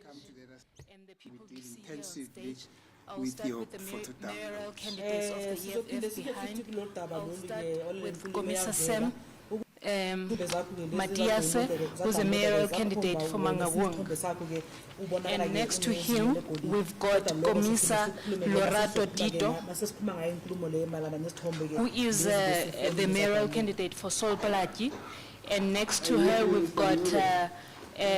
come together and the people we you did see here on intensively stage. I'll with start your with the photo mayoral downloads. candidates of the EFF behind. I'll start with Komisa Sam Matiase, who's a mayoral candidate for Mangawong. And next to him, we've got Komisa Lorato Tito, who is the mayoral candidate for Sol Palaki. And next to her, we've got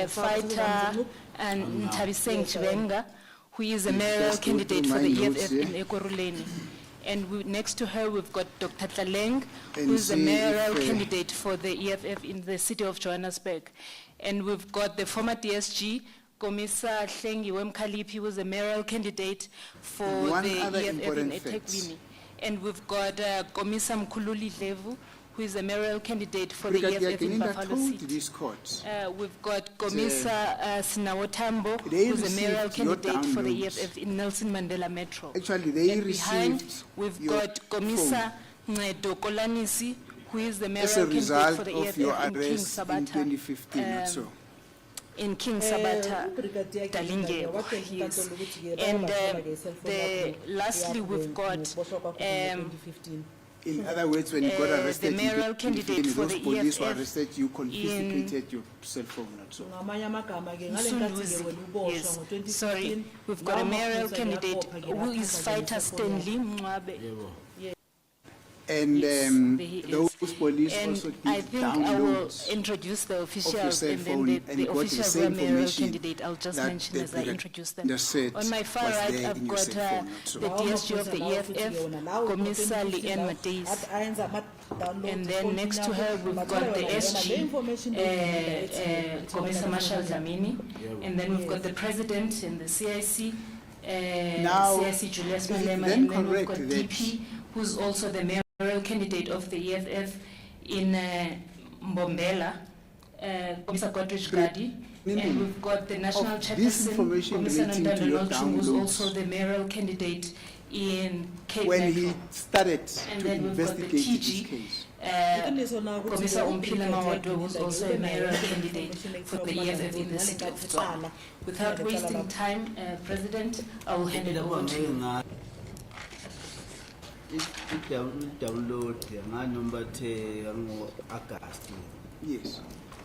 fighter and Ntabiseng Chivenga, who is a mayoral candidate for the EFF in Ekurhuleni. And next to her, we've got Dr. Tlaleng, who is the mayoral candidate for the EFF in the city of Johannesburg. And we've got the former DSG, Komisa Hlengi Wemkhalipi, who is the mayoral candidate for the EFF in eThekwini. And we've got Komisa Mkhululi Dlevu, who is a mayoral candidate for the EFF in Buffalo City. We've got Komisa Sinawotambo, who is a mayoral candidate for the EFF in Nelson Mandela Metro. Actually, they and behind, we've got Komisa Ncedo Kolanisi, who is the mayoral candidate for the EFF in King Sabata. In 2015 in King Sabata, Dalinge, yes. And lastly, we've got in other words, when you got arrested, the mayoral candidate for the police EFF were arrested, you confiscated your cell phone. So. Yes, sorry, we've got a mayoral candidate who is fighter Stanley Mwabe. And those police and also did I think I will downloads introduce the officials of and then the got officials the who are mayoral information candidate. I'll just mention as I introduce them. On my far was right, there I've in your got cell phone, so. the DSG of the EFF, Komisa Leanne Mateis. And then next to her, we've got the SG, Komisa Marshall Dlamini. And then we've got the president in the CIC, CIC Julius Malema. And then we've got DP, who's also the mayoral candidate of the EFF in Mbombela, Komisa Godrich Gadi. And we've got the national chairperson, Komisa Nondando, who's also the mayoral candidate in Cape when Metro. he started and to then we've got the investigate this TG, case. Komisa Umpila Mawadwe, who's also a mayoral candidate for the EFF in the city of Tshwane. Without wasting time, President, I will hand it over to you. Download number August. Yes.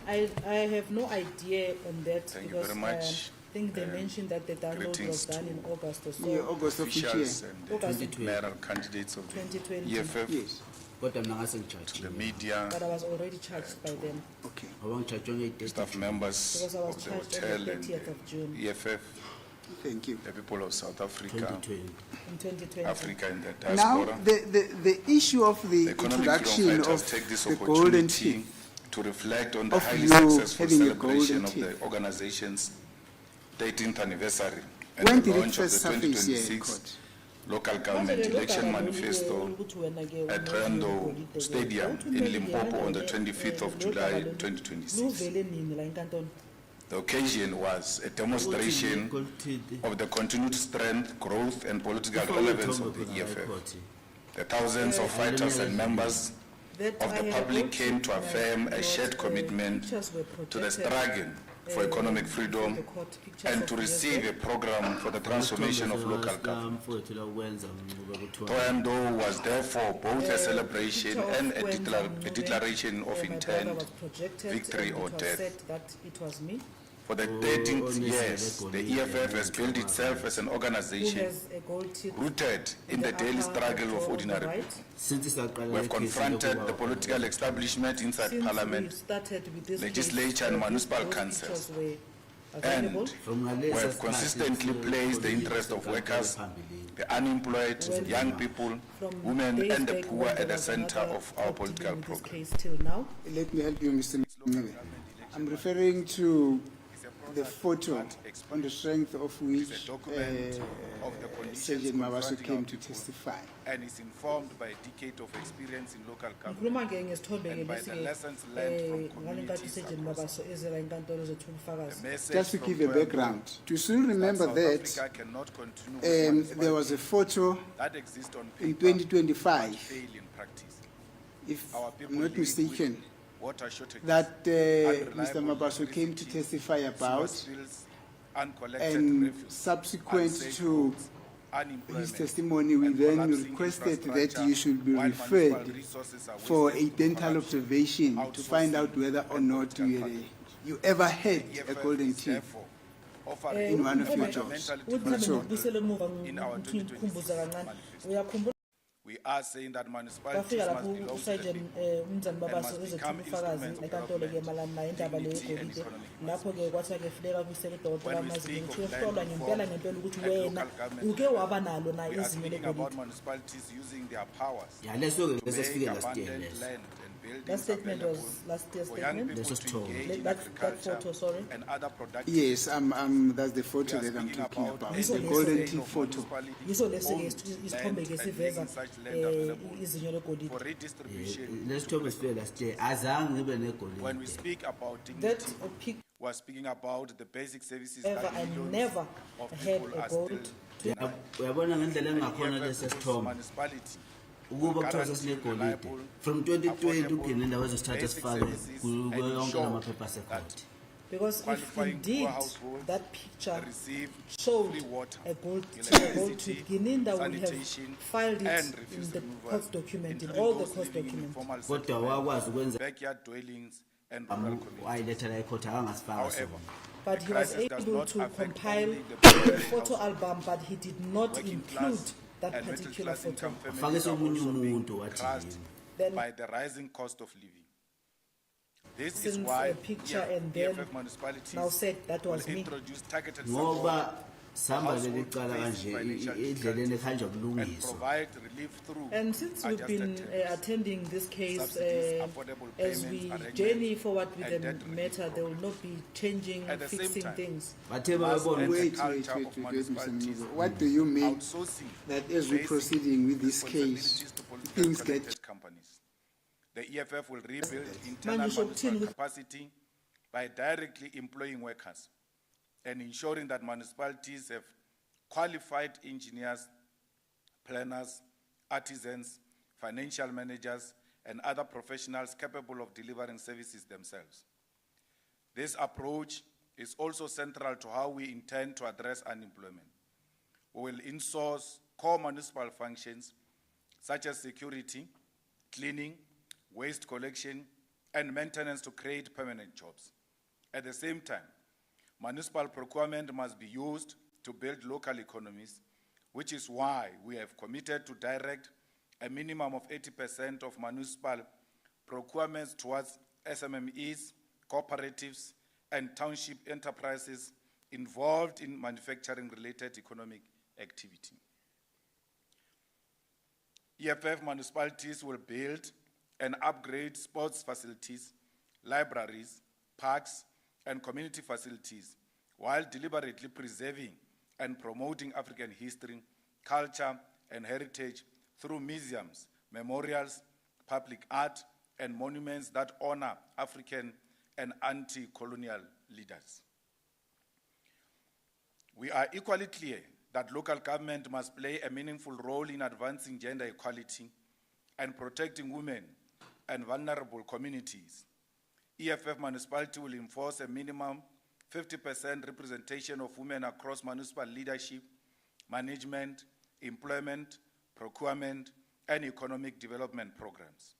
I have no idea on that. Thank you very much. I think they mentioned that the download was done in August or so. Yeah, August of which year? Officials and mayoral candidates of the 2020. EFF, Yes. But I'm not asking charge. the media, But I was already charged by them Okay. I want charge on it. staff members because I was of the charged hotel on the and 30th of June EFF, Thank you. the people of South Africa, 2020. in 2020. Africa and the Now, diaspora. the issue of the The economic introduction freedom of fighters take this the golden opportunity team to reflect on the of highly you successful having a celebration golden of the team. organization's 13th anniversary and When the did it launch of first the surface here in 2026 court? local government election manifesto at Rando Stadium in Limpopo on the 25th of July 2026. The occasion was a demonstration of the continued strength, growth, and political relevance of the EFF. The thousands of fighters and members of the public came to affirm a shared commitment to the struggle for economic freedom and to receive a program for the transformation of local government. Rando was therefore both a celebration and a declaration of intent, victory or death. For the 13th years, the EFF has built itself as an organization rooted in the daily struggle of ordinary people. We have confronted the political establishment inside Parliament, legislature and municipal councils, and we have consistently placed the interest of workers, the unemployed, young people, women and the poor at the center of our political program. Let me help you, Mr. Mngebe. I'm referring to the photo on the strength of which Sergeant Mabaso came to testify. And is informed by a decade of experience in local government and by the lessons learned from communities across. Just to give a background, to still remember that there was a photo that exists on in paper 2025, fail in practice. if Our I'm people not live mistaken, with water shortages, that Mr. unreliable Mabaso came to electricity, testify sewer about, spills, uncollected and refuse, subsequent unsafe to roads, unemployment, his testimony, we and then collapsing requested that infrastructure you should be while municipal referred resources are for a wasted through dental corruption, observation to find out outsourcing, whether or and not political you, funding. you ever had The a EFF golden is teeth. therefore offering in one of a your jobs. fundamental Uthi difference mhlawumbe ngibuyisele emuva in our ukuthi ngikhumbuze 2026 kancane. manifesto. Uyakhumbula We are saying that municipalities bafika must lapho belong to the uSergeant people umzana Babaso must ezethula become ufakazi instruments of enkantolo ke development, malana nayo indaba le dignity, and yegolide. economic Lapho ke kwathi ke fleka kuyisele udokotela When we amazinyo speak ukuthi of uyohlolwa land ngempela reform ngempela ukuthi at wena local government uke level, waba nalo na we are izinyo speaking about legolide. municipalities using their powers Ya leso ke to bese make sifike last year abundant leso. land and buildings That statement was available last year's for young statement. people Let's to talk. engage in That agriculture photo, sorry. and other productive. Yes, that's the photo We are that I'm speaking talking about about, a the leso golden chain teeth of photo. municipalities Yiso lesi ke owned isithombe land ke and siveza making such land available izinyo legolide. for redistribution. Leso thobe sifike last year azange ngibe When we negolide. speak about That dignity, pic we are speaking about the basic services ever that I millions never of had people a are gold still denied. Uyabona ngendlela And engakhona EFF lesi People's sithombe. municipality Ukuba kuthiwa guarantee sesinegolide. reliable, From 2020 affordable, ugcine indawo ezosithatha basic sifake services kuyo and yonke ensure lamaphepha that sekhodi. because if qualifying indeed poor households that picture receive showed free water, a gold electricity, tooth, Gininda would have sanitation, filed it and in refuse the removal, court document, in including all the those court living in documents. informal Kodwa settlements, wakwazi ukwenza backyard dwellings, and rural communities. wayiletha la ekhodi akangasifanga However, sona. But the he was crisis does able not to affect compile only the a poor photo households. album, but he did not Working include class that and middle particular class photo. income Afake families are somunye also being umuntu wathi crushed yini. Then by the rising cost of living. This is since why a picture and then EFF municipalities now said that was will me. introduce targeted support Ngoba samba household lelicala facing kanje financial indleleni ekhanja and kulungiswa. provide relief through And since we've been adjusted terms. attending this case, Subsidies, affordable as payments, we arrangements, journey forward with and the debt relief matter, there will not be changing, At the same fixing time, things. Bathe Must babona end the Wait, culture of Mr. municipalities Mnigo. What do you mean outsourcing that as we're basic proceeding with this case, responsibilities to politically things get connected companies? The EFF will rebuild Manje internal uzokuthini municipal ukuthi- capacity by directly employing workers and ensuring that municipalities have qualified engineers, planners, artisans, financial managers, and other professionals capable of delivering services themselves. This approach is also central to how we intend to address unemployment. We will insource core municipal functions such as security, cleaning, waste collection, and maintenance to create permanent jobs. At the same time, municipal procurement must be used to build local economies, which is why we have committed to direct a minimum of 80% of municipal procurements towards SMMEs, cooperatives, and township enterprises involved in manufacturing-related economic activity. EFF municipalities will build and upgrade sports facilities, libraries, parks, and community facilities, while deliberately preserving and promoting African history, culture, and heritage through museums, memorials, public art, and monuments that honor African and anti-colonial leaders. We are equally clear that local government must play a meaningful role in advancing gender equality and protecting women and vulnerable communities. EFF municipality will enforce a minimum 50% representation of women across municipal leadership, management, employment, procurement, and economic development programs.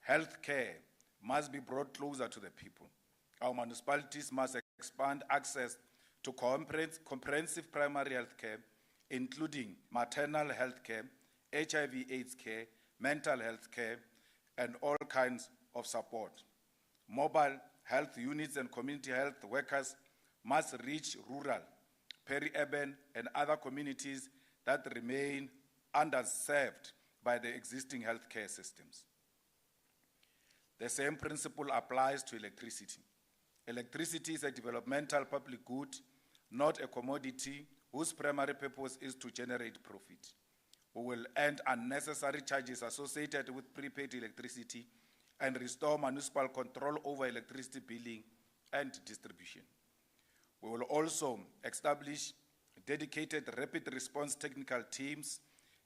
Healthcare must be brought closer to the people. Our municipalities must expand access to comprehensive primary health care, including maternal health care, HIV/AIDS care, mental health care, and all kinds of support. Mobile health units and community health workers must reach rural, peri-urban, and other communities that remain underserved by the existing healthcare systems. The same principle applies to electricity. Electricity is a developmental public good, not a commodity whose primary purpose is to generate profit. We will end unnecessary charges associated with prepaid electricity and restore municipal control over electricity billing and distribution. We will also establish dedicated rapid response technical teams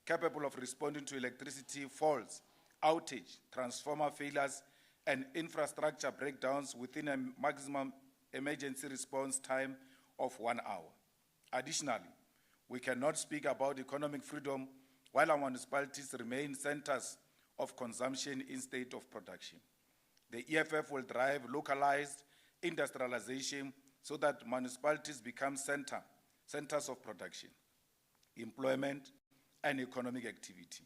capable of responding to electricity faults, outage, transformer failures, and infrastructure breakdowns within a maximum emergency response time of 1 hour. Additionally, we cannot speak about economic freedom while our municipalities remain centers of consumption instead of production. The EFF will drive localized industrialization so that municipalities become centers of production, employment, and economic activity.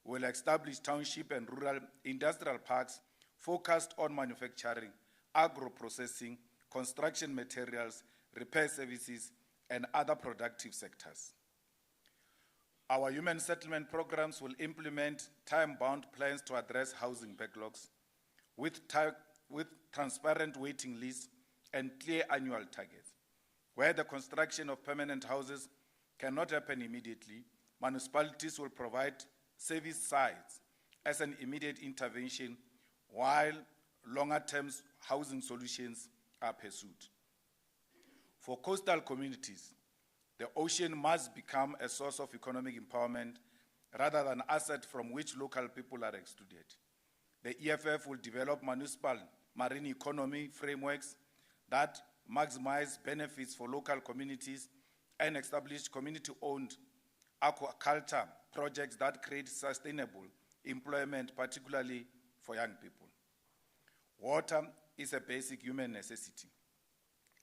We will establish township and rural industrial parks focused on manufacturing, agro-processing, construction materials, repair services, and other productive sectors. Our human settlement programs will implement time-bound plans to address housing backlogs with transparent waiting lists and clear annual targets. Where the construction of permanent houses cannot happen immediately, municipalities will provide service sites as an immediate intervention while longer-term housing solutions are pursued. For coastal communities, the ocean must become a source of economic empowerment rather than an asset from which local people are excluded. The EFF will develop municipal marine economy frameworks that maximize benefits for local communities and establish community-owned aquaculture projects that create sustainable employment, particularly for young people. Water is a basic human necessity,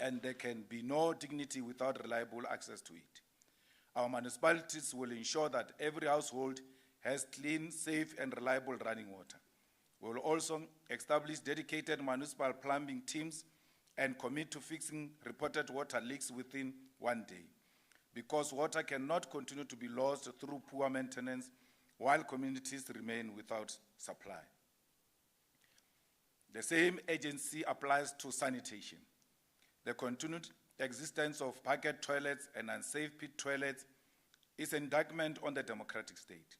and there can be no dignity without reliable access to it. Our municipalities will ensure that every household has clean, safe, and reliable running water. We will also establish dedicated municipal plumbing teams and commit to fixing reported water leaks within 1 day, because water cannot continue to be lost through poor maintenance while communities remain without supply. The same agency applies to sanitation. The continued existence of bucket toilets and unsafe pit toilets is an indictment on the democratic state.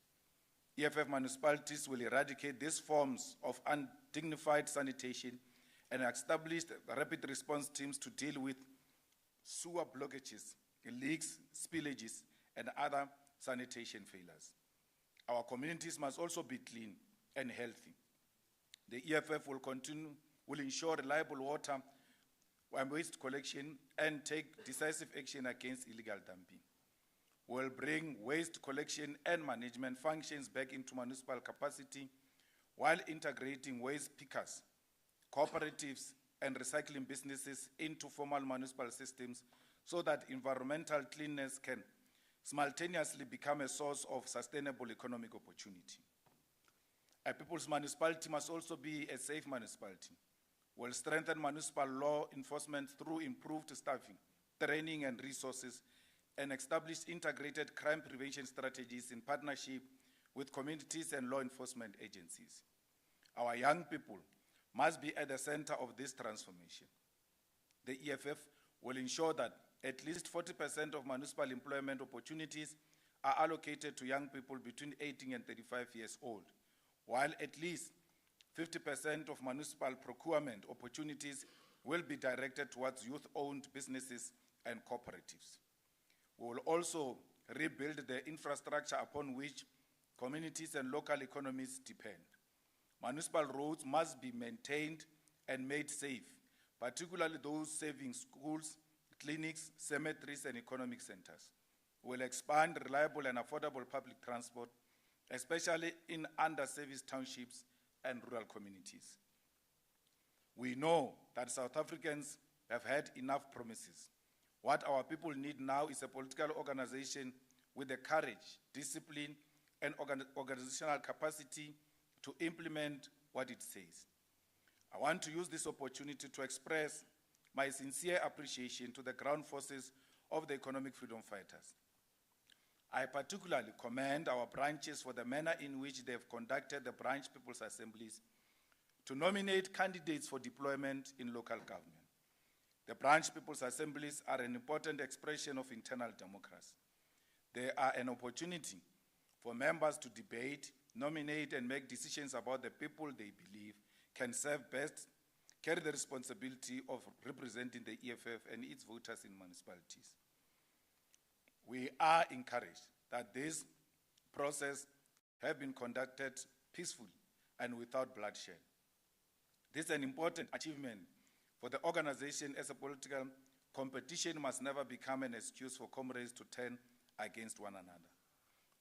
EFF municipalities will eradicate these forms of undignified sanitation and establish rapid response teams to deal with sewer blockages, leaks, spillages, and other sanitation failures. Our communities must also be clean and healthy. The EFF will ensure reliable water and waste collection and take decisive action against illegal dumping. We'll bring waste collection and management functions back into municipal capacity while integrating waste pickers, cooperatives, and recycling businesses into formal municipal systems so that environmental cleanness can simultaneously become a source of sustainable economic opportunity. A people's municipality must also be a safe municipality. We'll strengthen municipal law enforcement through improved staffing, training, and resources, and establish integrated crime prevention strategies in partnership with communities and law enforcement agencies. Our young people must be at the center of this transformation. The EFF will ensure that at least 40% of municipal employment opportunities are allocated to young people between 18 and 35 years old, while at least 50% of municipal procurement opportunities will be directed towards youth-owned businesses and cooperatives. We will also rebuild the infrastructure upon which communities and local economies depend. Municipal roads must be maintained and made safe, particularly those serving schools, clinics, cemeteries, and economic centers. We will expand reliable and affordable public transport, especially in under-serviced townships and rural communities. We know that South Africans have had enough promises. What our people need now is a political organization with the courage, discipline, and organizational capacity to implement what it says. I want to use this opportunity to express my sincere appreciation to the ground forces of the economic freedom fighters. I particularly commend our branches for the manner in which they have conducted the branch people's assemblies to nominate candidates for deployment in local government. The branch people's assemblies are an important expression of internal democracy. They are an opportunity for members to debate, nominate, and make decisions about the people they believe can serve best, carry the responsibility of representing the EFF and its voters in municipalities. We are encouraged that this process has been conducted peacefully and without bloodshed. This is an important achievement for the organization, as a political competition must never become an excuse for comrades to turn against one another.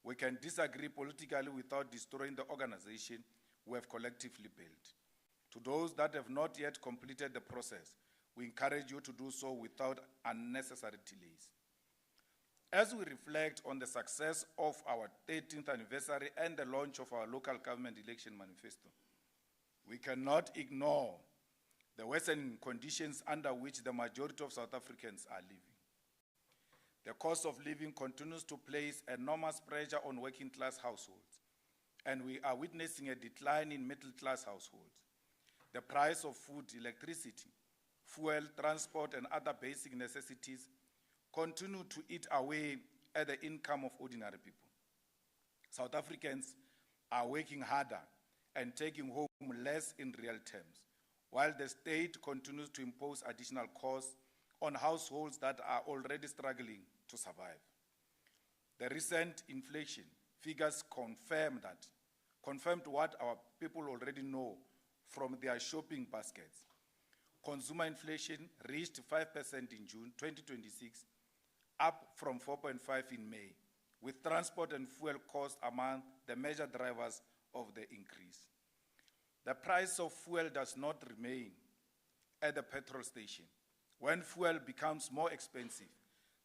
We can disagree politically without destroying the organization we have collectively built. To those that have not yet completed the process, we encourage you to do so without unnecessary delays. As we reflect on the success of our 13th anniversary and the launch of our local government election manifesto, we cannot ignore the worsening conditions under which the majority of South Africans are living. The cost of living continues to place enormous pressure on working class households, and we are witnessing a decline in middle class households. The price of food, electricity, fuel, transport, and other basic necessities continue to eat away at the income of ordinary people. South Africans are working harder and taking home less in real terms, while the state continues to impose additional costs on households that are already struggling to survive. The recent inflation figures confirmed what our people already know from their shopping baskets. Consumer inflation reached 5% in June 2026, up from 4.5% in May, with transport and fuel costs among the major drivers of the increase. The price of fuel does not remain at the petrol station. When fuel becomes more expensive,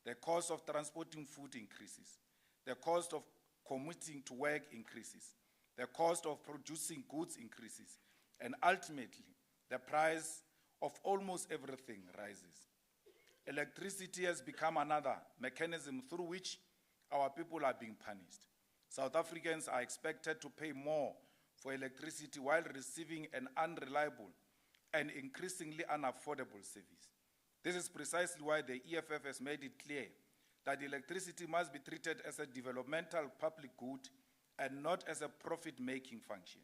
the cost of transporting food increases, the cost of commuting to work increases, the cost of producing goods increases, and ultimately, the price of almost everything rises. Electricity has become another mechanism through which our people are being punished. South Africans are expected to pay more for electricity while receiving an unreliable and increasingly unaffordable service. This is precisely why the EFF has made it clear that electricity must be treated as a developmental public good and not as a profit-making function.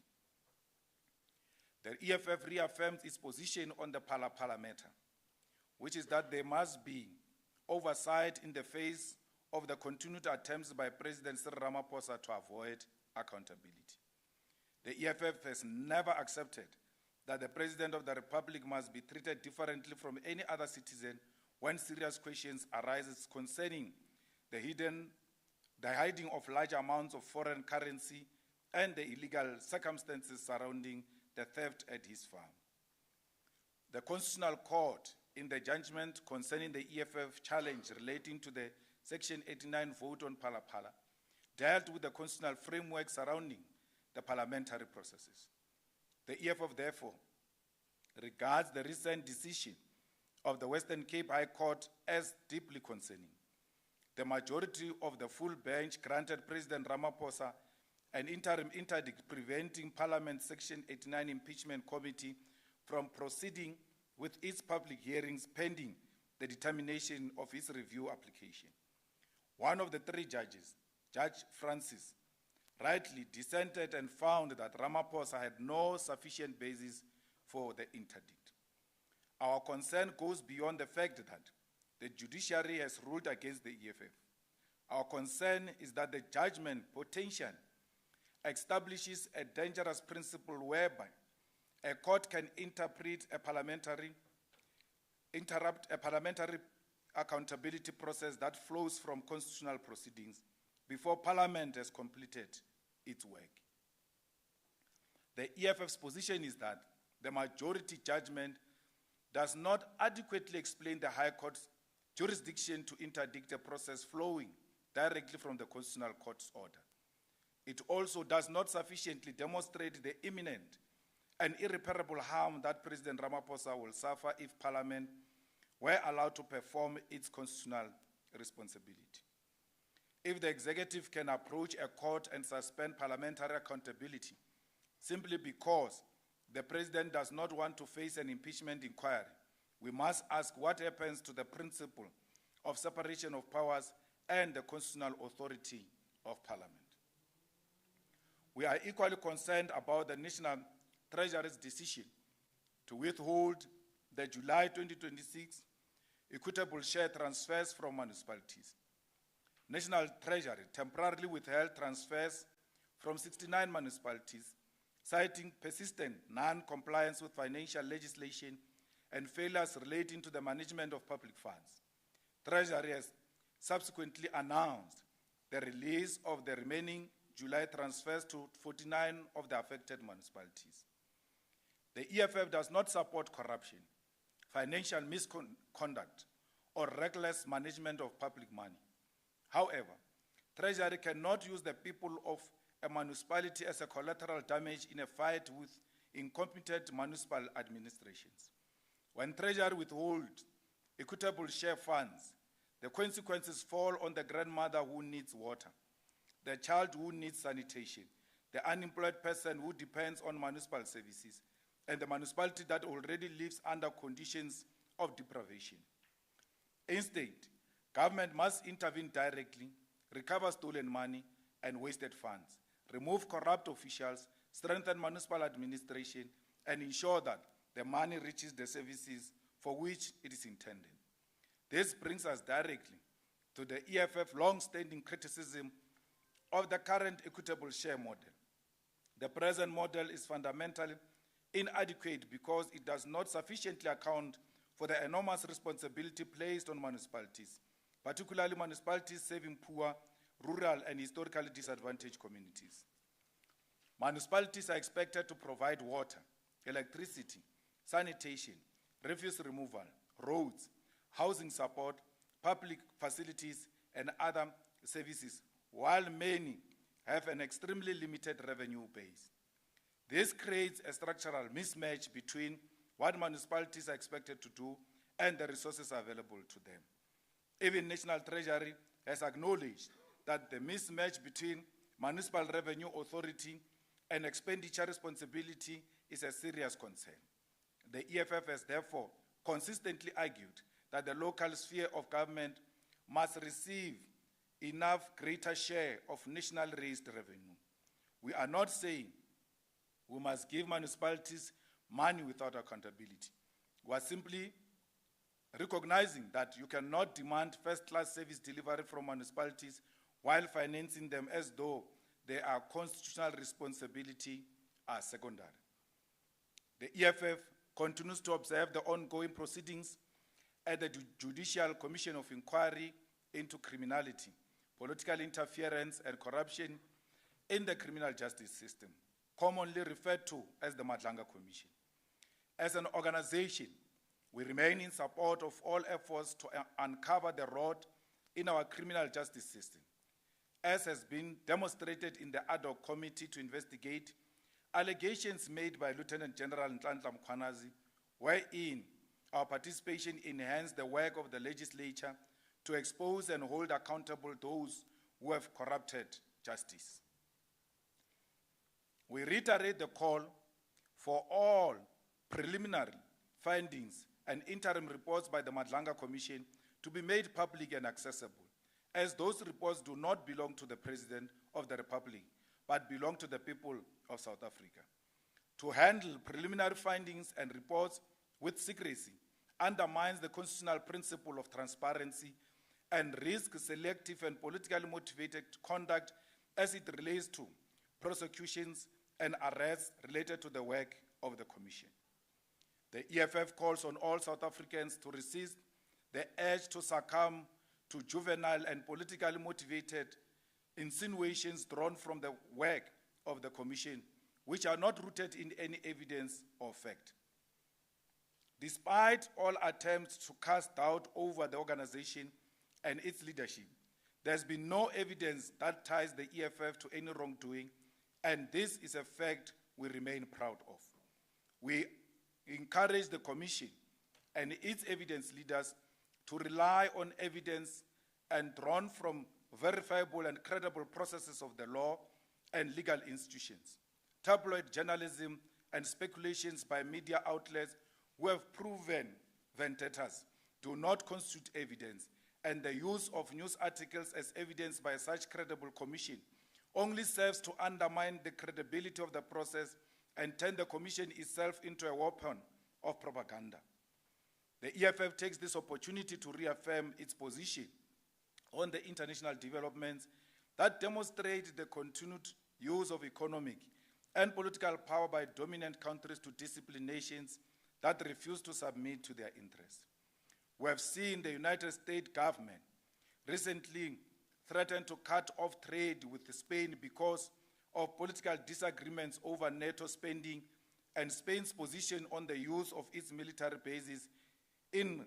The EFF reaffirms its position on the Phala matter, which is that there must be oversight in the face of the continued attempts by President Cyril Ramaphosa to avoid accountability. The EFF has never accepted that the President of the Republic must be treated differently from any other citizen when serious questions arise concerning the hiding of large amounts of foreign currency and the illegal circumstances surrounding the theft at his farm. The Constitutional Court, in the judgment concerning the EFF challenge relating to the Section 89 vote on Phala, dealt with the constitutional framework surrounding the parliamentary processes. The EFF, therefore, regards the recent decision of the Western Cape High Court as deeply concerning. The majority of the full bench granted President Ramaphosa an interim interdict preventing Parliament's Section 89 impeachment committee from proceeding with its public hearings pending the determination of its review application. One of the three judges, Judge Francis, rightly dissented and found that Ramaphosa had no sufficient basis for the interdict. Our concern goes beyond the fact that the judiciary has ruled against the EFF. Our concern is that the judgment potential establishes a dangerous principle whereby a court can interrupt a parliamentary accountability process that flows from constitutional proceedings before Parliament has completed its work. The EFF's position is that the majority judgment does not adequately explain the High Court's jurisdiction to interdict a process flowing directly from the Constitutional Court's order. It also does not sufficiently demonstrate the imminent and irreparable harm that President Ramaphosa will suffer if Parliament were allowed to perform its constitutional responsibility. If the executive can approach a court and suspend parliamentary accountability simply because the president does not want to face an impeachment inquiry, we must ask what happens to the principle of separation of powers and the constitutional authority of Parliament. We are equally concerned about the National Treasury's decision to withhold the July 2026 equitable share transfers from municipalities. National Treasury temporarily withheld transfers from 69 municipalities citing persistent non-compliance with financial legislation and failures relating to the management of public funds. Treasury has subsequently announced the release of the remaining July transfers to 49 of the affected municipalities. The EFF does not support corruption, financial misconduct, or reckless management of public money. However, Treasury cannot use the people of a municipality as a collateral damage in a fight with incompetent municipal administrations. When Treasury withholds equitable share funds, the consequences fall on the grandmother who needs water, the child who needs sanitation, the unemployed person who depends on municipal services, and the municipality that already lives under conditions of deprivation. Instead, government must intervene directly, recover stolen money and wasted funds, remove corrupt officials, strengthen municipal administration, and ensure that the money reaches the services for which it is intended. This brings us directly to the EFF long-standing criticism of the current equitable share model. The present model is fundamentally inadequate because it does not sufficiently account for the enormous responsibility placed on municipalities, particularly municipalities serving poor, rural, and historically disadvantaged communities. Municipalities are expected to provide water, electricity, sanitation, refuse removal, roads, housing support, public facilities, and other services, while many have an extremely limited revenue base. This creates a structural mismatch between what municipalities are expected to do and the resources available to them. Even National Treasury has acknowledged that the mismatch between municipal revenue authority and expenditure responsibility is a serious concern. The EFF has therefore consistently argued that the local sphere of government must receive enough greater share of national raised revenue. We are not saying we must give municipalities money without accountability. We are simply recognizing that you cannot demand first-class service delivery from municipalities while financing them as though their constitutional responsibility are secondary. The EFF continues to observe the ongoing proceedings at the Judicial Commission of Inquiry into Criminality, Political Interference, and Corruption in the Criminal Justice System, commonly referred to as the Madlanga Commission. As an organization, we remain in support of all efforts to uncover the rot in our criminal justice system, as has been demonstrated in the ad hoc committee to investigate allegations made by Lieutenant General Nhlanhla Mkhwanazi, wherein our participation enhanced the work of the legislature to expose and hold accountable those who have corrupted justice. We reiterate the call for all preliminary findings and interim reports by the Madlanga Commission to be made public and accessible, as those reports do not belong to the President of the Republic, but belong to the people of South Africa. To handle preliminary findings and reports with secrecy undermines the constitutional principle of transparency and risks selective and politically motivated conduct as it relates to prosecutions and arrests related to the work of the Commission. The EFF calls on all South Africans to resist the urge to succumb to juvenile and politically motivated insinuations drawn from the work of the Commission, which are not rooted in any evidence or fact. Despite all attempts to cast doubt over the organization and its leadership, there's been no evidence that ties the EFF to any wrongdoing, and this is a fact we remain proud of. We encourage the Commission and its evidence leaders to rely on evidence and drawn from verifiable and credible processes of the law and legal institutions. Tabloid journalism and speculations by media outlets who have proven vendettas do not constitute evidence, and the use of news articles as evidence by such credible commission only serves to undermine the credibility of the process and turn the Commission itself into a weapon of propaganda. The EFF takes this opportunity to reaffirm its position on the international developments that demonstrate the continued use of economic and political power by dominant countries to discipline nations that refuse to submit to their interests. We have seen the United States government recently threaten to cut off trade with Spain because of political disagreements over NATO spending and Spain's position on the use of its military bases in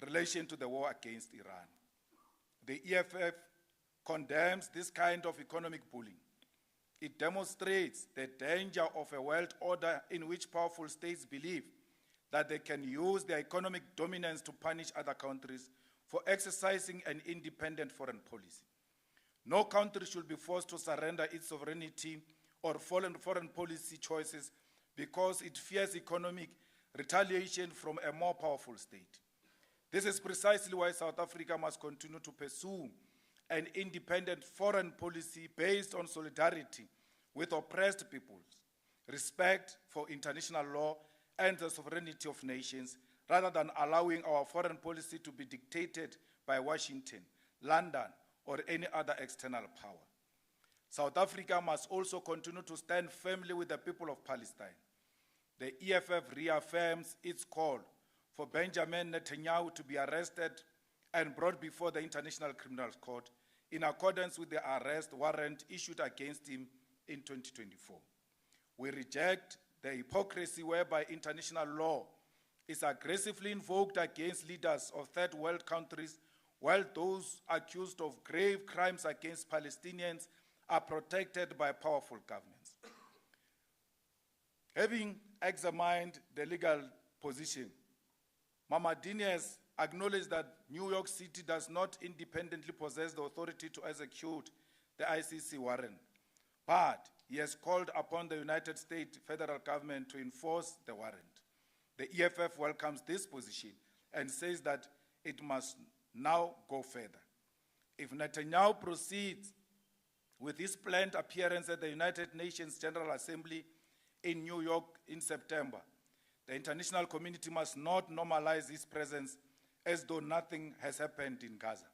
relation to the war against Iran. The EFF condemns this kind of economic bullying. It demonstrates the danger of a world order in which powerful states believe that they can use their economic dominance to punish other countries for exercising an independent foreign policy. No country should be forced to surrender its sovereignty or foreign policy choices because it fears economic retaliation from a more powerful state. This is precisely why South Africa must continue to pursue an independent foreign policy based on solidarity with oppressed peoples, respect for international law and the sovereignty of nations, rather than allowing our foreign policy to be dictated by Washington, London, or any other external power. South Africa must also continue to stand firmly with the people of Palestine. The EFF reaffirms its call for Benjamin Netanyahu to be arrested and brought before the International Criminal Court in accordance with the arrest warrant issued against him in 2024. We reject the hypocrisy whereby international law is aggressively invoked against leaders of third world countries, while those accused of grave crimes against Palestinians are protected by powerful governments. Having examined the legal position, Mamadini has acknowledged that New York City does not independently possess the authority to execute the ICC warrant, but he has called upon the United States federal government to enforce the warrant. The EFF welcomes this position and says that it must now go further. If Netanyahu proceeds with his planned appearance at the United Nations General Assembly in New York in September, the international community must not normalize his presence as though nothing has happened in Gaza.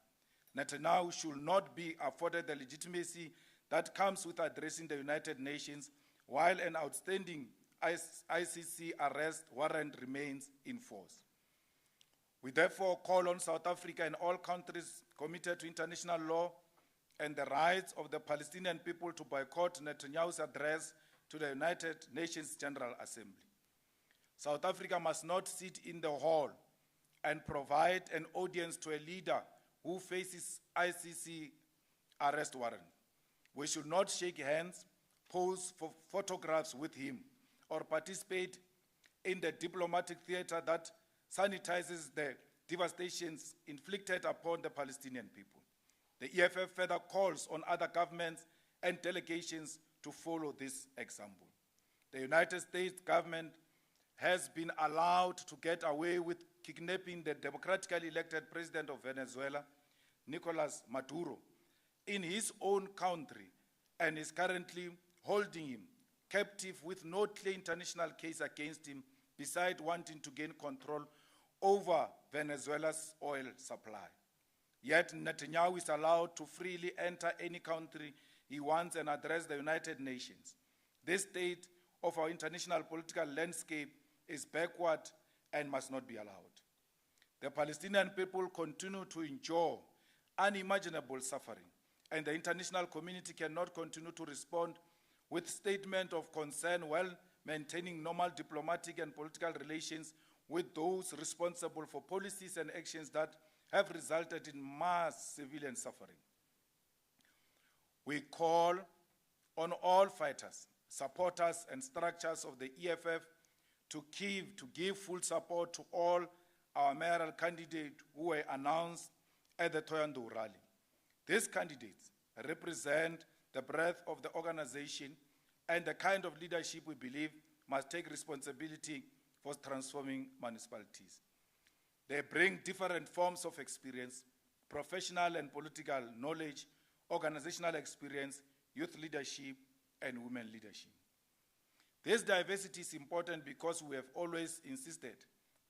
Netanyahu should not be afforded the legitimacy that comes with addressing the United Nations while an outstanding ICC arrest warrant remains in force. We therefore call on South Africa and all countries committed to international law and the rights of the Palestinian people to boycott Netanyahu's address to the United Nations General Assembly. South Africa must not sit in the hall and provide an audience to a leader who faces ICC arrest warrant. We should not shake hands, pose for photographs with him, or participate in the diplomatic theater that sanitizes the devastations inflicted upon the Palestinian people. The EFF further calls on other governments and delegations to follow this example. The United States government has been allowed to get away with kidnapping the democratically elected president of Venezuela, Nicolas Maduro, in his own country and is currently holding him captive with no clear international case against him, besides wanting to gain control over Venezuela's oil supply. Yet Netanyahu is allowed to freely enter any country he wants and address the United Nations. This state of our international political landscape is backward and must not be allowed. The Palestinian people continue to endure unimaginable suffering, and the international community cannot continue to respond with statements of concern while maintaining normal diplomatic and political relations with those responsible for policies and actions that have resulted in mass civilian suffering. We call on all fighters, supporters, and structures of the EFF to give full support to all our mayoral candidates who were announced at the Thohoyandou rally. These candidates represent the breadth of the organization and the kind of leadership we believe must take responsibility for transforming municipalities. They bring different forms of experience, professional and political knowledge, organizational experience, youth leadership, and women leadership. This diversity is important because we have always insisted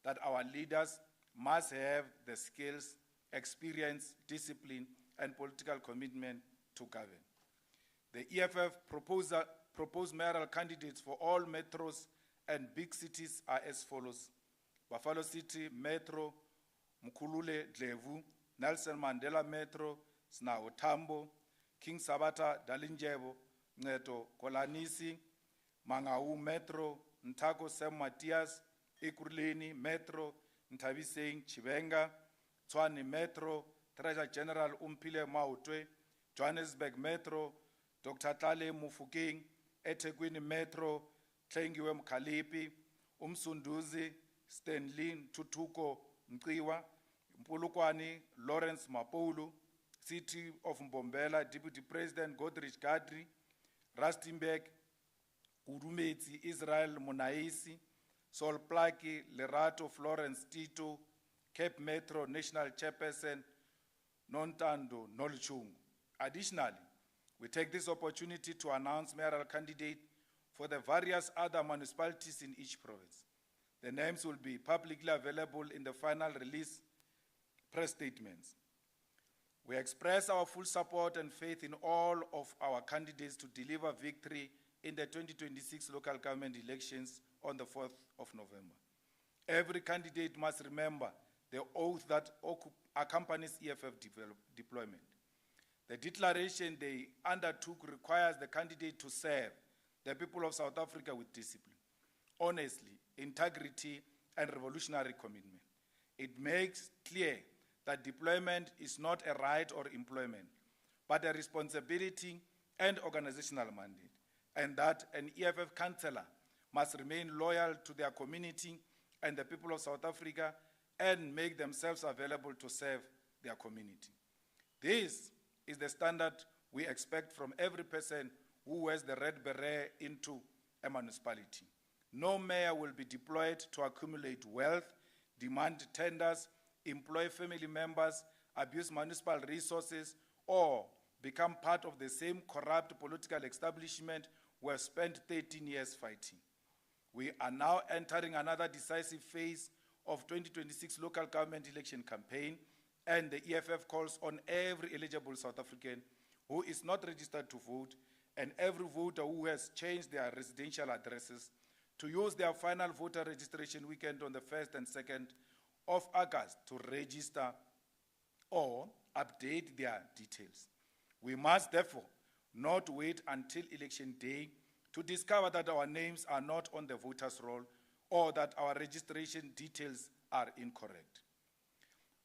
that our leaders must have the skills, experience, discipline, and political commitment to govern. The EFF proposed mayoral candidates for all metros and big cities are as follows. Buffalo City Metro, Mkhulule Dlevu, Nelson Mandela Metro, Snawo Tambo, King Sabata Dalinjebo, Neto Kolanisi, Mangaung Metro, Ntako Sam Matias, Ekurhuleni Metro, Ntabiseng Chivenga, Tshwane Metro, Treasurer General Umpile Mautwe, Johannesburg Metro, Dr. Tlale Mufokeng, eThekwini Metro, Tlengiwe Mkhalipi, Umsunduzi, Stanley Tutuko Mqiwa, Mpulukwani Lawrence Mapulu, City of Mbombela Deputy President Godrich Gadri, Rustenburg Urumetsi Israel Munaisi, Sol Plaki Lerato Florence Tito, Cape Metro National Chairperson Nontando Nolchung. Additionally, we take this opportunity to announce mayoral candidate for the various other municipalities in each province. The names will be publicly available in the final release press statements. We express our full support and faith in all of our candidates to deliver victory in the 2026 local government elections on the 4th of November. Every candidate must remember the oath that accompanies EFF deployment. The declaration they undertook requires the candidate to serve the people of South Africa with discipline, honesty, integrity, and revolutionary commitment. It makes clear that deployment is not a right or employment, but a responsibility and organizational mandate, and that an EFF councillor must remain loyal to their community and the people of South Africa and make themselves available to serve their community. This is the standard we expect from every person who wears the red beret into a municipality. No mayor will be deployed to accumulate wealth, demand tenders, employ family members, abuse municipal resources, or become part of the same corrupt political establishment we have spent 13 years fighting. We are now entering another decisive phase of 2026 local government election campaign, and the EFF calls on every eligible South African who is not registered to vote and every voter who has changed their residential addresses to use their final voter registration weekend on the 1st and 2nd of August to register or update their details. We must therefore not wait until election day to discover that our names are not on the voters' roll or that our registration details are incorrect.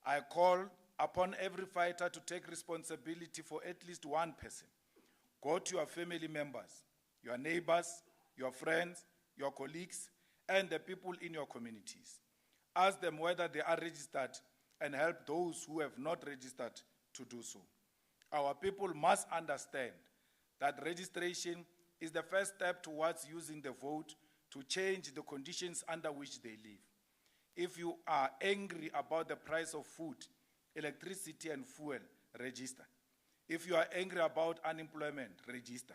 I call upon every fighter to take responsibility for at least one person. Go to your family members, your neighbors, your friends, your colleagues, and the people in your communities. Ask them whether they are registered and help those who have not registered to do so. Our people must understand that registration is the first step towards using the vote to change the conditions under which they live. If you are angry about the price of food, electricity, and fuel, register. If you are angry about unemployment, register.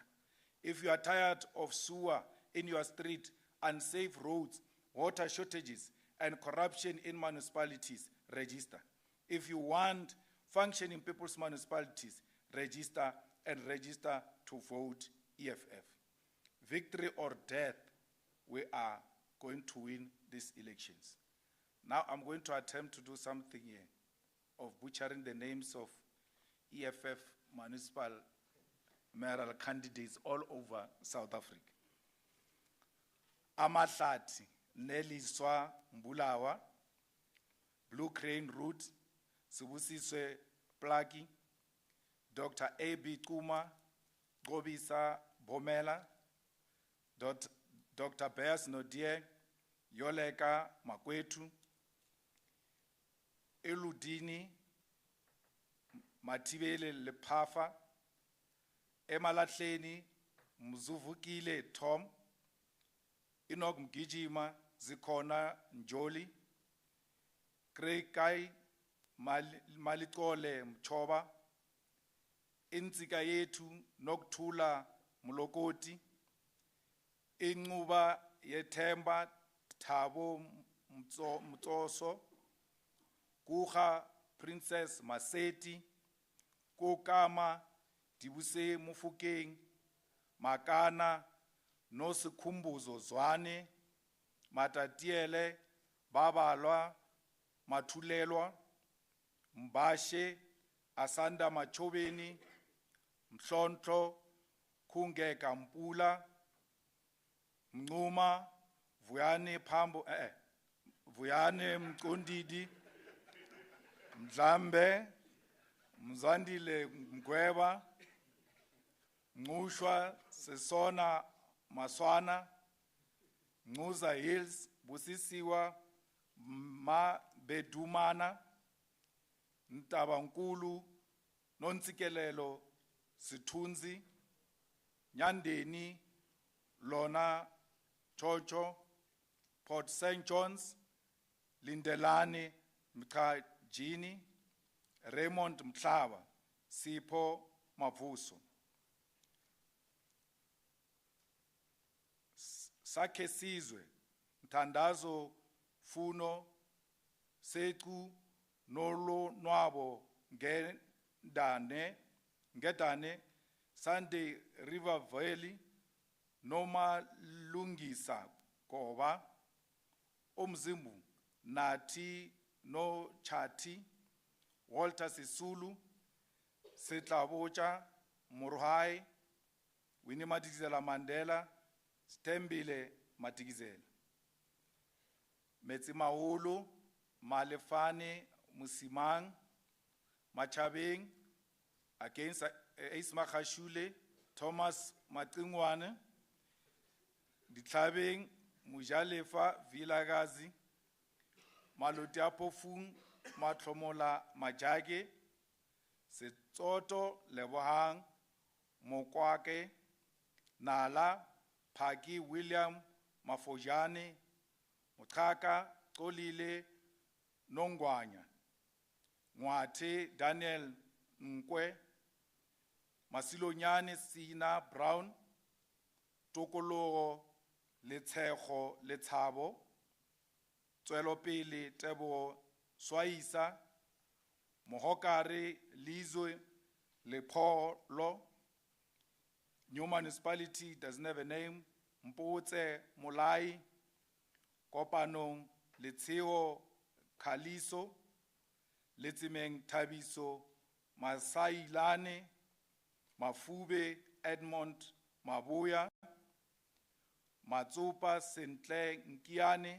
If you are tired of sewer in your street, unsafe roads, water shortages, and corruption in municipalities, register. If you want functioning people's municipalities, register and register to vote EFF. Victory or death, we are going to win these elections. Now I'm going to attempt to do something here of butchering the names of EFF municipal mayoral candidates all over South Africa. Amahlati, Neliswa Mbulawa, Blue Crane Root, Sibusiswe Plaki, Dr. A.B. Kuma, Gobisa Bomela, Dr. Beas Nodie, Yoleka Makwetu, Eludini, Matibele Lepafa, Emalatleni, Mzuvukile Tom, Enoch Mgijima, Zikona Njoli, Kreikai Malikole Mchoba, Inzika yetu Nokthula Mulokoti, Inquba Yethemba Thabo Mtsoso, Kuha Princess Maseti, Kokama Dibuse Mufokeng, Makana no Sikhumbuzo Zwane, Matatiele, Babalwa, Matulelwa, Mbashe, Asanda Machobeni, Mhlonto, Kungeka Mpula, Mnuma, Vuyane Pambo, Vuyane Mkundidi, Mzambe, Mzandile Mgweba, Ngushwa Sesona Maswana, Nguza Hills, Busisiwa, Ma Bedumana, Ntabankulu, Nonsikelelo, Situnzi, Nyandeni, Lona, Chocho, Port St. John's, Lindelani, Mkajini, Raymond Mtlaba, Sipho Mavuso. Sakhe Sizwe, Mthandazo Funo, Seku, Nolo Nwabo, Ngedane, Sunday River Valley, Noma Lungisa Koba, Omzimbu, Nati No Chati, Walter Sisulu, Setlabocha, Murhai, Winnie Madikizela Mandela, Stembile Matikizela. Metsi Mahulu, Malefane, Musimang, Machabeng, against Isma Khashule, Thomas Matingwane, Ditlabeng, Mujalefa, Vilagazi, Malutiapo Fung, Matlomola Majage, Setsoto, Lebohang, Mokwake, Nala, Paki William, Mafojane, Mutaka, Tolile, Nongwanya, Mwate, Daniel Nkwe, Masilonyane Sina Brown, Tokologo, Letsejo, Letabo, Tuelopele, Tebo, Swaisa, Mohokare, Lizwe, Lepolo. New municipality doesn't have a name. Mpote, Molai, Kopanong, Leteo, Kaliso, Letimeng, Tabiso, Masai Lane, Mafube, Edmond, Mabuya, Matsupa, Sentle, Nkiane,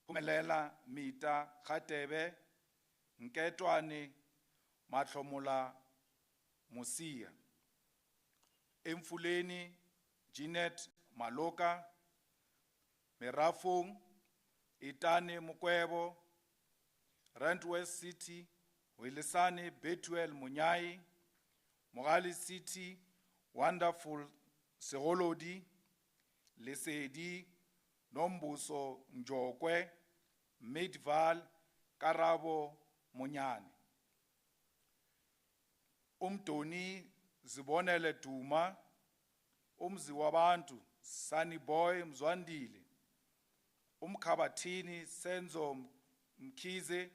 Pumelela, Mita, Khatebe, Nketwane, Matlomola, Musia. Emfuleni, Jeanette Maloka, Merafong, Itane Mukwebo, Randwest City, Wilisane Betuel Munyai, Mogali City, Wonderful Seholodi, Lesedi, Nombuso Njokwe, Midval, Karabo Munyane. Umdoni Zibonele Duma, Umziwabantu, Sunny Boy Mzwandile, Umkabatini Senzo Mkize,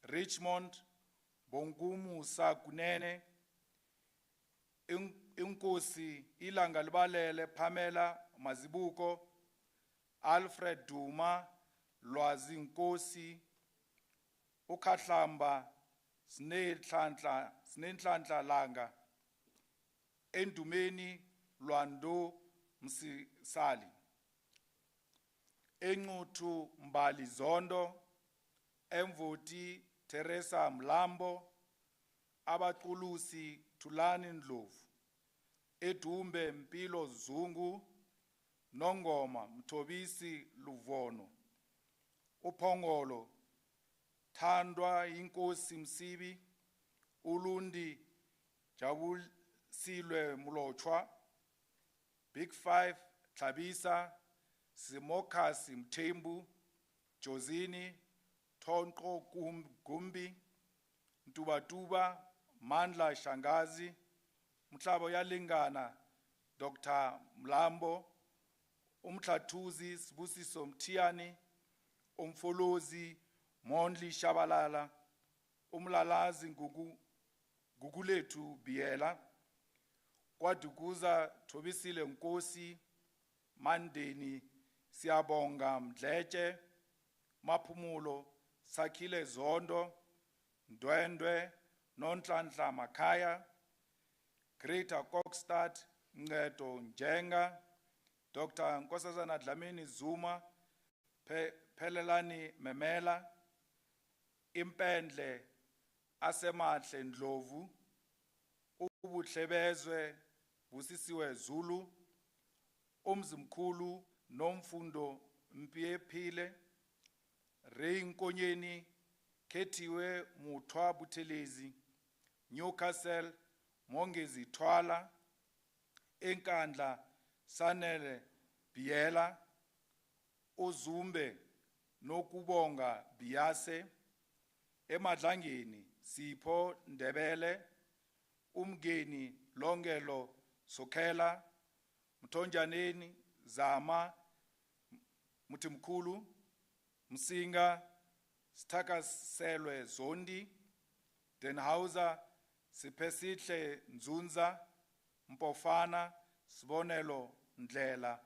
Richmond, Bongumu Sakunene, Inkosi Ilanga Libalele Pamela Mazibuko, Alfred Duma, Lwazi Nkosi, Ukahlamba, Snenhlanhla Langa, Endumeni Lwando Msisali, Engutu Mbali Zondo, Emvoti Teresa Mlambo, Abaqulusi Tulani Ndlovu, Edumbe Mpilo Zungu, Nongoma Mtobisi Luvono, Upongolo Thandwa Inkosi Msibi, Ulundi Jabusilwe Mulochwa, Big Five Tlabisa, Simokasi Mthembu, Jozini, Tonko Gumbi, Ntubatuba, Mandla Shangazi, Mhlabo Yalingana, Dr. Mlambo, Umtlatuzi Sibusiso Mtiani, Umfolozi Mondli Shabalala, Umlalazi Guguletu Biela, kwaDukuza Thobisile Nkosi, Mandeni Siyabonga Mdletshe, Maphumulo Sakhile Zondo, Ndwendwe Nonhlanhla Makhaya, Greater Kokstad Ncedo Njenga, Dr. Nkosazana Dlamini Zuma, Phelelani Memela, Impendle Asemahle Ndlovu, Ubuhlebezwe Busisiwe Zulu, Umzimkhulu Nomfundo Mpiephile, Reinkonyeni Khethiwe Muthwa Buthelezi, Newcastle Mongezi Thwala, Enkandla Sanele Biela, Uzumbe Nokubonga Biase, Emadlangeni Sipho Ndebele, Umgeni Longelo Sokhela, Mthonjaneni Zama Mutimkhulu, Msinga Sithakaselwe Zondi, Denhauser Siphesihle Nzunza, Mpofana Sibonelo Ndlela,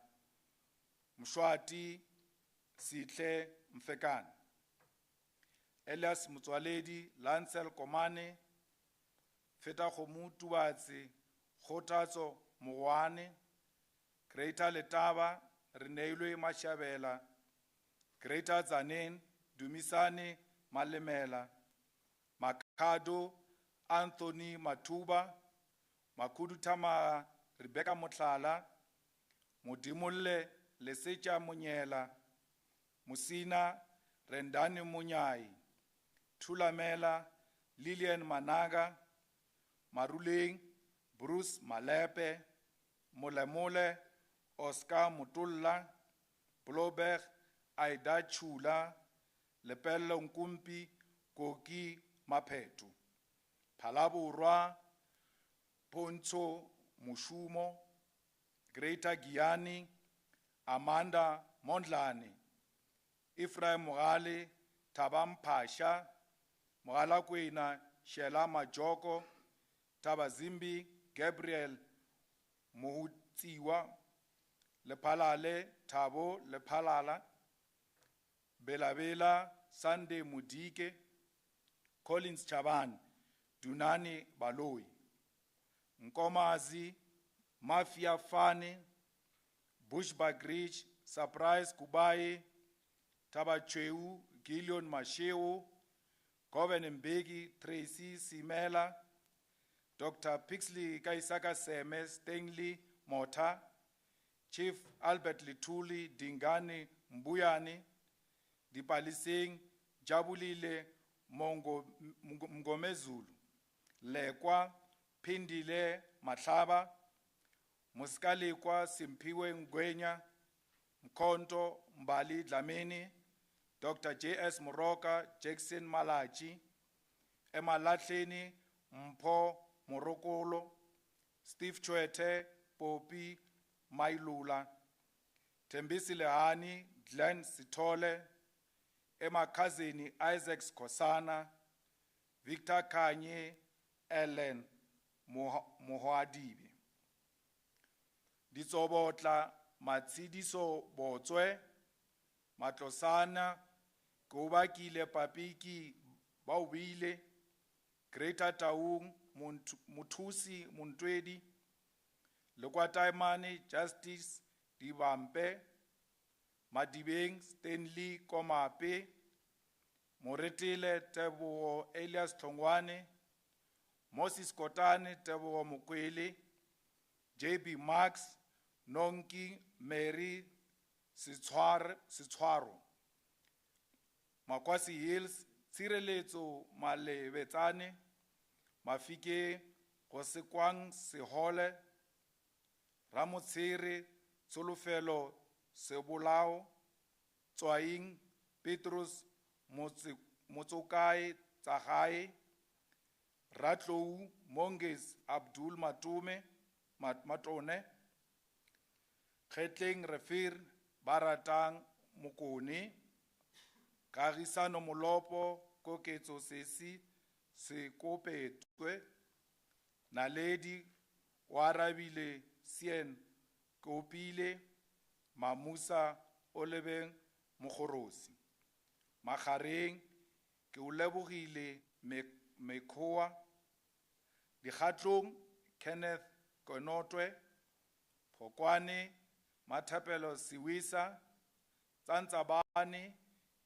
Mshwati Sihle Mfekane, Elias Mutswaledi Lancel Komane, Feta Khomu Tubatsi Khotatso Mogwane, Greater Letaba Reneilwe Mashabela, Greater Zanen Dumisani Malemela, Makado Anthony Matuba, Makudu Tama Rebecca Motlala, Modimole Lesecha Munyela, Musina Rendani Munyai, Tulamela Lilian Managa, Maruleng Bruce Malepe, Molemole Oscar Mutulla, Bloberg Aida Chula, Lepello Nkumpi Koki Mapetu, Palaburwa Poncho Mushumo, Greater Giani, Amanda Mondlane, Ephraim Mogale, Tabam Pasha, Mogala Kwena, Shela Majoko, Tabazimbi, Gabriel Mohutiwa, Lepalale, Tabo, Lepalala, Belabela, Sunday Mudike, Collins Chaban, Dunani Baloi, Nkomazi, Mafia Fani, Bushback Ridge, Surprise Kubai, Tabacheu, Gillion Masheo, Governor Mbeki, Tracy Simela, Dr. Pixley Kaisaka Seme, Stanley Mota, Chief Albert Lituli, Dingani Mbuyani, Dipalising, Jabulile Mngomezulu, Lekwa, Pindile Matlaba, Muskali kwa Simpiwe Ngwenya, Mkonto Mbali Dlamini, Dr. J.S. Moroka, Jackson Malachi, Emma Latleni, Mpo Morokolo, Steve Chwete, Popi Mailula, Tembisi Lehani, Glenn Sitole, Emma Kazini, Isaac Kosana, Victor Kanye, Ellen Mohadibi. Ditsobotla Matsidiso Botswe, Matlosana, Kobakile Papiki Bawile, Greater Taung Mutusi Muntwedi, Lokwataimani Justice Dibampe, Madibeng Stanley Komape, Moretile Tebo Elias Tongwane, Moses Kotane Tebo Mukwele, JB Max Nonki Mary Sitwaro, Makwasi Hills Tsireletso Malebetsane, Mafike Gosekwang Sehole, Ramotsere Tsolofelo Sebolao, Tswaing Petrus Motsokai Tsagai, Ratlou Monges Abdul Matone, Khetleng Refir Baratang Mukoni, Kagisano Molopo Koketso Sesi Sekopetwe, Naledi Warabile Sien Kopile Mamusa Olebeng Mokorosi. Magareng ke o lebogile Mekoa Dikgatlong Kenneth Konotwe Phokwane Mathapelo Siwisa Tsantsabane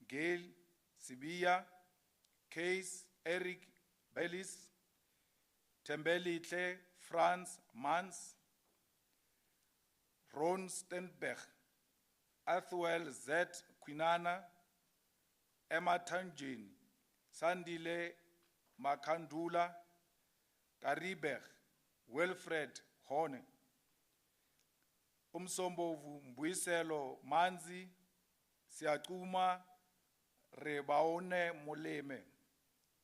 Gail Sibia Case Eric Bellis Tembelitle Franz Mans Ron Stenberg Athwell Z Quinana Emma Tanjin Sandile Makandula Karibeg Wilfred Hone Umsombovu Mbuyiselo Manzi Siakuma Rebaone Moleme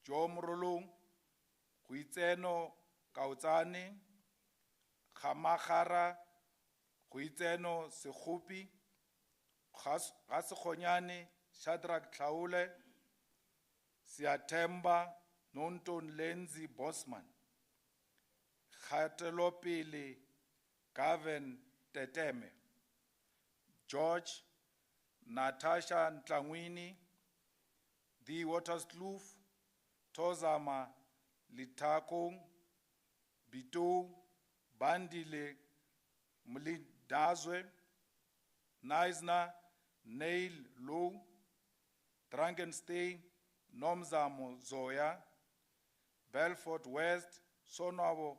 Jom Rolong Huitzeno Kautsane Khamagara Huitzeno Sekhupi Gasekgonyane Shadrach Tlaule Siatemba Nonton Lenzi Bosman Khatelopele Gavin Teteme George Natasha Ntlangwini The Waterskloof Tozama Litakong Bito Bandile Mlidazwe Naisna Neil Low Drankenstein Nomzamo Zoya Belfort West Sonabo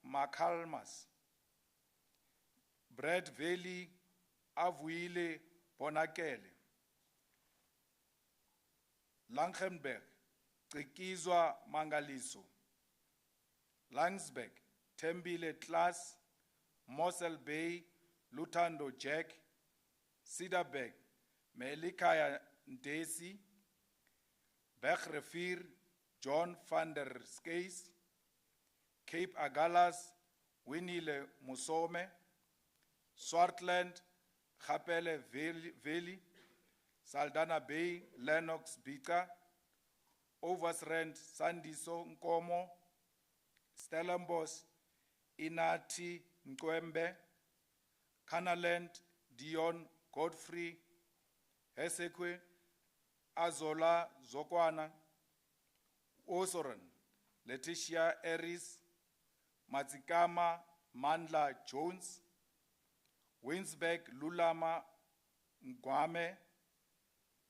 Makalmas Brad Valley Avuile Bonakele Langenberg Trikizwa Mangaliso Langsberg Tembile Class Mossel Bay Lutando Jack Cedarberg Melikaya Ndesi Bechrefir John van der Skees Cape Agalas Winile Musome Swartland Chapele Valley Saldana Bay Lennox Bika Oversrand Sandiso Nkomo Stellenbosch Inati Nkwembe Canaland Dion Godfrey Hesekwe Azola Zokwana Osoran Letitia Eris Matsikama Mandla Jones Winsberg Lulama Ngwame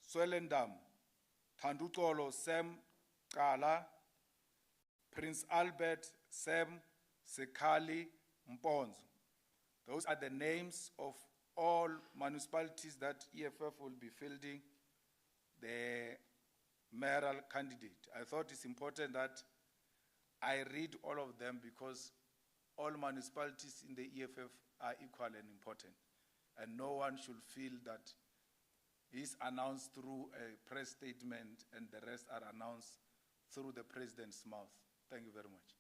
Swellendam Tandutolo Sam Kala Prince Albert Sam Sekali Mponzo. Those are the names of all municipalities that EFF will be fielding the mayoral candidate. I thought it's important that I read all of them because all municipalities in the EFF are equal and important. And no one should feel that he's announced through a press statement and the rest are announced through the president's mouth. Thank you very much.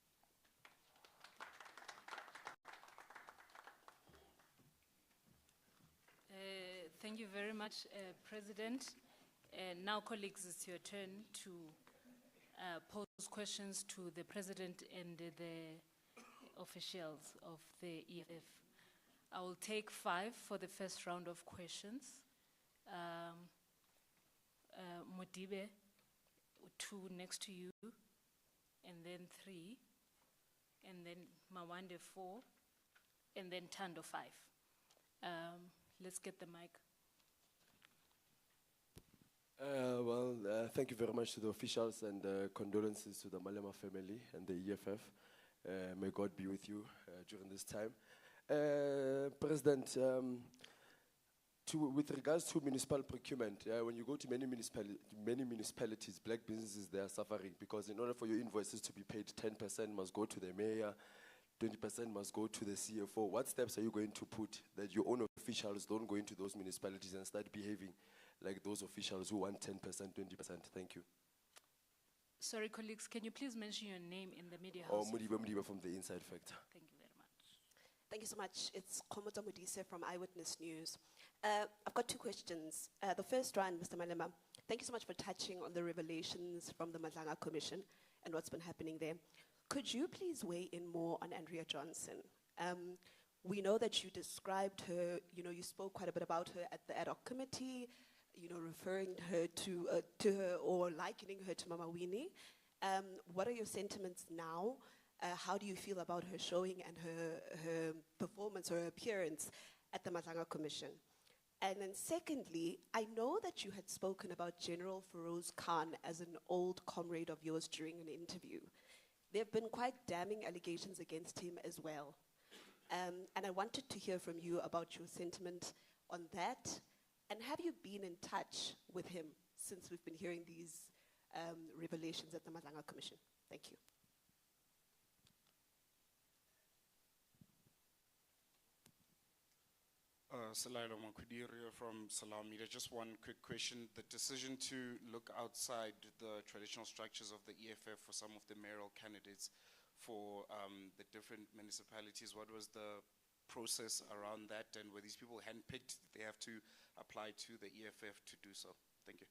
Thank you very much, President. And now, colleagues, it's your turn to pose questions to the President and the officials of the EFF. I will take 5 for the first round of questions. Modibe, 2 next to you, and then 3, and then Mawande 4, and then Tando 5. Let's get the mic. Thank you very much to the officials and condolences to the Malema family and the EFF. May God be with you during this time. President, with regards to municipal procurement, when you go to many municipalities, black businesses, they are suffering because in order for your invoices to be paid, 10% must go to the mayor, 20% must go to the CFO. What steps are you going to put that your own officials don't go into those municipalities and start behaving like those officials who want 10%, 20%? Thank you. Sorry, colleagues, can you please mention your name in the media house? Mudiba from the Inside Factor. Thank you very much. Thank you so much. It's Komoto Mudise from Eyewitness News. I've got 2 questions. The first one, Mr. Malema, thank you so much for touching on the revelations from the Madlanga Commission and what's been happening there. Could you please weigh in more on Andrea Johnson? We know that you described her, you spoke quite a bit about her at the ad hoc committee, referring her to her or likening her to Mama Winnie. What are your sentiments now? How do you feel about her showing and her performance or her appearance at the Mazanga Commission? And then secondly, I know that you had spoken about General Feroz Khan as an old comrade of yours during an interview. There have been quite damning allegations against him as well. And I wanted to hear from you about your sentiment on that. And have you been in touch with him since we've been hearing these revelations at the Mazanga Commission? Thank you. Salailo Makudiria from Salam Media. Just one quick question. The decision to look outside the traditional structures of the EFF for some of the mayoral candidates for the different municipalities, what was the process around that, and were these people handpicked? Did they have to apply to the EFF to do so? Thank you.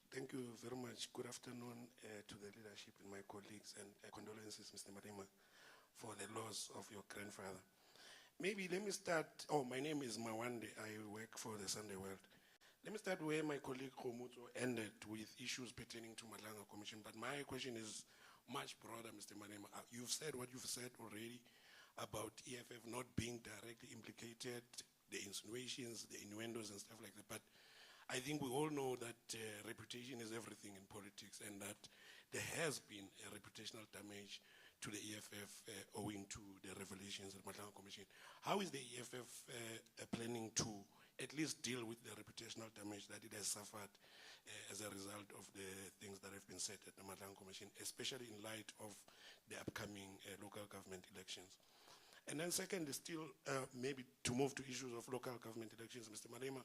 Thank you very much. Good afternoon to the leadership and my colleagues, and condolences, Mr. Marima, for the loss of your grandfather. Maybe let me start. My name is Mawande. I work for the Sunday World. Let me start where my colleague Komuto ended with issues pertaining to Mazanga Commission. But my question is much broader, Mr. Marima. You've said what you've said already about EFF not being directly implicated, the insinuations, the innuendos and stuff like that. But I think we all know that reputation is everything in politics, and that there has been a reputational damage to the EFF owing to the revelations at Mazanga Commission. How is the EFF planning to at least deal with the reputational damage that it has suffered as a result of the things that have been said at the Mazanga Commission, especially in light of the upcoming local government elections? And then second is still maybe to move to issues of local government elections, Mr. Malema,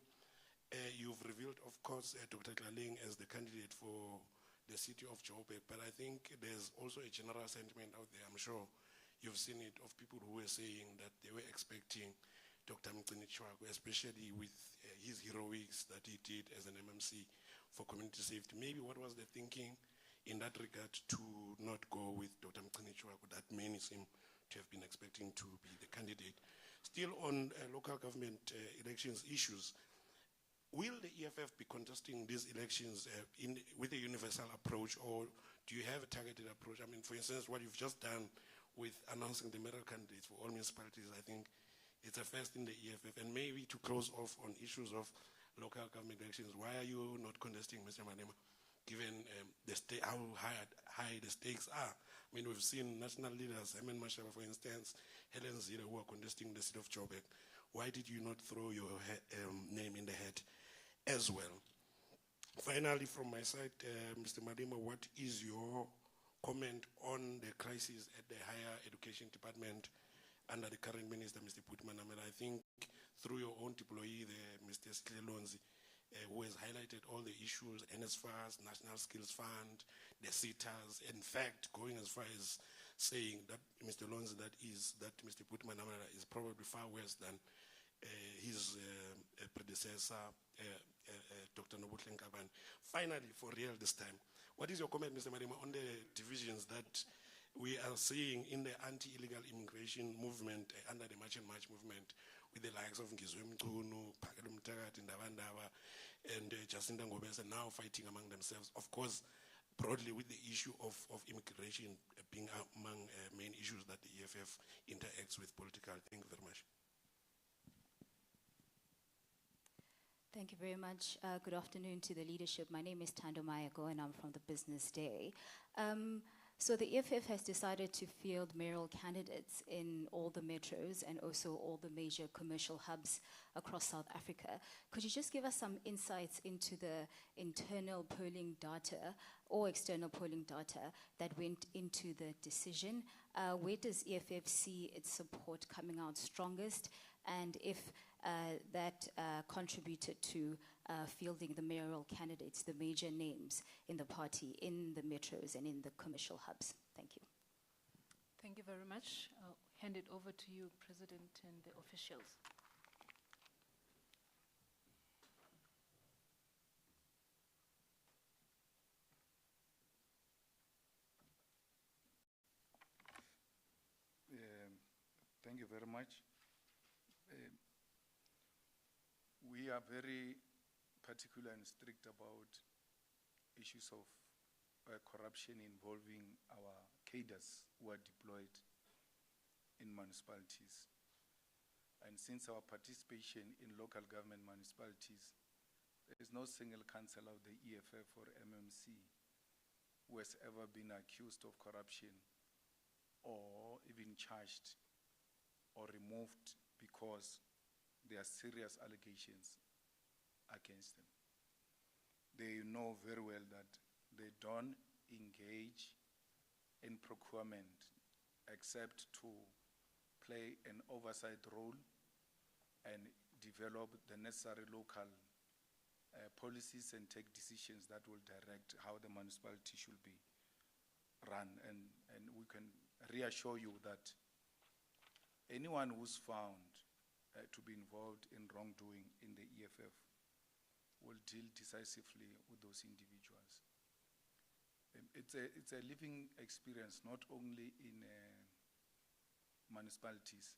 you've revealed, of course, Dr. Tlaling as the candidate for the city of Joburg, but I think there's also a general sentiment out there, I'm sure you've seen it, of people who were saying that they were expecting Dr. Mcinichwaku, especially with his heroics that he did as an MMC for community safety. Maybe what was the thinking in that regard to not go with Dr. Mcinichwaku that many seem to have been expecting to be the candidate? Still on local government elections issues, will the EFF be contesting these elections with a universal approach, or do you have a targeted approach? I mean, for instance, what you've just done with announcing the mayoral candidates for all municipalities, I think it's a first in the EFF. And maybe to close off on issues of local government elections, why are you not contesting, Mr. Manema, given how high the stakes are? I mean, we've seen national leaders, Herman Mashaba, for instance, Helen Zille, who are contesting the city of Joburg. Why did you not throw your name in the hat as well? Finally, from my side, Mr. Madima, what is your comment on the crisis at the higher education department under the current minister, Mr. Putman? I mean, I think through your own employee, Mr. Sklelonzi, who has highlighted all the issues, NSFAS, National Skills Fund, the CETAs, in fact, going as far as saying that Mr. Lonzi, that Mr. Putman is probably far worse than his predecessor, Dr. Nobutle Nkabane. Finally, for real this time, what is your comment, Mr. Marima, on the divisions that we are seeing in the anti-illegal immigration movement under the March and March movement, with the likes of Ngizwe Mchunu, Phakelo Mthakathi, Ndabandaba, and Jacinta Ngobese now fighting among themselves? Of course, broadly with the issue of immigration being among main issues that the EFF interacts with political. Thank you very much. Thank you very much. Good afternoon to the leadership. My name is Thando Mayago, and I'm from the Business Day. So the EFF has decided to field mayoral candidates in all the metros and also all the major commercial hubs across South Africa. Could you just give us some insights into the internal polling data or external polling data that went into the decision? Where does EFF see its support coming out strongest? And if that contributed to fielding the mayoral candidates, the major names in the party, in the metros and in the commercial hubs. Thank you. Thank you very much. I'll hand it over to you, President, and the officials. Thank you very much. We are very particular and strict about issues of corruption involving our cadres who are deployed in municipalities. And since our participation in local government municipalities, there is no single councillor of the EFF or MMC who has ever been accused of corruption or even charged or removed because there are serious allegations against them. They know very well that they don't engage in procurement except to play an oversight role and develop the necessary local policies and take decisions that will direct how the municipality should be run. And we can reassure you that anyone who's found to be involved in wrongdoing in the EFF will deal decisively with those individuals. It's a living experience, not only in municipalities,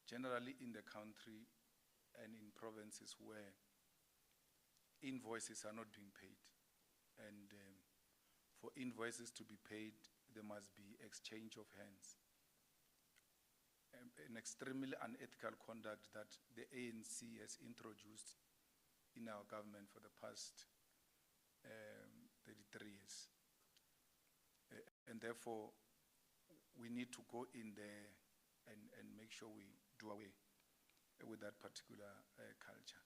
generally in the country and in provinces where invoices are not being paid. And for invoices to be paid, there must be exchange of hands. An extremely unethical conduct that the ANC has introduced in our government for the past 33 years. And therefore, we need to go in there and make sure we do away with that particular culture.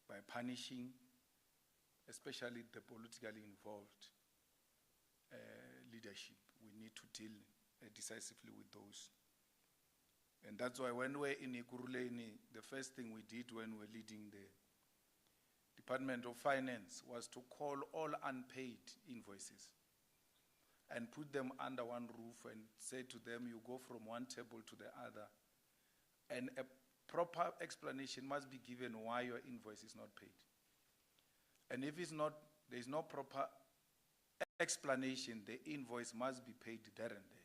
By punishing, especially the politically involved leadership, we need to deal decisively with those. And that's why when we're in Ekurhuleni, the first thing we did when we're leading the Department of Finance was to call all unpaid invoices and put them under one roof and say to them, you go from one table to the other. And a proper explanation must be given why your invoice is not paid. And if it's not, there's no proper explanation, the invoice must be paid there and there.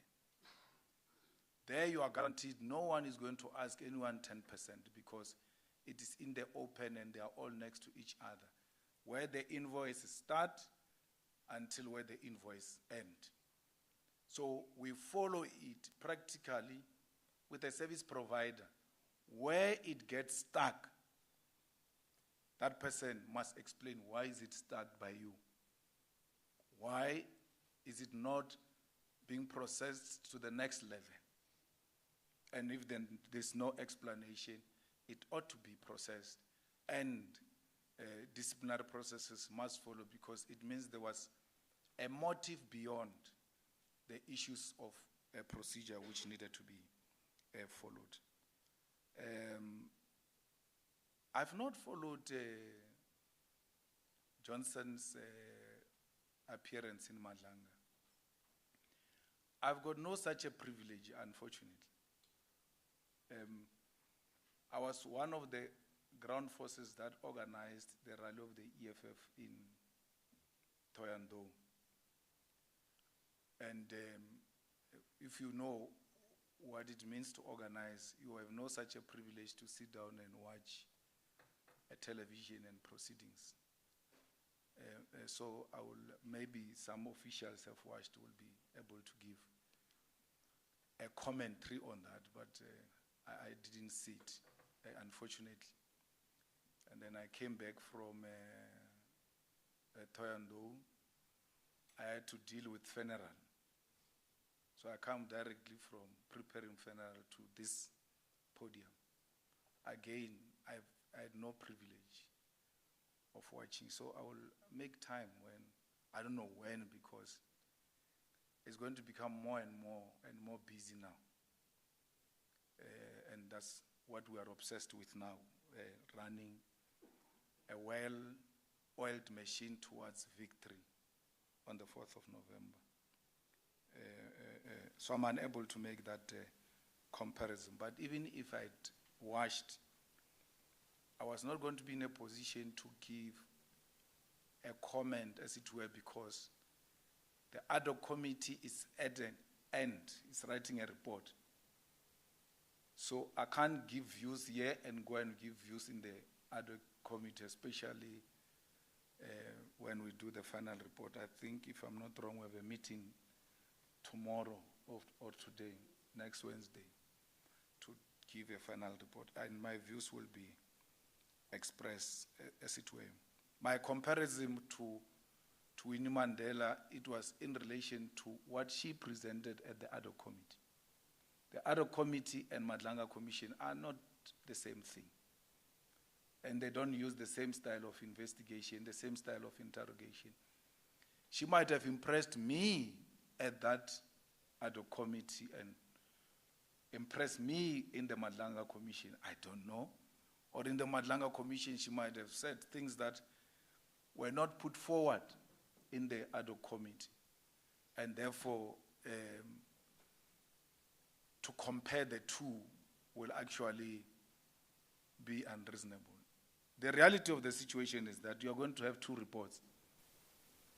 There you are guaranteed no one is going to ask anyone 10% because it is in the open and they are all next to each other. Where the invoices start until where the invoice ends. So we follow it practically with a service provider. Where it gets stuck, that person must explain why is it stuck by you. Why is it not being processed to the next level? And if then there's no explanation, it ought to be processed. And disciplinary processes must follow because it means there was a motive beyond the issues of a procedure which needed to be followed. I've not followed Johnson's appearance in Madlanga. I've got no such a privilege, unfortunately. I was one of the ground forces that organized the rally of the EFF in Thohoyandou. And if you know what it means to organize, you have no such a privilege to sit down and watch a television and proceedings. So I will, maybe some officials have watched will be able to give a commentary on that, but I didn't see it, unfortunately. And then I came back from Thohoyandou. I had to deal with funeral. So I come directly from preparing funeral to this podium. Again, I had no privilege of watching. So I will make time when, I don't know when, because it's going to become more and more busy now. And that's what we are obsessed with now, running a well-oiled machine towards victory on the 4th of November. So I'm unable to make that comparison. But even if I'd watched, I was not going to be in a position to give a comment, as it were, because the ad hoc committee is at end. He's writing a report. So I can't give views here and go and give views in the other committee, especially when we do the final report. I think, if I'm not wrong, we have a meeting tomorrow or today, next Wednesday, to give a final report. And my views will be expressed as it were. My comparison to Winnie Mandela, it was in relation to what she presented at the other committee. The other committee and Madlanga Commission are not the same thing. And they don't use the same style of investigation, the same style of interrogation. She might have impressed me at that other committee and impressed me in the Madlanga Commission, I don't know. Or in the Madlanga Commission, she might have said things that were not put forward in the other committee. And therefore, to compare the two will actually be unreasonable. The reality of the situation is that you are going to have two reports.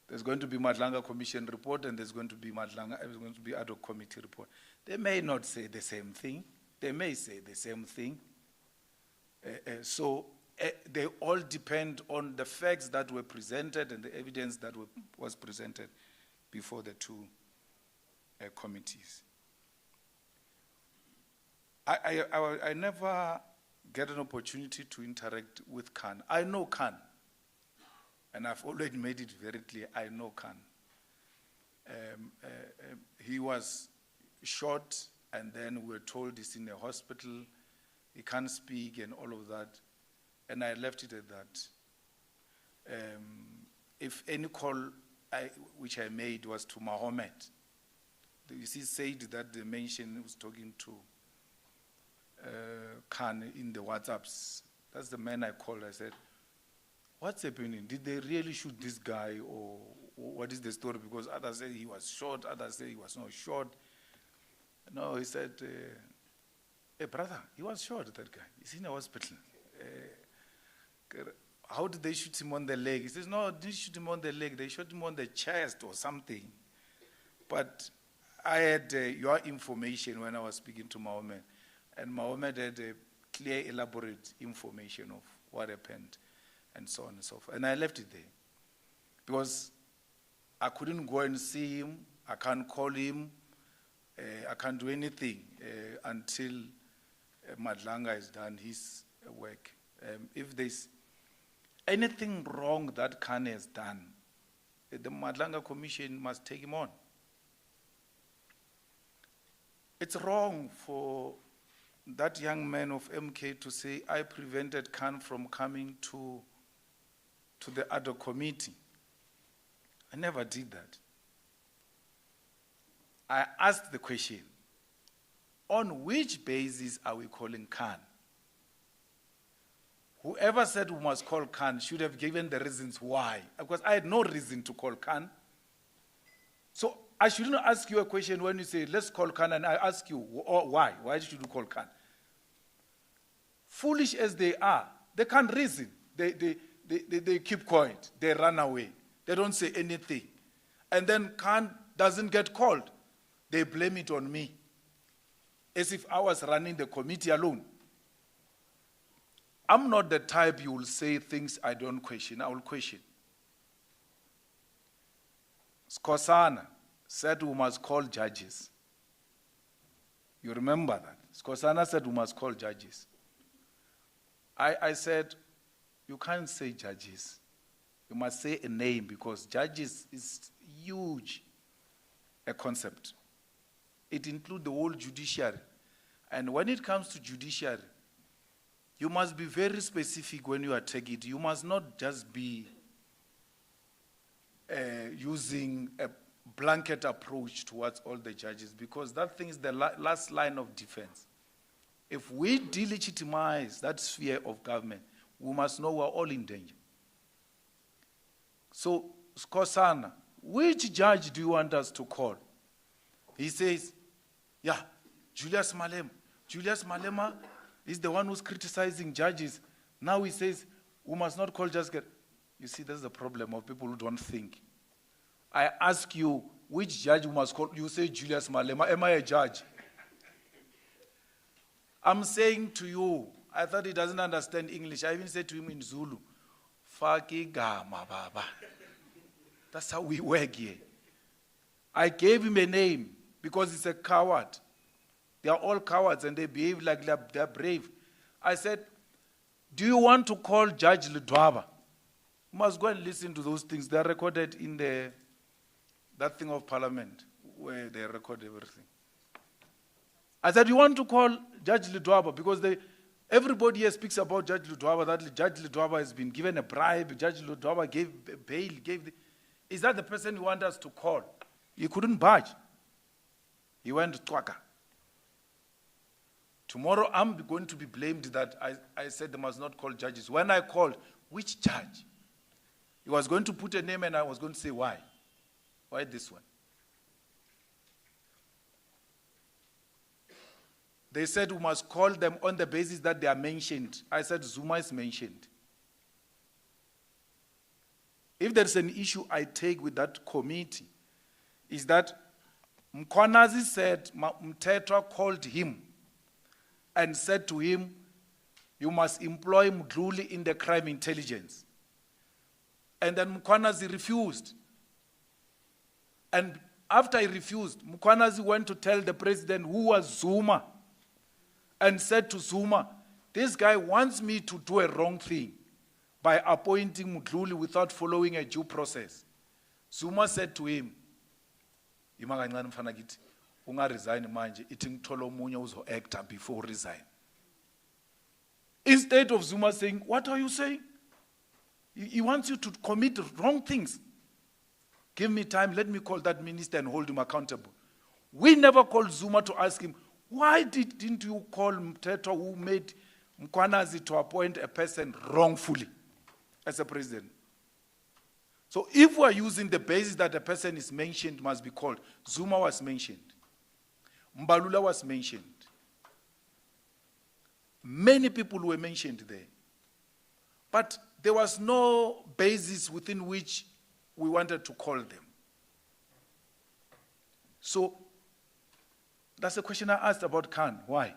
There's going to be Madlanga Commission report, and there's going to be other committee report. They may not say the same thing. They may say the same thing. So they all depend on the facts that were presented and the evidence that was presented before the two committees. I never get an opportunity to interact with Khan. I know Khan, and I've already made it very clear, I know Khan. He was shot, and then we were told he's in a hospital, he can't speak and all of that, and I left it at that. If any call which I made was to Mohammed, you see, said that the mention was talking to Khan in the WhatsApps. That's the man I called. I said, what's happening? Did they really shoot this guy, or what is the story? Because others say he was shot, others say he was not shot. No, he said, hey brother, he was shot, that guy. He's in a hospital. How did they shoot him on the leg? He says, no, they didn't shoot him on the leg. They shot him on the chest or something. But I had your information when I was speaking to Mohammed. And Mohammed had a clear, elaborate information of what happened and so on and so forth. And I left it there because I couldn't go and see him. I can't call him. I can't do anything until Madlanga has done his work. If there's anything wrong that Khan has done, the Madlanga Commission must take him on. It's wrong for that young man of MK to say, I prevented Khan from coming to the other committee. I never did that. I asked the question, on which basis are we calling Khan? Whoever said we must call Khan should have given the reasons why, because I had no reason to call Khan. So I shouldn't ask you a question when you say, let's call Khan, and I ask you, why? Why should you call Khan? Foolish as they are, they can't reason. They keep quiet. They run away. They don't say anything. And then Khan doesn't get called. They blame it on me, as if I was running the committee alone. I'm not the type you will say things I don't question. I will question. Skosana said we must call judges. You remember that? Skosana said we must call judges. I said, you can't say judges. You must say a name, because judges is huge a concept. It includes the whole judiciary. And when it comes to judiciary, you must be very specific when you attack it. You must not just be using a blanket approach towards all the judges, because that thing is the last line of defense. If we delegitimize that sphere of government, we must know we're all in danger. So, Skosana, which judge do you want us to call? He says, yeah, Julius Malema. Julius Malema is the one who's criticizing judges. Now he says, we must not call judges. You see, that's the problem of people who don't think. I ask you, which judge we must call? You say Julius Malema. Am I a judge? I'm saying to you, I thought he doesn't understand English. I even said to him in Zulu, Faki gama baba. That's how we work here. I gave him a name because he's a coward. They are all cowards and they behave like they're brave. I said, do you want to call Judge Ludwaba? You must go and listen to those things. They're recorded in that thing of Parliament where they record everything. I said, you want to call Judge Ludwaba because everybody here speaks about Judge Ludwaba, that Judge Ludwaba has been given a bribe, Judge Ludwaba gave bail, is that the person you want us to call? He couldn't budge. He went to Twaka. Tomorrow I'm going to be blamed that I said they must not call judges. When I called, which judge? He was going to put a name and I was going to say, why? Why this one? They said we must call them on the basis that they are mentioned. I said Zuma is mentioned. If there's an issue I take with that committee, is that Mkhwanazi said, Mtetra called him and said to him, you must employ Mdluli in the crime intelligence. And then Mkhwanazi refused. And after he refused, Mkhwanazi went to tell the president, who was Zuma, and said to Zuma, this guy wants me to do a wrong thing by appointing Mdluli without following a due process. Zuma said to him, resign manje, actor before resign. Instead of Zuma saying, what are you saying? He wants you to commit wrong things. Give me time, let me call that minister and hold him accountable. We never called Zuma to ask him, why didn't you call Mteto who made Mkhwanazi to appoint a person wrongfully as a president? So if we're using the basis that a person is mentioned must be called, Zuma was mentioned. Mbalula was mentioned. Many people were mentioned there. But there was no basis within which we wanted to call them. So that's the question I asked about Khan. Why?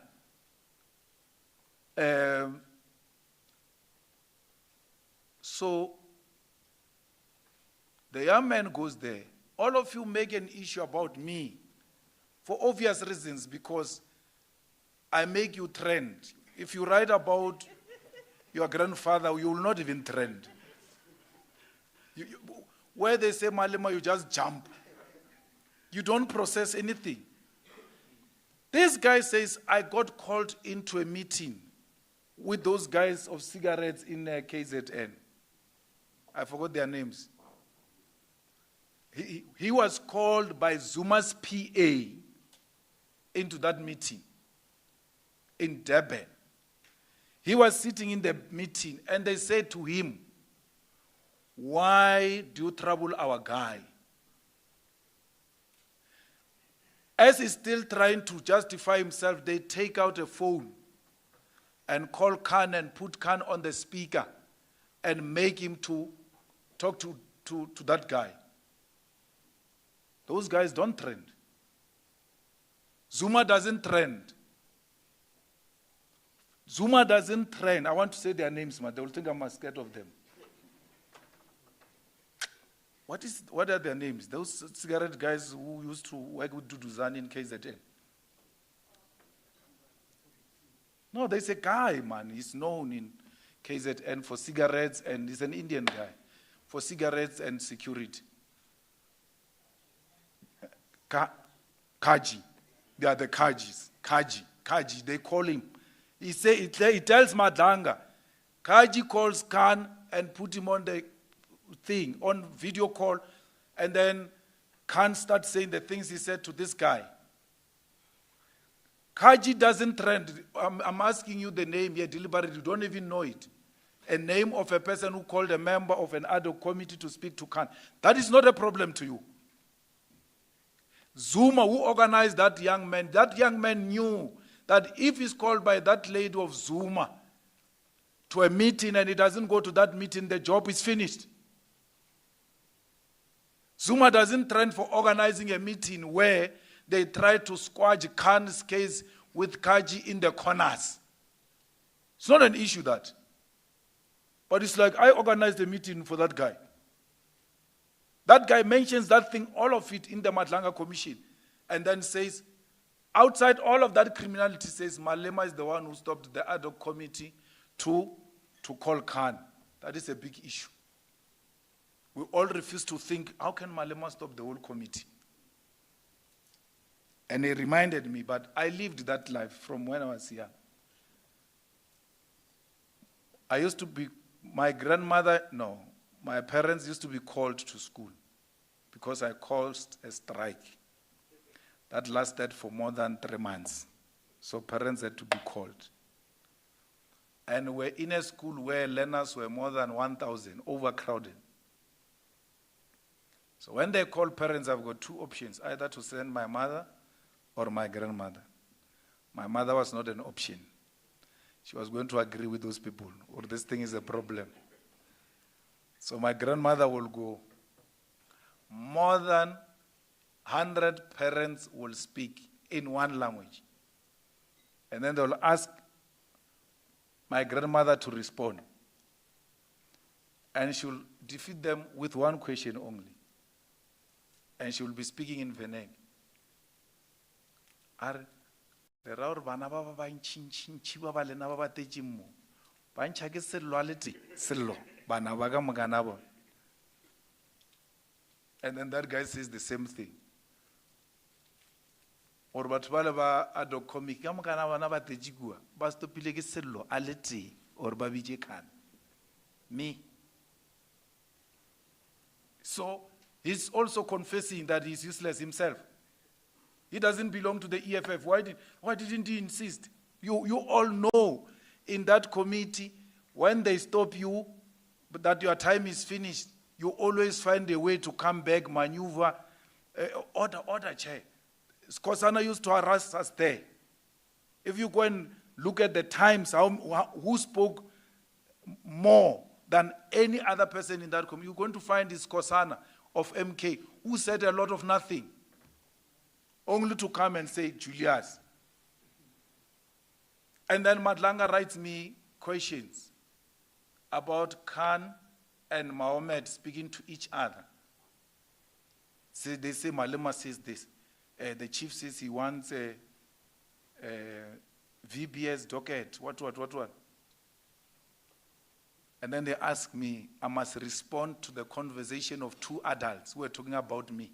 So the young man goes there. All of you make an issue about me for obvious reasons because I make you trend. If you write about your grandfather, you will not even trend. Where they say Malema, you just jump. You don't process anything. This guy says, I got called into a meeting with those guys of cigarettes in KZN. I forgot their names. He was called by Zuma's PA into that meeting in Durban. He was sitting in the meeting and they said to him, why do you trouble our guy? As he's still trying to justify himself, they take out a phone and call Khan and put Khan on the speaker and make him to talk to that guy. Those guys don't trend. Zuma doesn't trend. Zuma doesn't trend. I want to say their names, man. They will think I'm scared of them. What are their names? Those cigarette guys who used to work with Duduzani in KZN. No, there's a guy, man. He's known in KZN for cigarettes, and he's an Indian guy for cigarettes and security. Kaji. They are the Kajis. Kaji, they call him. He tells Madanga, Kaji calls Khan and put him on the thing, on video call, and then Khan starts saying the things he said to this guy. Kaji doesn't trend. I'm asking you the name here deliberately, you don't even know it. A name of a person who called a member of an ad hoc committee to speak to Khan. That is not a problem to you. Zuma, who organized that young man knew that if he's called by that lady of Zuma to a meeting and he doesn't go to that meeting, the job is finished. Zuma doesn't trend for organizing a meeting where they try to squash Khan's case with Kaji in the corners. It's not an issue that. But it's like, I organized a meeting for that guy. That guy mentions that thing, all of it in the Madlanga Commission, and then says, outside all of that criminality, says Malema is the one who stopped the ad hoc committee to call Khan. That is a big issue. We all refuse to think, how can Malema stop the whole committee? And he reminded me, but I lived that life from when I was young. I used to be, my parents used to be called to school because I caused a strike that lasted for more than 3 months. So parents had to be called. And we're in a school where learners were more than 1,000, overcrowded. So when they call parents, I've got 2 options, either to send my mother or my grandmother. My mother was not an option. She was going to agree with those people, or this thing is a problem. So my grandmother will go. More than 100 parents will speak in one language. And then they'll ask my grandmother to respond. And she'll defeat them with one question only. And she will be speaking in Veneg. Le ra hore bana ba ba ntšhintšhi ba ba lena ba ba tetšeng mo ba ntšha ke sello a lete sello bana ba ka mokana bona. And then that guy says the same thing. Or batho ba le ba ad-hoc comic ka mokana bona ba tetše kua ba stopile ke sello a lete or ba bitše Khan. Me. So he's also confessing that he's useless himself. He doesn't belong to the EFF. Why didn't he insist? You all know in that committee, when they stop you, but that your time is finished, you always find a way to come back, maneuver, order, chair. Skosana used to harass us there. If you go and look at the times, who spoke more than any other person in that committee, you're going to find this Skosana of MK, who said a lot of nothing. Only to come and say, Julius. And then Madlanga writes me questions about Khan and Mohammed speaking to each other. So they say, Malema says this. The chief says he wants a VBS docket, what. And then they ask me, I must respond to the conversation of 2 adults who are talking about me.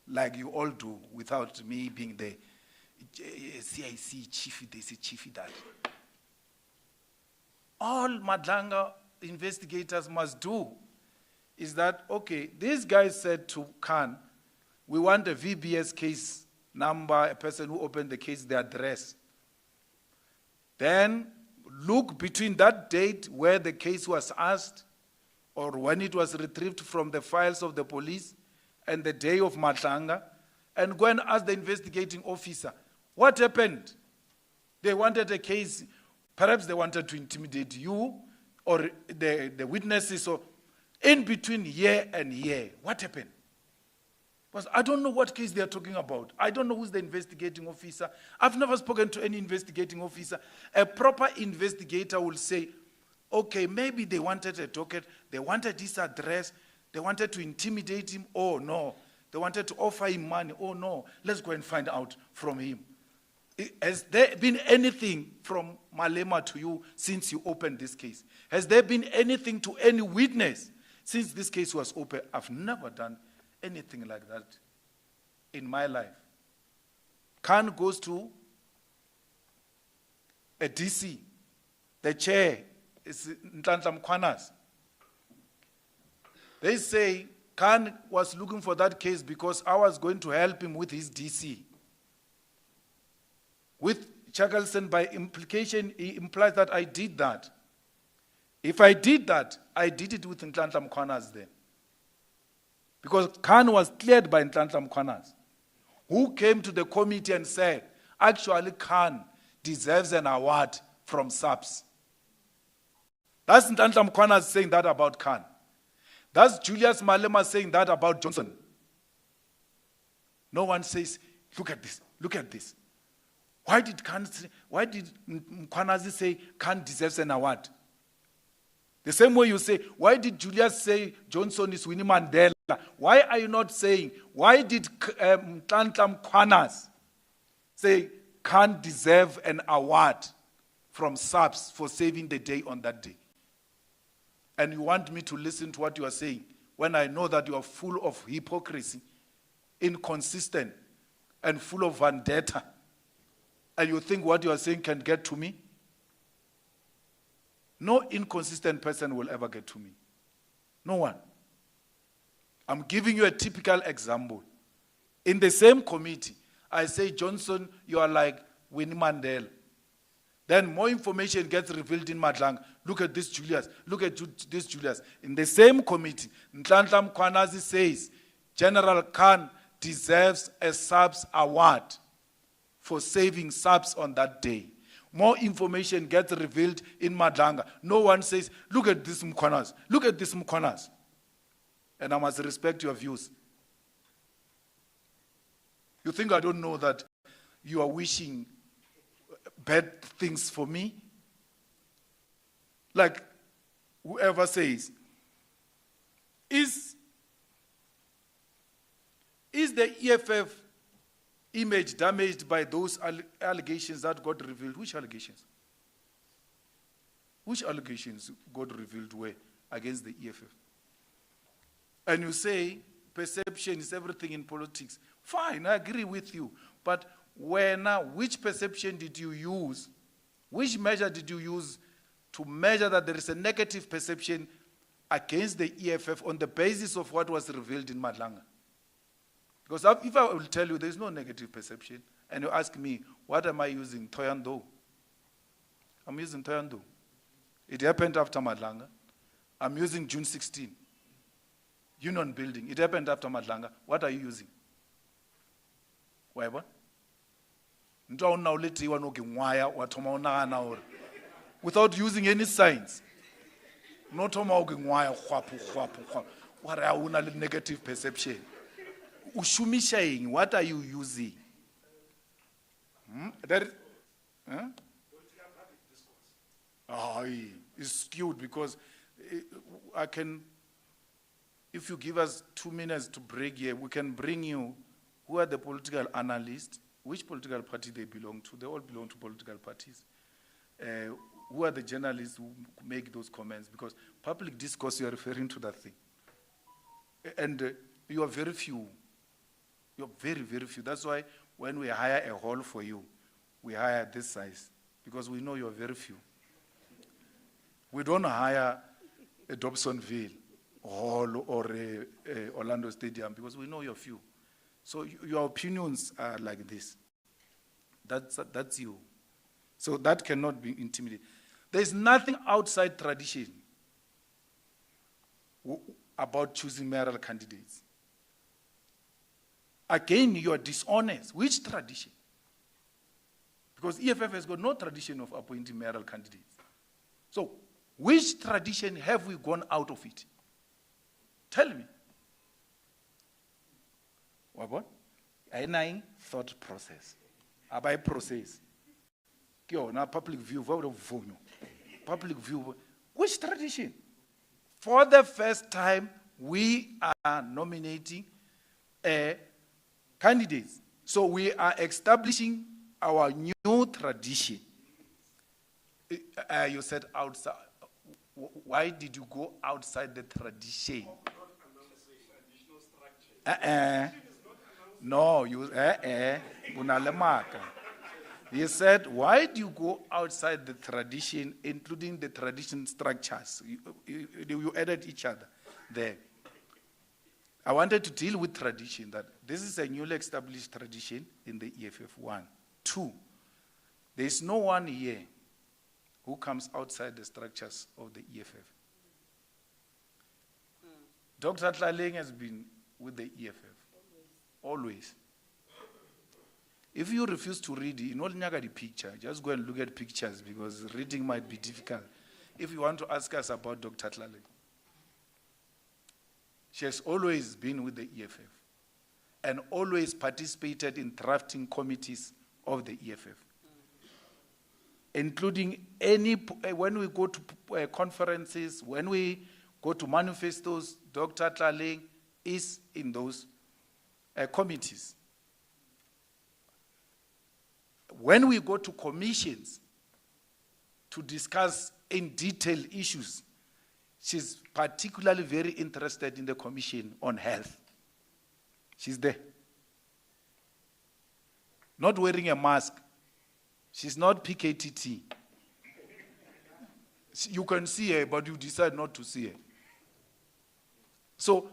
Like you all do, without me being the CIC chief, they say chief that. All Madlanga investigators must do is that, okay, these guys said to Khan, we want a VBS case number, a person who opened the case, the address. Then look between that date where the case was asked or when it was retrieved from the files of the police and the day of Madlanga, and go and ask the investigating officer, what happened? They wanted a case, perhaps they wanted to intimidate you or the witnesses, or in between year and year, what happened? Because I don't know what case they are talking about. I don't know who's the investigating officer. I've never spoken to any investigating officer. A proper investigator will say, okay, maybe they wanted a docket, they wanted his address, they wanted to intimidate him, oh no. They wanted to offer him money, oh no. Let's go and find out from him. Has there been anything from Malema to you since you opened this case? Has there been anything to any witness since this case was open? I've never done anything like that in my life. Khan goes to a DC, the chair is Nhlanhla Mkhwanazi. They say Khan was looking for that case because I was going to help him with his DC. With Chackalson, by implication, he implies that I did that. If I did that, I did it with Nhlanhla Mkhwanazi then. Because Khan was cleared by Nhlanhla Mkhwanazi, who came to the committee and said, actually Khan deserves an award from SABC. That's Nhlanhla Mkhwanazi saying that about Khan. That's Julius Malema saying that about Johnson. No one says, look at this, look at this. Why did Mkwanazi say Khan deserves an award? The same way you say, why did Julius say Johnson is Winnie Mandela? Why are you not saying, why did Mtantla Mkhwanazi say Khan deserve an award from SABC for saving the day on that day? And you want me to listen to what you are saying when I know that you are full of hypocrisy, inconsistent, and full of vendetta, and you think what you are saying can get to me? No inconsistent person will ever get to me. No one. I'm giving you a typical example. In the same committee, I say, Johnson, you are like Winnie Mandela. Then more information gets revealed in Madlang. Look at this Julius. Look at this Julius. In the same committee, Mtantla Mkhwanazi says, General Khan deserves a SABC award for saving SABC on that day. More information gets revealed in Madlanga. No one says, look at this Mkhwanazi. Look at this Mkhwanazi. And I must respect your views. You think I don't know that you are wishing bad things for me? Like whoever says, is the EFF image damaged by those allegations that got revealed? Which allegations? Which allegations got revealed were against the EFF? And you say perception is everything in politics. Fine, I agree with you. But which perception did you use? Which measure did you use to measure that there is a negative perception against the EFF on the basis of what was revealed in Madlanga? Because if I will tell you there is no negative perception, and you ask me, what am I using? Toyando. I'm using Toyando. It happened after Madlanga. I'm using June 16. Union Building. It happened after Madlanga. What are you using? Whatever. Without using any signs. Not what are negative perception? What are you using? It's skewed because I can, if you give us 2 minutes to break here, we can bring you who are the political analysts, which political party they belong to. They all belong to political parties. Who are the journalists who make those comments? Because public discourse, you are referring to that thing. And you are very few. You're very, very few. That's why when we hire a hall for you, we hire this size, because we know you're very few. We don't hire a Dobsonville hall or a Orlando Stadium, because we know you're few. So your opinions are like this. That's you. So that cannot be intimidating. There's nothing outside tradition about choosing mayoral candidates. Again, you are dishonest. Which tradition? Because EFF has got no tradition of appointing mayoral candidates. So, which tradition have we gone out of it? Tell me. What? I thought process. By process. Public view. Public view. Which tradition? For the first time, we are nominating candidates. So we are establishing our new tradition. You said outside. Why did you go outside the tradition? No, you He said, why do you go outside the tradition, including the tradition structures? You added each other there. I wanted to deal with tradition, that this is a newly established tradition in the EFF, 1. 2, there is no one here who comes outside the structures of the EFF. Dr. Tlaleng has been with the EFF, always. If you refuse to read, you don't need the picture. Just go and look at pictures, because reading might be difficult. If you want to ask us about Dr. Tlaleng. She has always been with the EFF and always participated in drafting committees of the EFF, including when we go to conferences, when we go to manifestos, Dr. Tlaleng is in those committees. When we go to commissions to discuss in detail issues, she's particularly very interested in the commission on health. She's there. Not wearing a mask. She's not PKTT. You can see her, but you decide not to see her. So,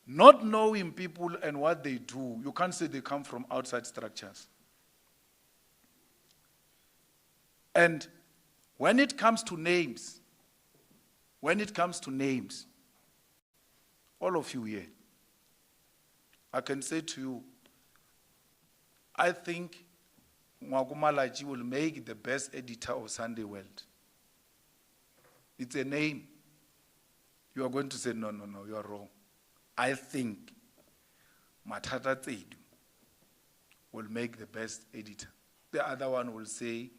not knowing people and what they do, you can't say they come from outside structures. And when it comes to names, all of you here, I can say to you, I think Mwagumalaji will make the best editor of Sunday World. It's a name. You are going to say, no, you are wrong. I think Matata Tsedu will make the best editor. The other one will say,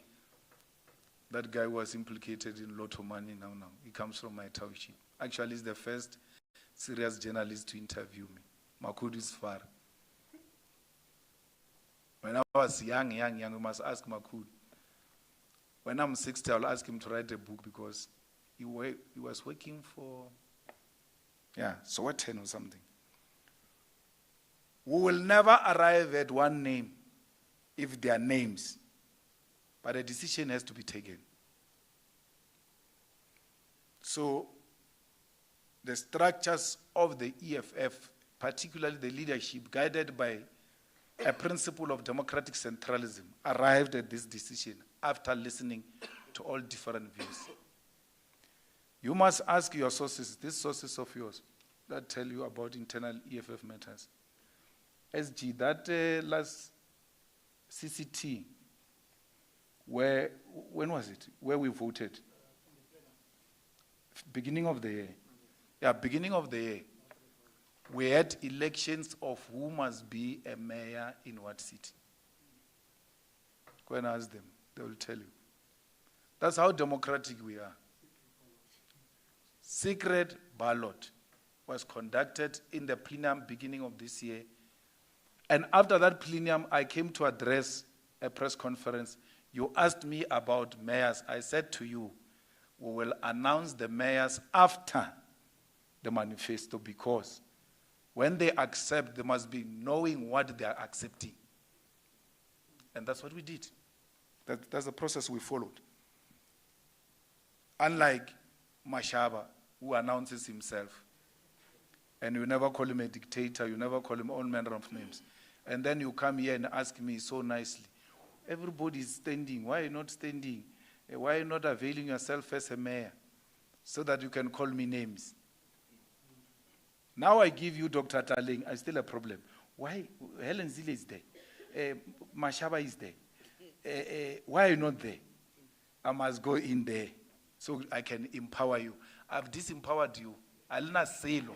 that guy was implicated in lotto money now. He comes from my township. Actually, he's the first serious journalist to interview me. Makudu is far. When I was young, you must ask Makudu. When I'm 60, I'll ask him to write a book because he was working for, Sowetan or something. We will never arrive at one name if they are names. But a decision has to be taken. So, the structures of the EFF, particularly the leadership, guided by a principle of democratic centralism, arrived at this decision after listening to all different views. You must ask your sources, these sources of yours, that tell you about internal EFF matters. SG, that last CCT, when was it? Where we voted? Beginning of the year. Yeah, beginning of the year. We had elections of who must be a mayor in what city. Go and ask them. They will tell you. That's how democratic we are. Secret ballot was conducted in the plenum beginning of this year. And after that plenum, I came to address a press conference. You asked me about mayors. I said to you, we will announce the mayors after the manifesto because when they accept, they must be knowing what they are accepting. And that's what we did. That's the process we followed. Unlike Mashaba, who announces himself. And you never call him a dictator, you never call him all manner of names. And then you come here and ask me so nicely, everybody is standing. Why are you not standing? Why are you not availing yourself as a mayor so that you can call me names? Now I give you Dr. Tlaleng, I still a problem. Why? Helen Zille is there. Mashaba is there. Why are you not there? I must go in there so I can empower you. I've disempowered you. Alina Selo.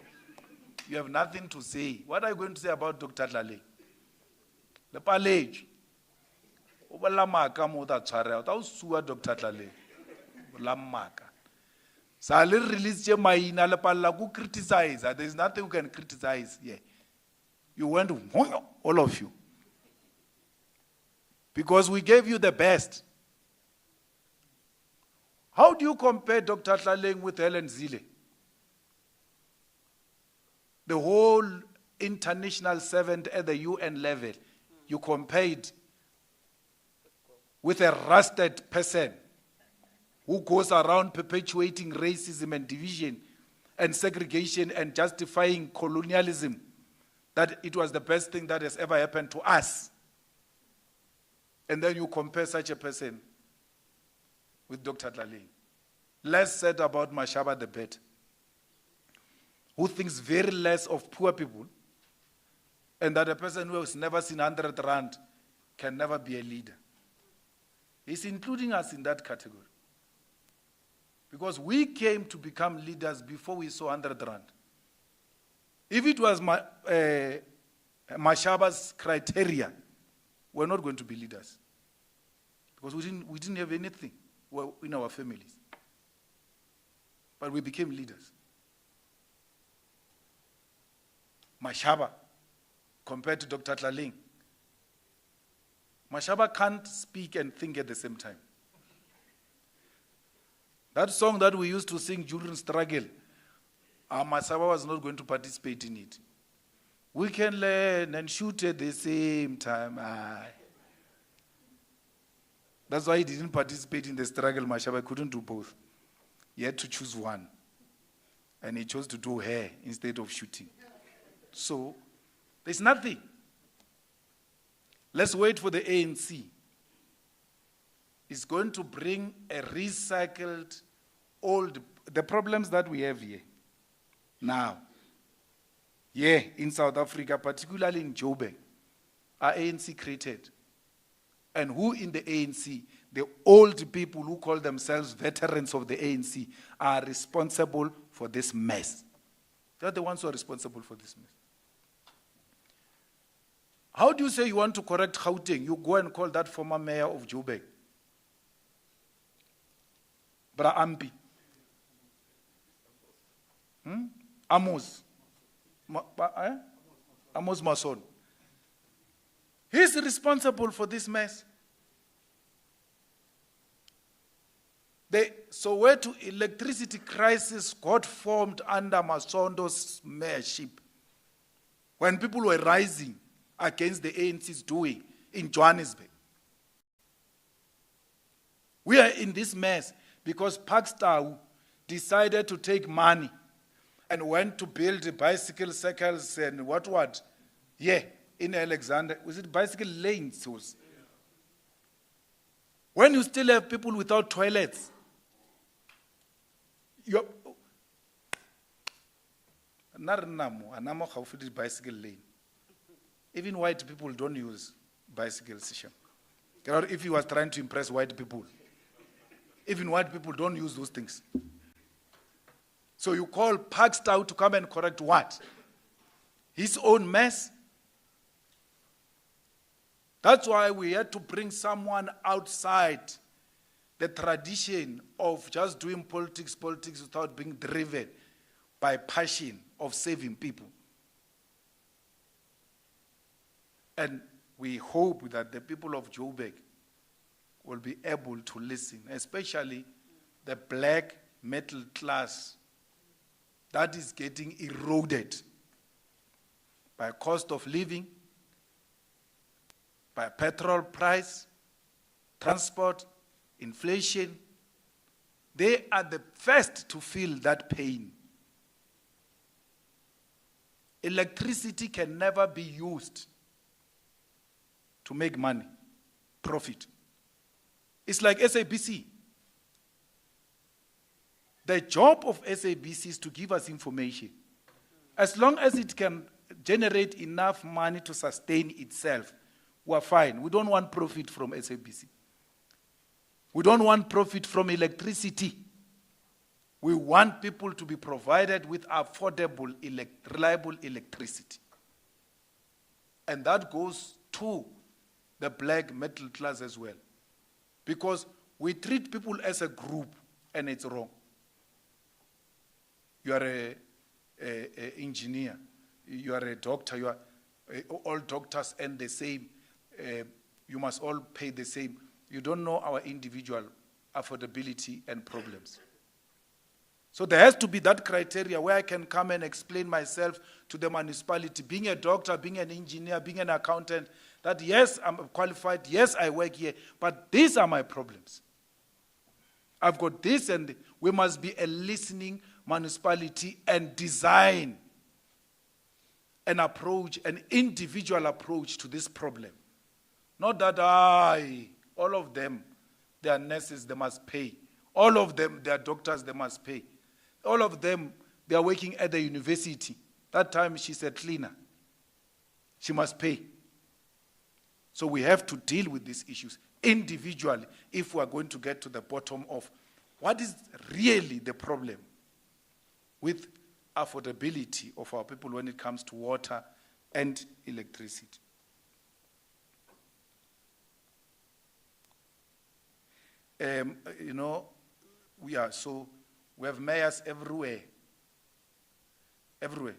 You have nothing to say. What are you going to say about Dr. Tlaleng? The palage. Obalamaka mo da tshware ta o sua Dr. Tlaleng. Obalamaka. Sa le release je maina le palla ku criticize. There is nothing you can criticize here. You went all of you. Because we gave you the best. How do you compare Dr. Tlaleng with Helen Zille? The whole international servant at the UN level, you compared with a rusted person who goes around perpetuating racism and division and segregation and justifying colonialism, that it was the best thing that has ever happened to us. And then you compare such a person with Dr. Tlaleng. Less said about Mashaba the better, who thinks very less of poor people, and that a person who has never seen 100 rand can never be a leader. He's including us in that category. Because we came to become leaders before we saw 100 rand. If it was Mashaba's criteria, we're not going to be leaders. Because we didn't have anything in our families. But we became leaders. Mashaba, compared to Dr. Tlaling. Mashaba can't speak and think at the same time. That song that we used to sing during struggle, Mashaba was not going to participate in it. We can learn and shoot at the same time. That's why he didn't participate in the struggle. Mashaba couldn't do both. He had to choose one. And he chose to do hair instead of shooting. So, there's nothing. Let's wait for the ANC. It's going to bring a recycled old, the problems that we have here now. Yeah, in South Africa, particularly in Joburg, are ANC created. And who in the ANC, the old people who call themselves veterans of the ANC, are responsible for this mess. They're the ones who are responsible for this mess. How do you say you want to correct Gauteng? You go and call that former mayor of Joburg, Bra Ampi. Amos. Amos Mason. He's responsible for this mess. The Soweto electricity crisis got formed under Masondo's mayorship when people were rising against the ANC's doing in Johannesburg. We are in this mess because Parkstar decided to take money and went to build bicycle circles and what? Yeah, in Alexander. Was it bicycle lanes? When you still have people without toilets, bicycle lane. Even white people don't use bicycles. If he was trying to impress white people, even white people don't use those things. So you call Parkstar to come and correct what? His own mess? That's why we had to bring someone outside the tradition of just doing politics without being driven by passion of saving people. And we hope that the people of Joburg will be able to listen, especially the black middle class that is getting eroded by cost of living, by petrol price, transport, inflation. They are the first to feel that pain. Electricity can never be used to make money, profit. It's like SABC. The job of SABC is to give us information. As long as it can generate enough money to sustain itself, we're fine. We don't want profit from SABC. We don't want profit from electricity. We want people to be provided with affordable, reliable electricity. And that goes to the black middle class as well. Because we treat people as a group, and it's wrong. You are an engineer, you are a doctor, all doctors earn the same, you must all pay the same. You don't know our individual affordability and problems. So there has to be that criteria where I can come and explain myself to the municipality, being a doctor, being an engineer, being an accountant, that yes, I'm qualified, yes, I work here, but these are my problems. I've got this, and we must be a listening municipality and design an approach, an individual approach to this problem. Not that, all of them, they are nurses, they must pay. All of them, they are doctors, they must pay. All of them, they are working at the university. That time she's a cleaner. She must pay. So we have to deal with these issues individually if we are going to get to the bottom of What is really the problem with affordability of our people when it comes to water and electricity? You know, we have mayors everywhere. Everywhere.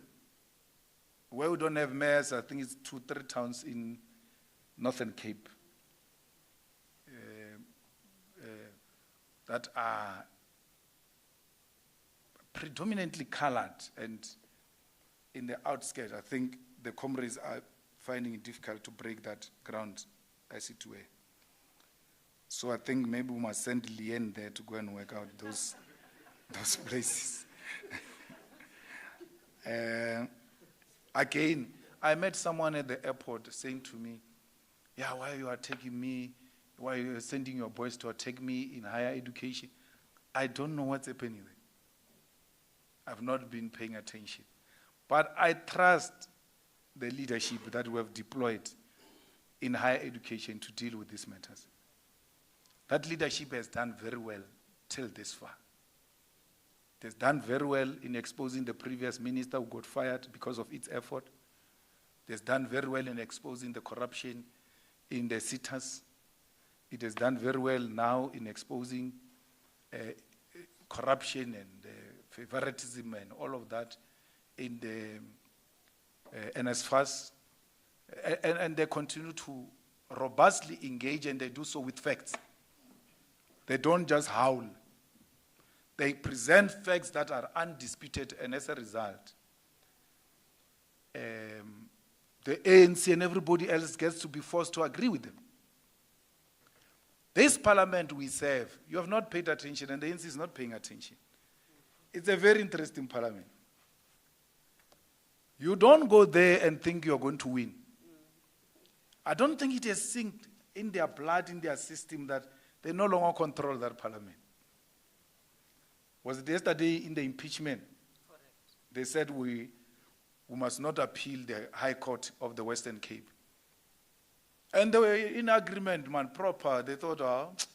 Where we don't have mayors, I think it's 2-3 towns in Northern Cape that are predominantly colored, and in the outskirts, I think the comrades are finding it difficult to break that ground as it were. So I think maybe we must send Lien there to go and work out those places. Again, I met someone at the airport saying to me, yeah, why you are taking me, why you are sending your boys to take me in higher education? I don't know what's happening there. I've not been paying attention. But I trust the leadership that we have deployed in higher education to deal with these matters. That leadership has done very well till this far. It has done very well in exposing the previous minister who got fired because of its effort. It has done very well in exposing the corruption in the SITAs. It has done very well now in exposing corruption and favoritism and all of that in the NSFAS. And they continue to robustly engage, and they do so with facts. They don't just howl. They present facts that are undisputed, and as a result, the ANC and everybody else gets to be forced to agree with them. This parliament we serve, you have not paid attention, and the ANC is not paying attention. It's a very interesting parliament. You don't go there and think you're going to win. I don't think it has synced in their blood, in their system, that they no longer control that parliament. Was it yesterday in the impeachment? Correct. They said we must not appeal the High Court of the Western Cape. And they were in agreement, man, proper. They thought,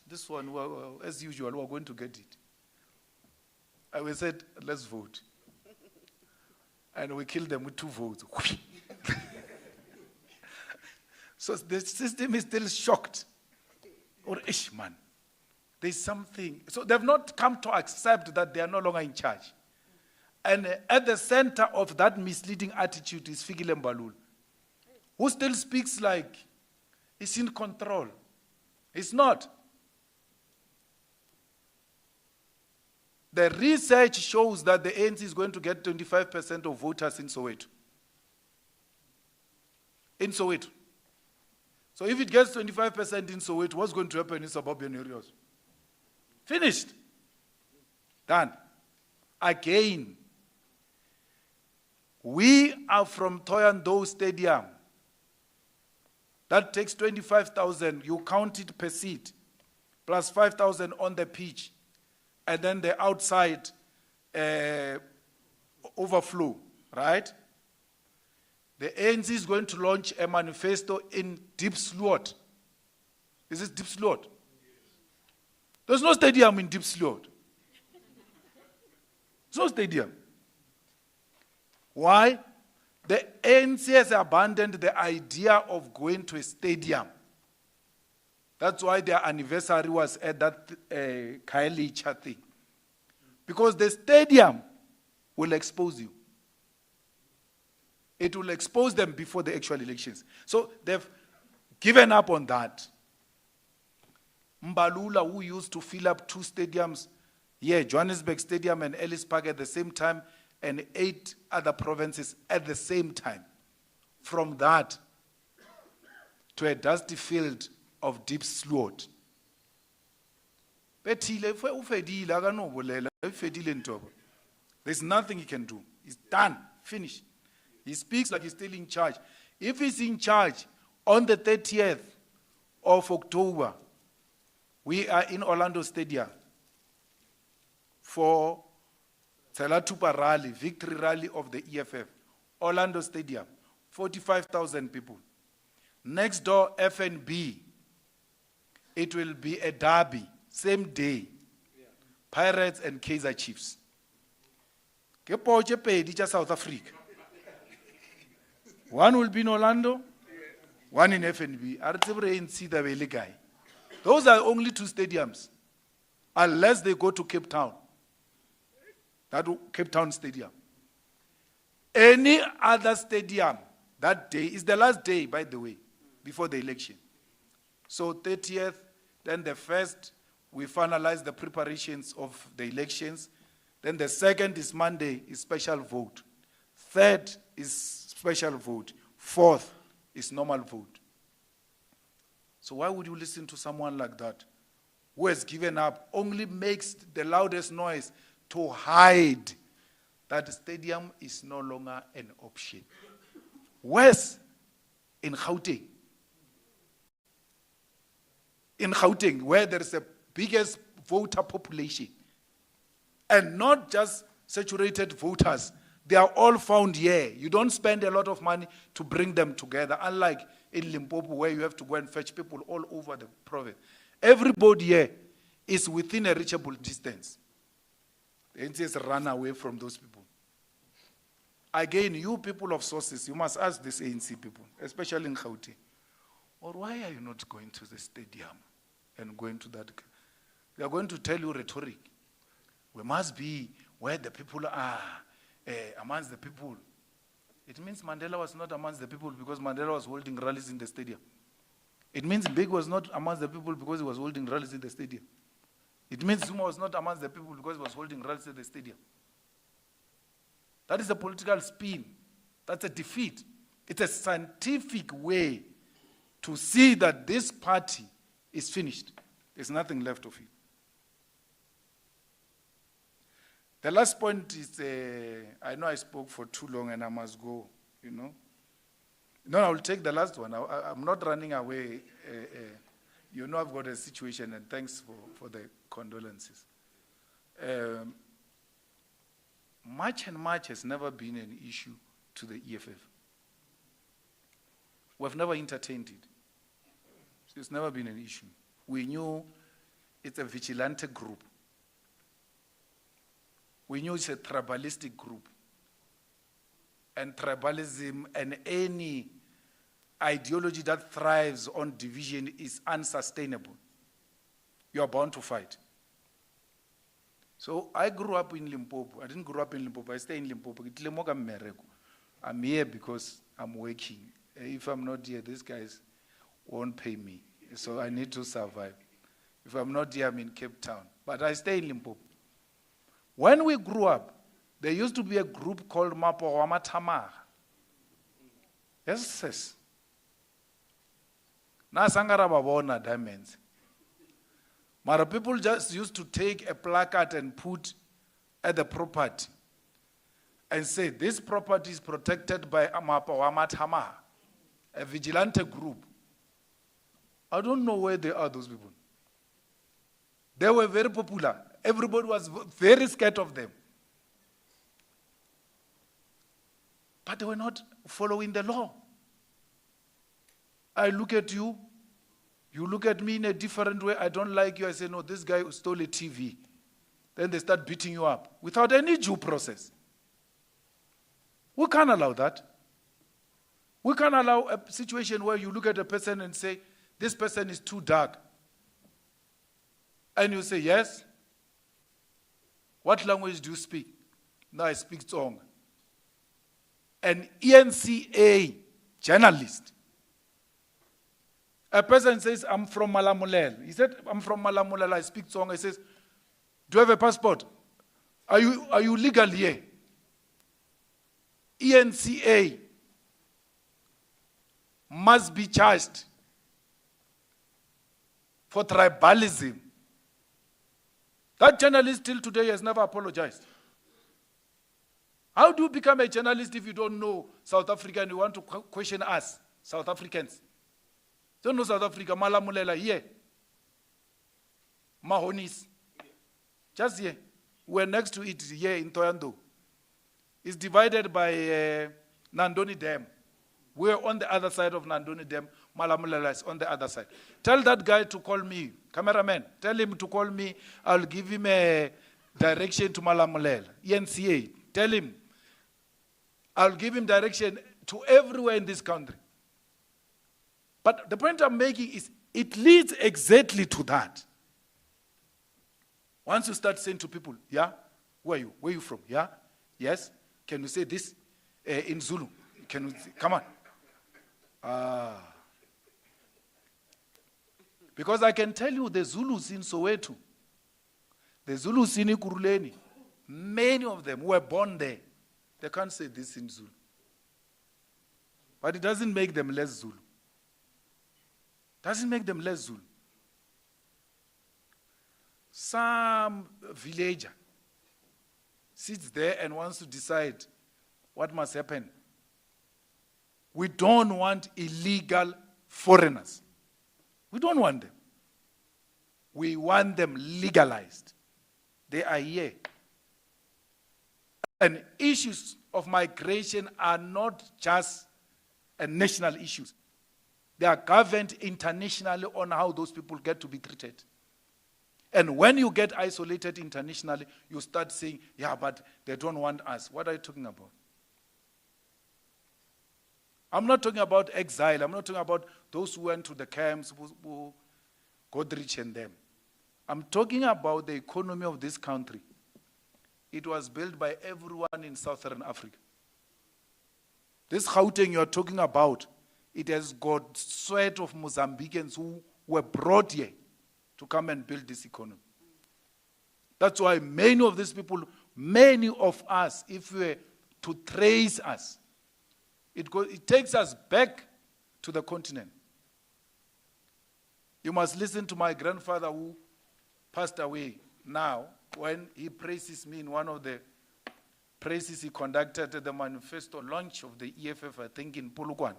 this one, well, as usual, we're going to get it. And we said, let's vote. And we killed them with 2 votes. So the system is still shocked. Or, man, there's something. So they've not come to accept that they are no longer in charge. And at the center of that misleading attitude is Fikile Mbalula, who still speaks like he's in control. He's not. The research shows that the ANC is going to get 25% of voters in Soweto. In Soweto. So if it gets 25% in Soweto, what's going to happen in suburban areas? Finished. Done. Again, we are from Thohoyandou Stadium. That takes 25,000. You count it per seat, plus 5,000 on the pitch, and then the outside overflow, right? The ANC is going to launch a manifesto in Deep Sloot. Is it Deep Sloot? There's no stadium in Deep Sloot. There's no stadium. Why? The ANC has abandoned the idea of going to a stadium. That's why their anniversary was at that Kailicha thing. Because the stadium will expose you. It will expose them before the actual elections. So they've given up on that. Mbalula, who used to fill up 2 stadiums, Johannesburg Stadium and Ellis Park at the same time, and 8 other provinces at the same time. From that to a dusty field of Deep Sloot. There's nothing he can do. It's done, finished. He speaks like he's still in charge. If he's in charge on the 30th of October, we are in Orlando Stadium for Tselatupa rally, victory rally of the EFF. Orlando Stadium, 45,000 people. Next door, FNB. It will be a derby, same day. Pirates and Kaizer Chiefs. Ke potse pedi tša South Africa. One will be in Orlando, one in FNB. A re tsebe re ANC da be le kae. Those are only 2 stadiums, unless they go to Cape Town. That Cape Town Stadium. Any other stadium that day is the last day, by the way, before the election. So 30th, then the 1st, we finalize the preparations of the elections. Then the 2nd is Monday, is special vote. 3rd is special vote. 4th is normal vote. So why would you listen to someone like that, who has given up, only makes the loudest noise to hide that the stadium is no longer an option? Where's in Gauteng? In Gauteng, where there is the biggest voter population, and not just saturated voters, they are all found here. You don't spend a lot of money to bring them together, unlike in Limpopo, where you have to go and fetch people all over the province. Everybody here is within a reachable distance. The NCS run away from those people. Again, you people of sources, you must ask these ANC people, especially in Gauteng, or why are you not going to the stadium and going to that? They are going to tell you rhetoric. We must be where the people are, amongst the people. It means Mandela was not amongst the people because Mandela was holding rallies in the stadium. It means Big was not amongst the people because he was holding rallies in the stadium. It means Zuma was not amongst the people because he was holding rallies in the stadium. That is a political spin. That's a defeat. It's a scientific way to see that this party is finished. There's nothing left of it. The last point is, I know I spoke for too long and I must go, you know. No, I will take the last one. I'm not running away. You know I've got a situation, and thanks for the condolences. March and March has never been an issue to the EFF. We've never entertained it. It's never been an issue. We knew it's a vigilante group. We knew it's a tribalistic group. And tribalism and any ideology that thrives on division is unsustainable. You are bound to fight. So I grew up in Limpopo. I didn't grow up in Limpopo. I stay in Limpopo. I'm here because I'm working. If I'm not here, these guys won't pay me. So I need to survive. If I'm not here, I'm in Cape Town. But I stay in Limpopo. When we grew up, there used to be a group called Mapo Wamatamaga. Yes. Na sangara babona diamonds. Mara people just used to take a placard and put at the property and say, this property is protected by Mapo Wamatamaga, a vigilante group. I don't know where they are, those people. They were very popular. Everybody was very scared of them. But they were not following the law. I look at you, you look at me in a different way, I don't like you, I say, no, this guy stole a TV. Then they start beating you up without any due process. We can't allow that. We can't allow a situation where you look at a person and say, this person is too dark. And you say, yes. What language do you speak? No, I speak Tsonga. An ENCA journalist. A person says, I'm from Malamulele. He said, I'm from Malamulele, I speak Tsonga. He says, do you have a passport? Are you legal here? ENCA must be charged for tribalism. That journalist till today has never apologized. How do you become a journalist if you don't know South Africa and you want to question us, South Africans? Don't know South Africa, Malamulela here. Mahonis. Just here. We're next to it here in Toyando. It's divided by Nandoni Dam. We're on the other side of Nandoni Dam. Malamulela is on the other side. Tell that guy to call me. Cameraman, tell him to call me. I'll give him a direction to Malamulela. ENCA, tell him. I'll give him direction to everywhere in this country. But the point I'm making is it leads exactly to that. Once you start saying to people, yeah, who are you? Where are you from? Yeah? Yes? Can you say this in Zulu? Can you, come on. Because I can tell you the Zulus in Soweto, the Zulus in Ikuruleni, many of them were born there. They can't say this in Zulu. But it doesn't make them less Zulu. Doesn't make them less Zulu. Some villager sits there and wants to decide what must happen. We don't want illegal foreigners. We don't want them. We want them legalized. They are here. And issues of migration are not just national issues. They are governed internationally on how those people get to be treated. And when you get isolated internationally, you start saying, yeah, but they don't want us. What are you talking about? I'm not talking about exile. I'm not talking about those who went to the camps, who got rich and them. I'm talking about the economy of this country. It was built by everyone in Southern Africa. This Gauteng you're talking about, it has got sweat of Mozambicans who were brought here to come and build this economy. That's why many of these people, many of us, if we were to trace us, it takes us back to the continent. You must listen to my grandfather who passed away now, when he praises me in one of the praises he conducted at the manifesto launch of the EFF, I think in Polokwane.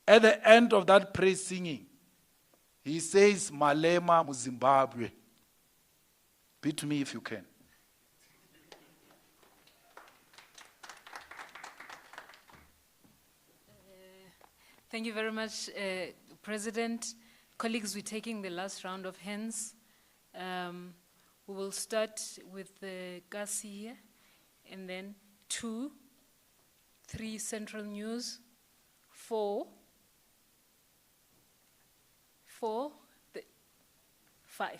At the end of that praise singing, he says, Malema Muzimbabwe. Beat me if you can. Thank you very much, President. Colleagues, we're taking the last round of hands. We will start with Kasi here, and then 2, 3 Central News, 4, 5.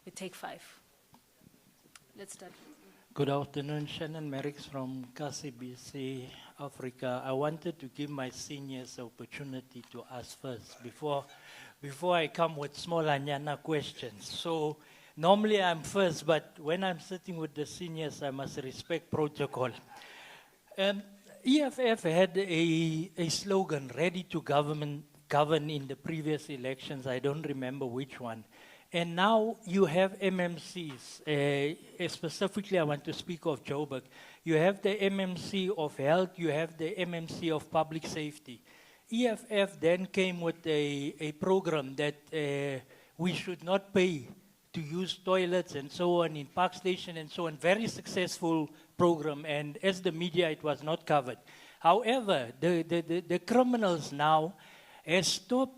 We take 5. Let's start. Good afternoon, Shannon Merricks from SABC Africa. I wanted to give my seniors the opportunity to ask first before I come with small Anyana questions. So normally I'm first, but when I'm sitting with the seniors, I must respect protocol. EFF had a slogan, ready to govern in the previous elections. I don't remember which one. And now you have MMCs. Specifically, I want to speak of Joburg. You have the MMC of health, you have the MMC of public safety. EFF then came with a program that we should not pay to use toilets and so on in Park Station and so on. Very successful program, and as the media, it was not covered. However, the criminals now have stopped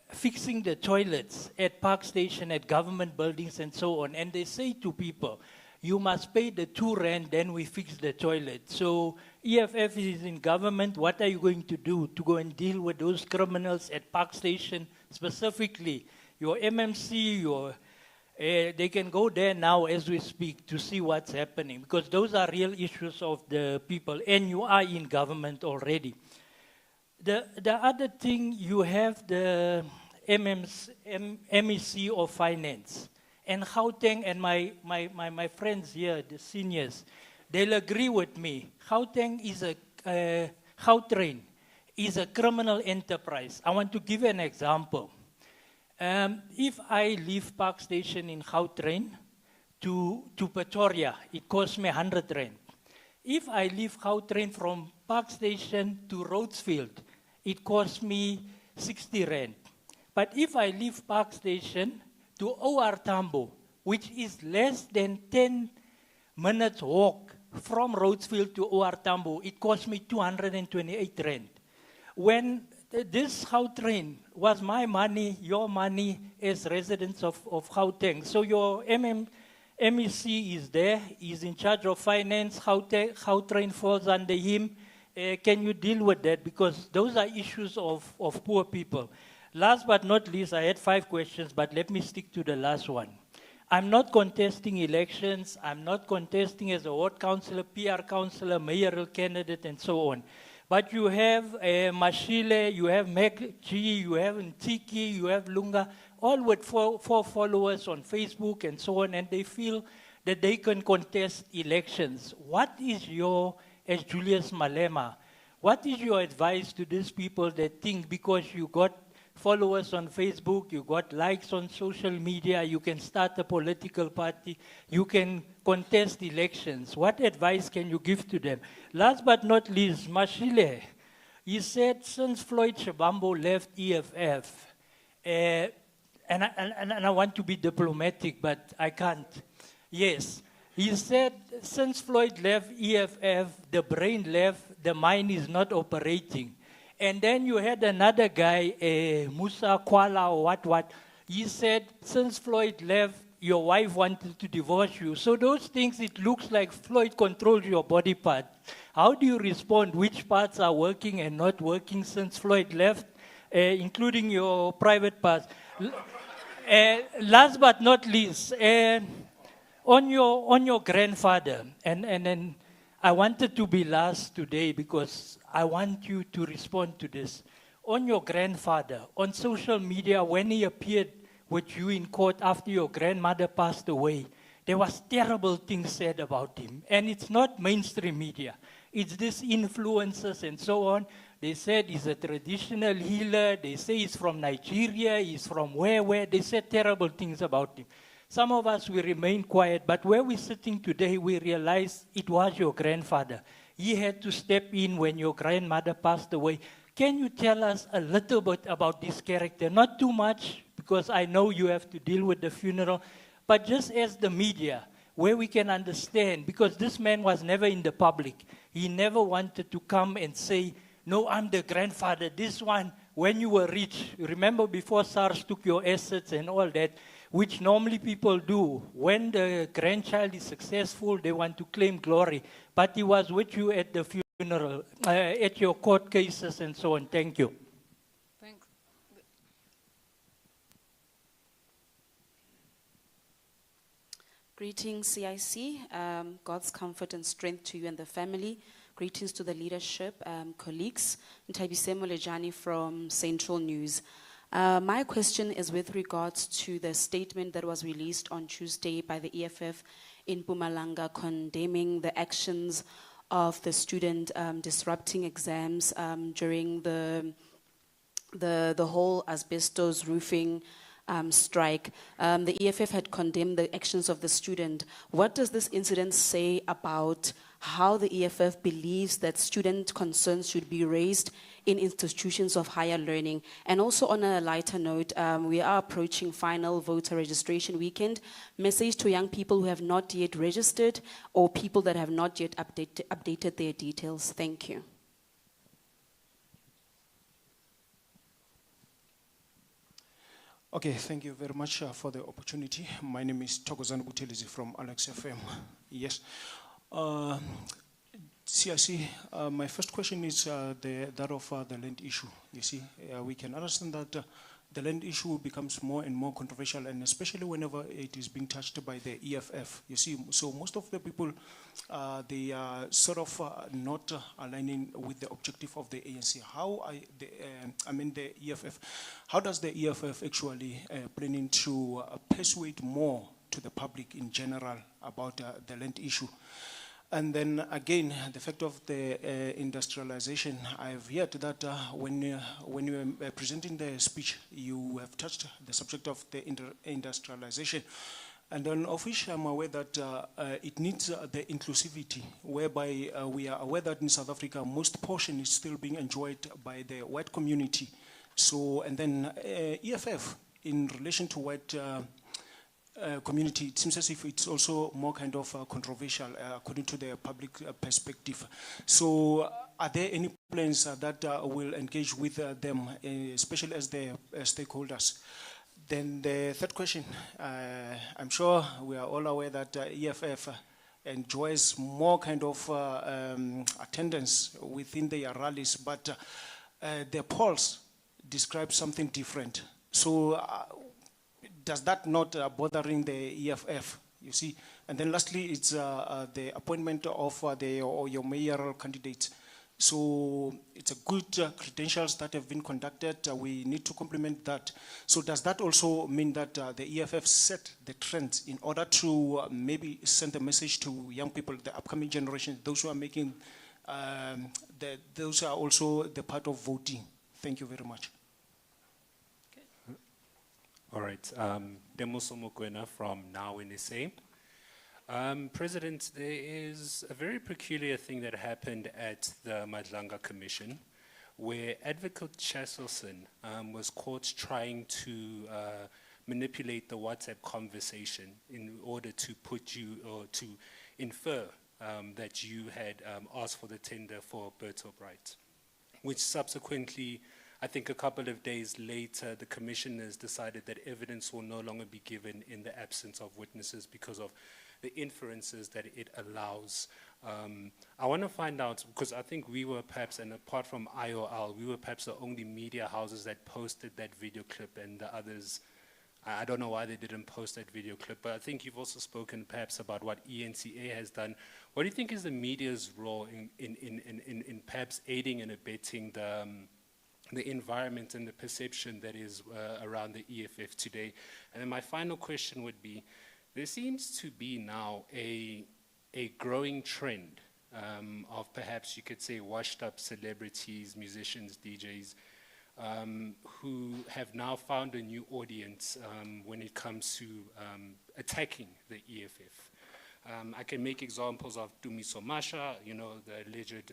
fixing the toilets at Park Station, at government buildings and so on. And they say to people, you must pay the 2 rand, then we fix the toilet. So EFF is in government. What are you going to do to go and deal with those criminals at Park Station specifically? Your MMC, they can go there now as we speak to see what's happening, because those are real issues of the people, and you are in government already. The other thing, you have the MEC of finance. And Gauteng, and my friends here, the seniors, they'll agree with me. Gauteng is Gautrain is a criminal enterprise. I want to give you an example. If I leave Park Station in Gautrain to Pretoria, it costs me 100 rand. If I leave Gautrain from Park Station to Rhodesfield, it costs me 60 rand. But if I leave Park Station to OR Tambo, which is less than 10 minutes walk from Rhodesfield to OR Tambo, it cost me 228 rand. When this Gautrain was my money, your money as residents of Gauteng. So your MEC is there, he's in charge of finance, Gautrain falls under him. Can you deal with that? Because those are issues of poor people. Last but not least, I had 5 questions, but let me stick to the last one. I'm not contesting elections. I'm not contesting as a ward councillor, PR councillor, mayoral candidate, and so on. But you have Mashile, you have MacG, you have Ntiki, you have Lunga, all with 4 followers on Facebook and so on, and they feel that they can contest elections. What is your, as Julius Malema, what is your advice to these people that think because you got followers on Facebook, you got likes on social media, you can start a political party, you can contest elections? What advice can you give to them? Last but not least, Mashile, he said since Floyd Shabambo left EFF, and I want to be diplomatic, but I can't. Yes, he said since Floyd left EFF, the brain left, the mind is not operating. And then you had another guy, Musa Kuala or what. He said, since Floyd left, your wife wanted to divorce you. So those things, it looks like Floyd controls your body part. How do you respond? Which parts are working and not working since Floyd left, including your private parts? Last but not least, on your grandfather, and I wanted to be last today because I want you to respond to this. On your grandfather, on social media, when he appeared with you in court after your grandmother passed away, there was terrible things said about him. And it's not mainstream media. It's these influencers and so on. They said he's a traditional healer. They say he's from Nigeria. He's from where. They said terrible things about him. Some of us, we remain quiet, but where we're sitting today, we realize it was your grandfather. He had to step in when your grandmother passed away. Can you tell us a little bit about this character? Not too much, because I know you have to deal with the funeral, but just as the media, where we can understand, because this man was never in the public. He never wanted to come and say, no, I'm the grandfather. This one, when you were rich, remember before SARS took your assets and all that, which normally people do. When the grandchild is successful, they want to claim glory. But he was with you at the funeral, at your court cases and so on. Thank you. Thanks. Greetings, CIC. God's comfort and strength to you and the family. Greetings to the leadership, colleagues. Ntabise Molejani from Central News. My question is with regards to the statement that was released on Tuesday by the EFF in Mpumalanga condemning the actions of the student disrupting exams during the whole asbestos roofing strike. The EFF had condemned the actions of the student. What does this incident say about how the EFF believes that student concerns should be raised in institutions of higher learning? And also on a lighter note, we are approaching final voter registration weekend. Message to young people who have not yet registered or people that have not yet updated their details. Thank you. Okay, thank you very much for the opportunity. My name is Thokozani Buthelezi from Alex FM. Yes. CIC, my first question is that of the land issue. You see, we can understand that the land issue becomes more and more controversial, and especially whenever it is being touched by the EFF. You see, so most of the people, they are sort of not aligning with the objective of the ANC. How the EFF, how does the EFF actually planning to persuade more to the public in general about the land issue? And then again, the fact of the industrialization, I've heard that when you were presenting the speech, you have touched the subject of the industrialization. And then of which I'm aware that it needs the inclusivity, whereby we are aware that in South Africa, most portion is still being enjoyed by the white community. So, and then EFF, in relation to what community, it seems as if it's also more kind of controversial according to the public perspective. So are there any plans that will engage with them, especially as the stakeholders? Then the third question, I'm sure we are all aware that EFF enjoys more kind of attendance within their rallies, but the polls describe something different. So does that not bothering the EFF, you see? And then lastly, it's the appointment of your mayoral candidates. So it's a good credentials that have been conducted. We need to complement that. So does that also mean that the EFF set the trends in order to maybe send a message to young people, the upcoming generation, those who are making, those are also the part of voting? Thank you very much. All right, Demoso Mokwena from Now in SA. President, there is a very peculiar thing that happened at the Madlanga Commission, where Advocate Cheselson was caught trying to manipulate the WhatsApp conversation in order to put you, or to infer that you had asked for the tender for Bertolt Bright, which subsequently, I think a couple of days later, the commissioners decided that evidence will no longer be given in the absence of witnesses because of the inferences that it allows. I want to find out, because I think we were perhaps, and apart from IOL, we were perhaps the only media houses that posted that video clip, and the others, I don't know why they didn't post that video clip, but I think you've also spoken perhaps about what ENCA has done. What do you think is the media's role in perhaps aiding and abetting the environment and the perception that is around the EFF today? And then my final question would be, there seems to be now a growing trend of perhaps you could say washed up celebrities, musicians, DJs, who have now found a new audience when it comes to attacking the EFF. I can make examples of Dumiso Masha, you know, the alleged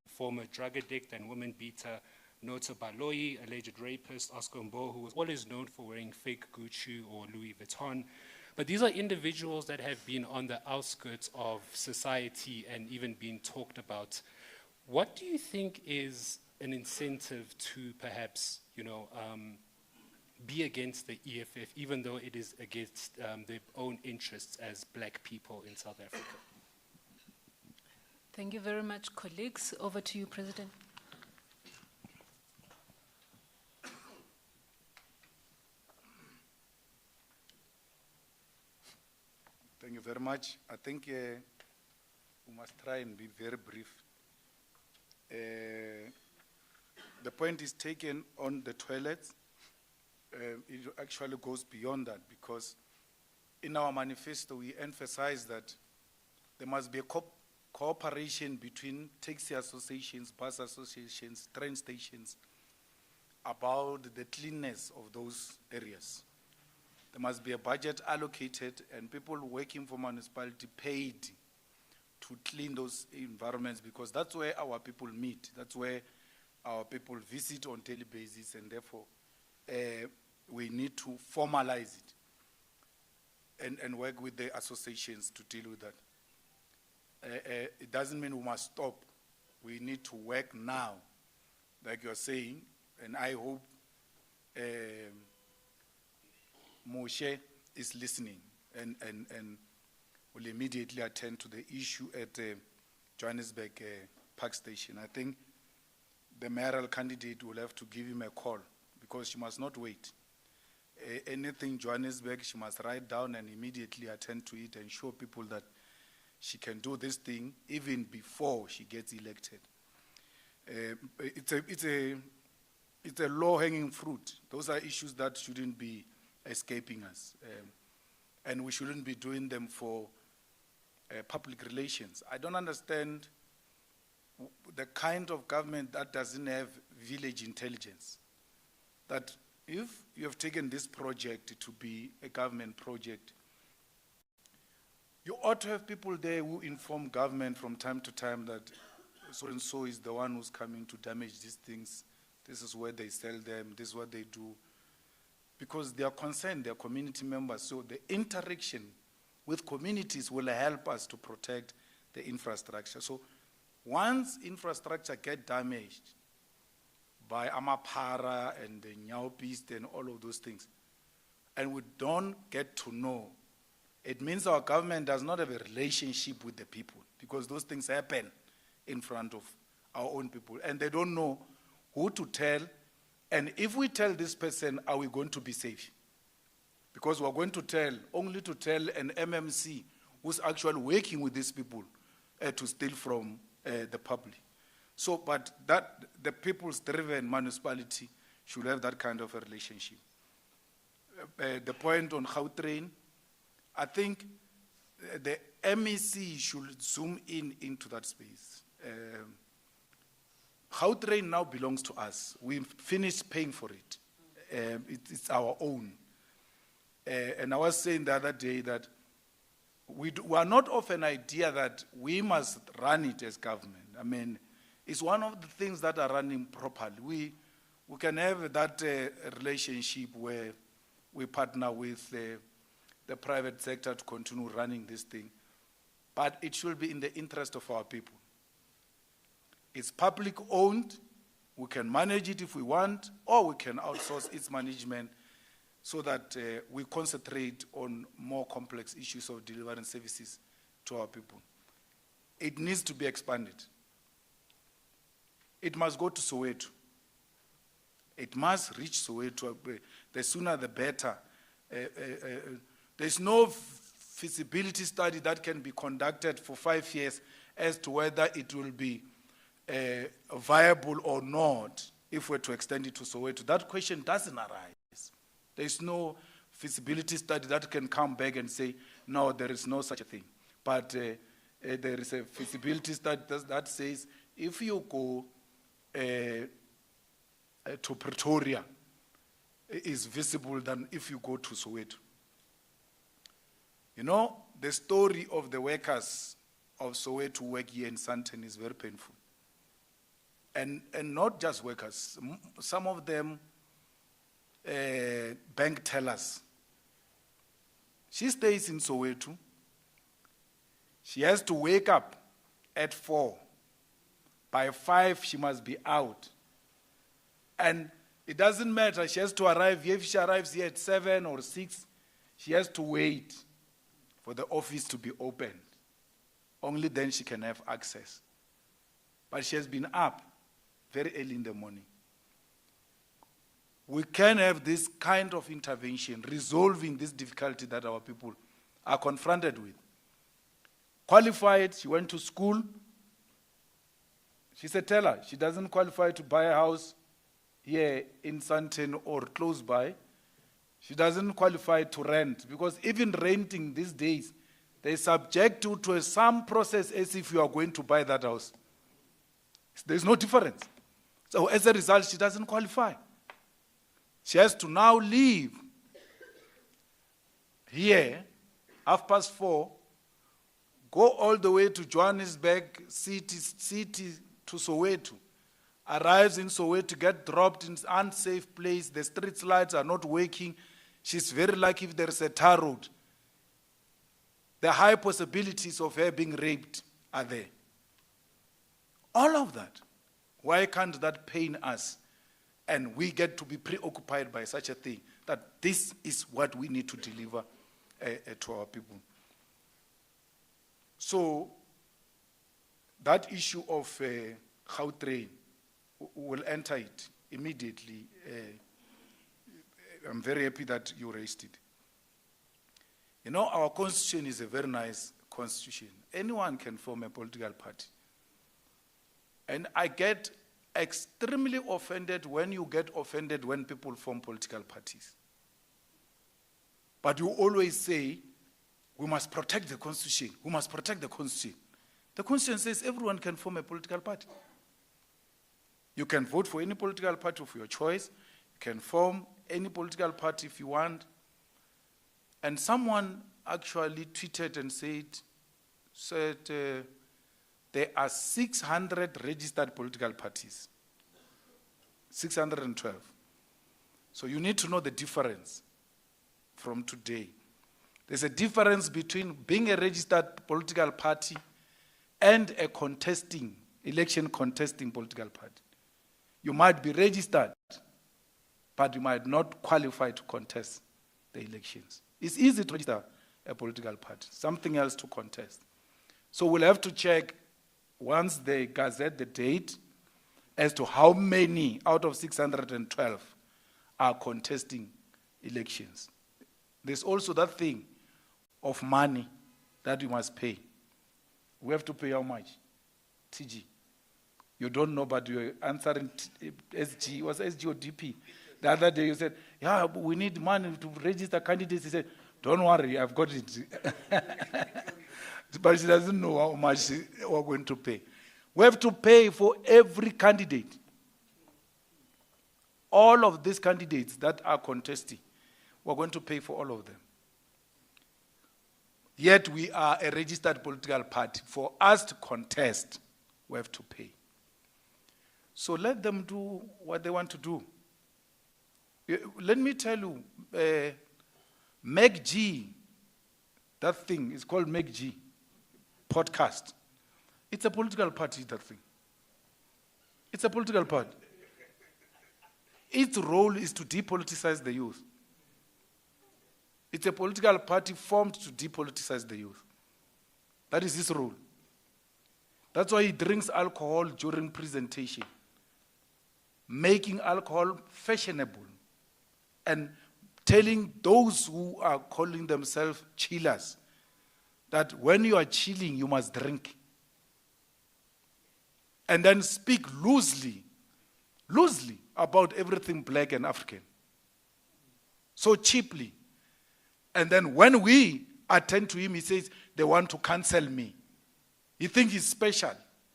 former drug addict and woman beater, Nota Baloyi, alleged rapist, Oscar Mbo, who was always known for wearing fake Gucci or Louis Vuitton. But these are individuals that have been on the outskirts of society and even been talked about. What do you think is an incentive to perhaps, you know, be against the EFF, even though it is against their own interests as black people in South Africa? Thank you very much, colleagues. Over to you, President. Thank you very much. I think we must try and be very brief. The point is taken on the toilets. It actually goes beyond that, because in our manifesto we emphasize that there must be a cooperation between taxi associations, bus associations, train stations about the cleanness of those areas. There must be a budget allocated and people working for municipality paid to clean those environments, because that's where our people meet. That's where our people visit on daily basis, and therefore we need to formalize it and work with the associations to deal with that. It doesn't mean we must stop. We need to work now, like you're saying, and I hope Moshe is listening and will immediately attend to the issue at Johannesburg Park Station. I think the mayoral candidate will have to give him a call, because she must not wait. Anything Johannesburg, she must write down and immediately attend to it and show people that she can do this thing even before she gets elected. It's a low-hanging fruit. Those are issues that shouldn't be escaping us. And we shouldn't be doing them for public relations. I don't understand the kind of government that doesn't have village intelligence. That if you have taken this project to be a government project, you ought to have people there who inform government from time to time that so-and-so is the one who's coming to damage these things. This is where they sell them, this is what they do. because they are concerned, they are community members. So the interaction with communities will help us to protect the infrastructure. So once infrastructure get damaged by Amapara and the Nyao Beast and all of those things, and we don't get to know, it means our government does not have a relationship with the people, because those things happen in front of our own people, and they don't know who to tell. And if we tell this person, are we going to be safe? Because we're going to tell, only to tell an MMC who's actually working with these people to steal from the public. So, but that the people's driven municipality should have that kind of a relationship. The point on Gautrain, I think the MEC should zoom into that space. Gautrain now belongs to us. We've finished paying for it. It's our own. And I was saying the other day that we are not of an idea that we must run it as government. I mean, it's one of the things that are running properly. We can have that relationship where we partner with the private sector to continue running this thing. But it should be in the interest of our people. It's public owned. We can manage it if we want, or we can outsource its management so that we concentrate on more complex issues of delivering services to our people. It needs to be expanded. It must go to Soweto. It must reach Soweto. The sooner the better. There's no feasibility study that can be conducted for 5 years as to whether it will be viable or not if we're to extend it to Soweto. That question doesn't arise. There's no feasibility study that can come back and say, no, there is no such a thing. But there is a feasibility study that says if you go to Pretoria, it is visible than if you go to Soweto. You know, the story of the workers of Soweto work here in Sandton is very painful. And not just workers, some of them bank tellers. She stays in Soweto. She has to wake up at 4. By 5, she must be out. And it doesn't matter, she has to arrive here. If she arrives here at 7 or 6, she has to wait for the office to be opened. Only then she can have access. But she has been up very early in the morning. We can have this kind of intervention, resolving this difficulty that our people are confronted with. Qualified, she went to school. She's a teller. She doesn't qualify to buy a house here in Sandton or close by. She doesn't qualify to rent, because even renting these days, they subject you to some process as if you are going to buy that house. There's no difference. So as a result, she doesn't qualify. She has to now leave here, 4:30, go all the way to Johannesburg city to Soweto, arrives in Soweto, get dropped in an unsafe place, the street lights are not working. She's very lucky if there's a tar road. The high possibilities of her being raped are there. All of that. Why can't that pain us? And we get to be preoccupied by such a thing, that this is what we need to deliver to our people. So that issue of Gautrain, will enter it immediately. I'm very happy that you raised it. You know, our constitution is a very nice constitution. Anyone can form a political party. And I get extremely offended when you get offended when people form political parties. But you always say, we must protect the constitution. We must protect the constitution. The constitution says everyone can form a political party. You can vote for any political party of your choice. You can form any political party if you want. And someone actually tweeted and said there are 600 registered political parties. 612. So you need to know the difference from today. There's a difference between being a registered political party and a election contesting political party. You might be registered, but you might not qualify to contest the elections. It's easy to register a political party, something else to contest. So we'll have to check, once they gazette the date, as to how many out of 612 are contesting elections. There's also that thing of money that you must pay. We have to pay how much? TG. You don't know, but you're answering SG. Was SG or DP? The other day you said, yeah, but we need money to register candidates. He said, don't worry, I've got it. But she doesn't know how much we're going to pay. We have to pay for every candidate. All of these candidates that are contesting, we're going to pay for all of them. Yet we are a registered political party. For us to contest, we have to pay. So let them do what they want to do. Let me tell you, MacG, that thing is called MacG, podcast. It's a political party, that thing. It's a political party. Its role is to depoliticize the youth. It's a political party formed to depoliticize the youth. That is his role. That's why he drinks alcohol during presentation, making alcohol fashionable and telling those who are calling themselves chillers that when you are chilling, you must drink. And then speak loosely about everything black and African. So cheaply. And then when we attend to him, he says, they want to cancel me. He thinks he's special.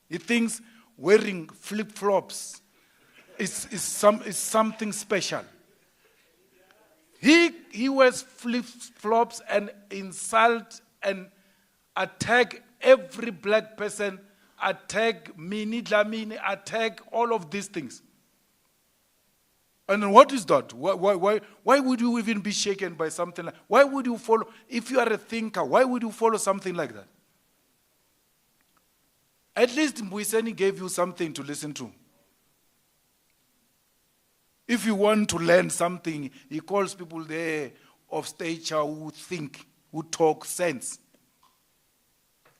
He thinks wearing flip-flops is something special. He wears flip-flops and insult and attack every black person, attack Mini Dlamini, attack all of these things. And what is that? Why would you even be shaken by something like that? Why would you follow? If you are a thinker, why would you follow something like that? At least Mbuiseni gave you something to listen to. If you want to learn something, he calls people there of stature who think, who talk sense.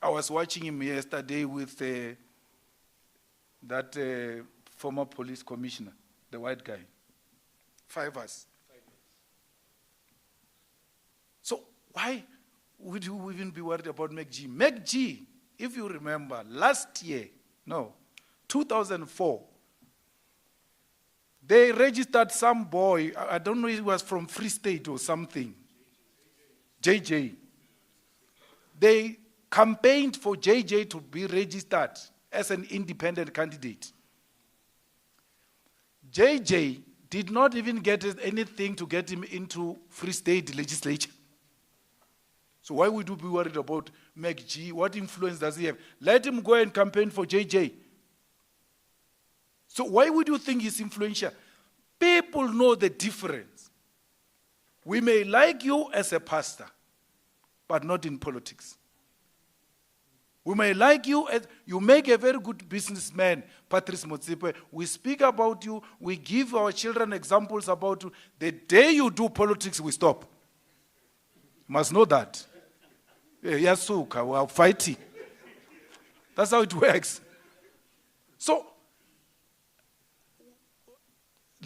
I was watching him yesterday with that former police commissioner, the white guy. 5 years. So why would you even be worried about MacG? MacG, if you remember, last year, 2004, they registered some boy, I don't know if he was from Free State or something, JJ. They campaigned for JJ to be registered as an independent candidate. JJ did not even get anything to get him into Free State legislature. So why would you be worried about MacG? What influence does he have? Let him go and campaign for JJ. So why would you think he's influential? People know the difference. We may like you as a pastor, but not in politics. We may like you as, you make a very good businessman, Patrice Motsepe. We speak about you, we give our children examples about you. The day you do politics, we stop. You must know that. Yasuka, we are fighting. That's how it works. So,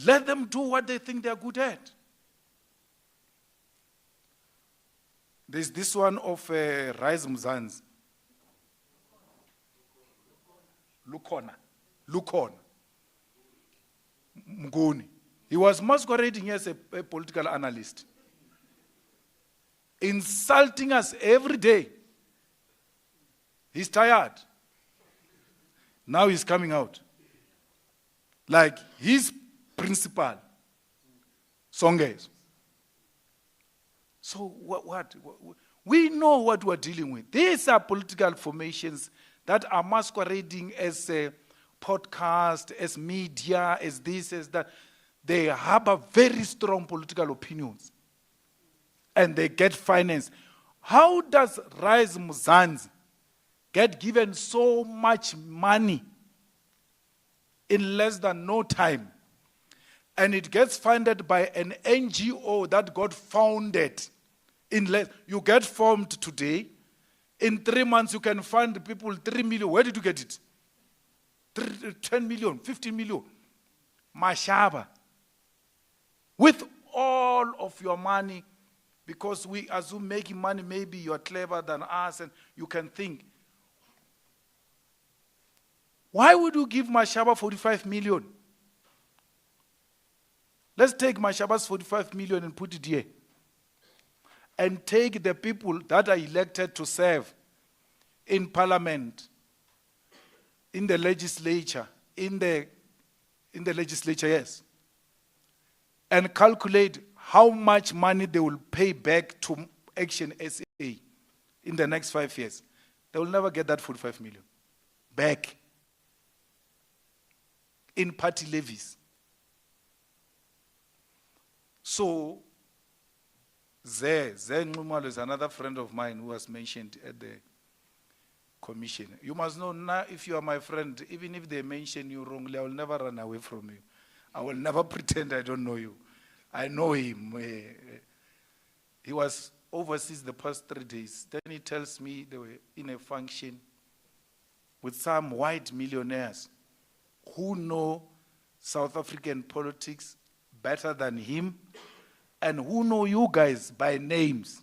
let them do what they think they are good at. There's this one of Rise Mzanzi. Lukona. Mgoni. He was masquerading as a political analyst. Insulting us every day. He's tired. Now he's coming out. Like his principal, Songes. So what? We know what we're dealing with. These are political formations that are masquerading as a podcast, as media, as this, as that. they harbor very strong political opinions and they get finance. How does Rise Muzanzi get given so much money in less than no time? And it gets funded by an NGO that got founded in less. You get formed today. In 3 months, you can fund people 3 million. Where did you get it? 10 million, 15 million. Mashaba. With all of your money, because we assume making money, maybe you're clever than us and you can think. Why would you give Mashaba 45 million? Let's take Mashaba's 45 million and put it here. And take the people that are elected to serve in parliament, in the legislature, in the legislature, yes. And calculate how much money they will pay back to Action SA in the next 5 years. They will never get that 45 million back in party levies. So, Zen Mumalo is another friend of mine who was mentioned at the commission. You must know now, if you are my friend, even if they mention you wrongly, I will never run away from you. I will never pretend I don't know you. I know him. He was overseas the past 3 days. Then he tells me they were in a function with some white millionaires who know South African politics better than him, and who know you guys by names.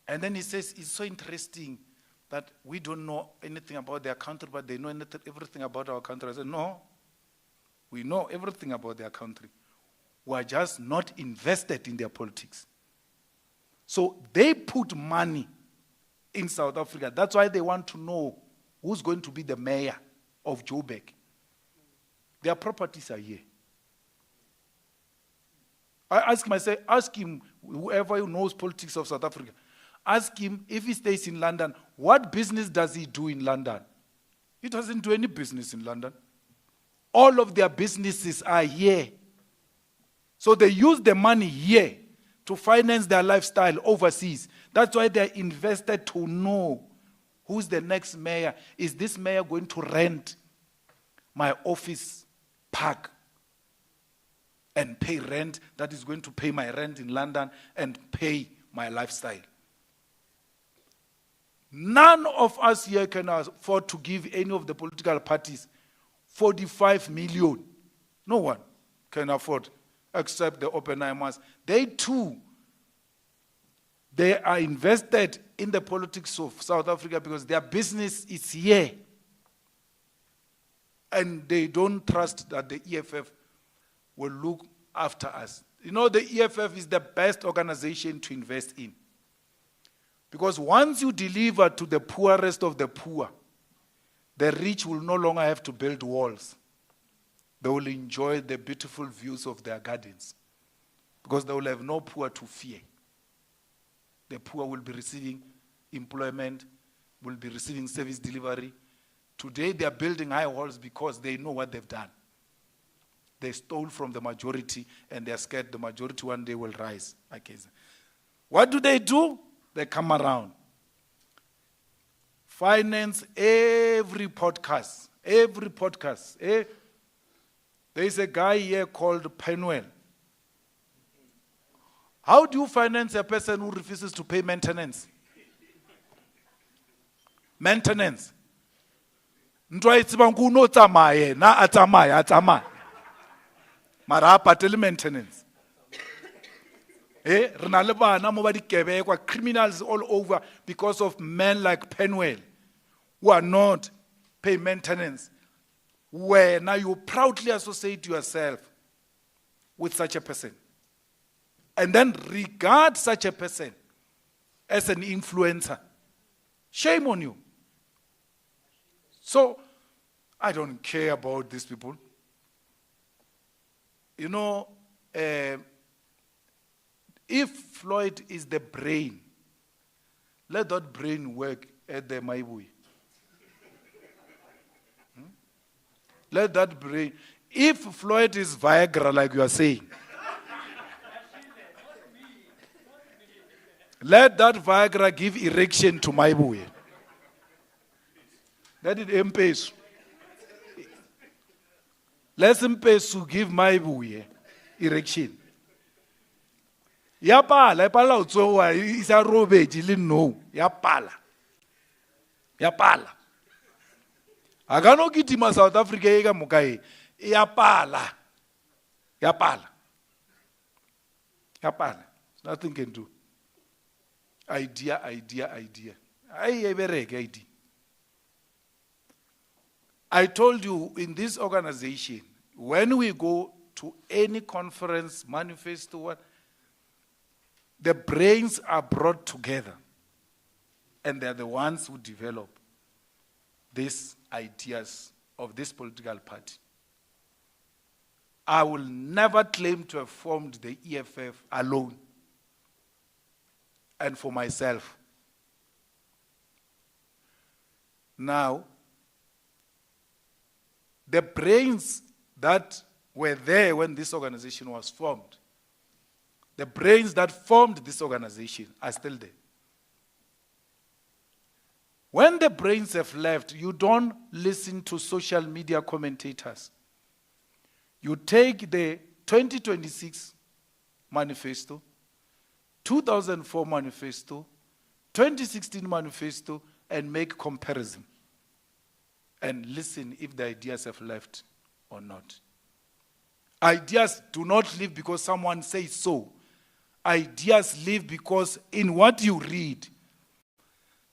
And then he says, it's so interesting that we don't know anything about their country, but they know everything about our country. I said, no, we know everything about their country. We are just not invested in their politics. So they put money in South Africa. That's why they want to know who's going to be the mayor of Joburg. Their properties are here. I ask myself, ask him, whoever knows politics of South Africa, ask him if he stays in London, what business does he do in London? He doesn't do any business in London. All of their businesses are here. So they use the money here to finance their lifestyle overseas. That's why they're invested to know who's the next mayor. Is this mayor going to rent my office park and pay rent that is going to pay my rent in London and pay my lifestyle? None of us here can afford to give any of the political parties 45 million. No one can afford, except the Oppenheimers. They too, they are invested in the politics of South Africa because their business is here. And they don't trust that the EFF will look after us. You know, the EFF is the best organization to invest in. Because once you deliver to the poorest of the poor, the rich will no longer have to build walls. They will enjoy the beautiful views of their gardens. Because they will have no poor to fear. The poor will be receiving employment, will be receiving service delivery. Today they are building high walls because they know what they've done. They stole from the majority and they are scared the majority one day will rise against them. What do? They come around. Finance every podcast. Every podcast. There is a guy here called Penwell. How do you finance a person who refuses to pay maintenance? Maintenance. Ntwa itseba nkuno tsamaya na atsamaya. Mara ha patele maintenance. Rena le bana mo ba dikebekwa, criminals all over because of men like Penwell who are not paying maintenance. Where now you proudly associate yourself with such a person. And then regard such a person as an influencer. Shame on you. So, I don't care about these people. You know, if Floyd is the brain, let that brain work at the Maibui. Let that brain, If Floyd is Viagra, like you are saying, let that Viagra give erection to my boy. Let it empesu. Let empesu give my boy erection. Ya pala, pala utsowa isa robeji li no. Ya pala. Ya pala. Agano kitima South Africa ega mukai. Ya pala. Ya pala. Ya pala. Nothing can do. Idea. Idea. I told you in this organization, when we go to any conference, manifesto, what, the brains are brought together, and they're the ones who develop these ideas of this political party. I will never claim to have formed the EFF alone and for myself. Now, the brains that were there when this organization was formed, the brains that formed this organization are still there. When the brains have left, you don't listen to social media commentators. You take the 2026 manifesto, 2004 manifesto, 2016 manifesto, and make comparison. And listen if the ideas have left or not. Ideas do not live because someone says so. Ideas live because in what you read,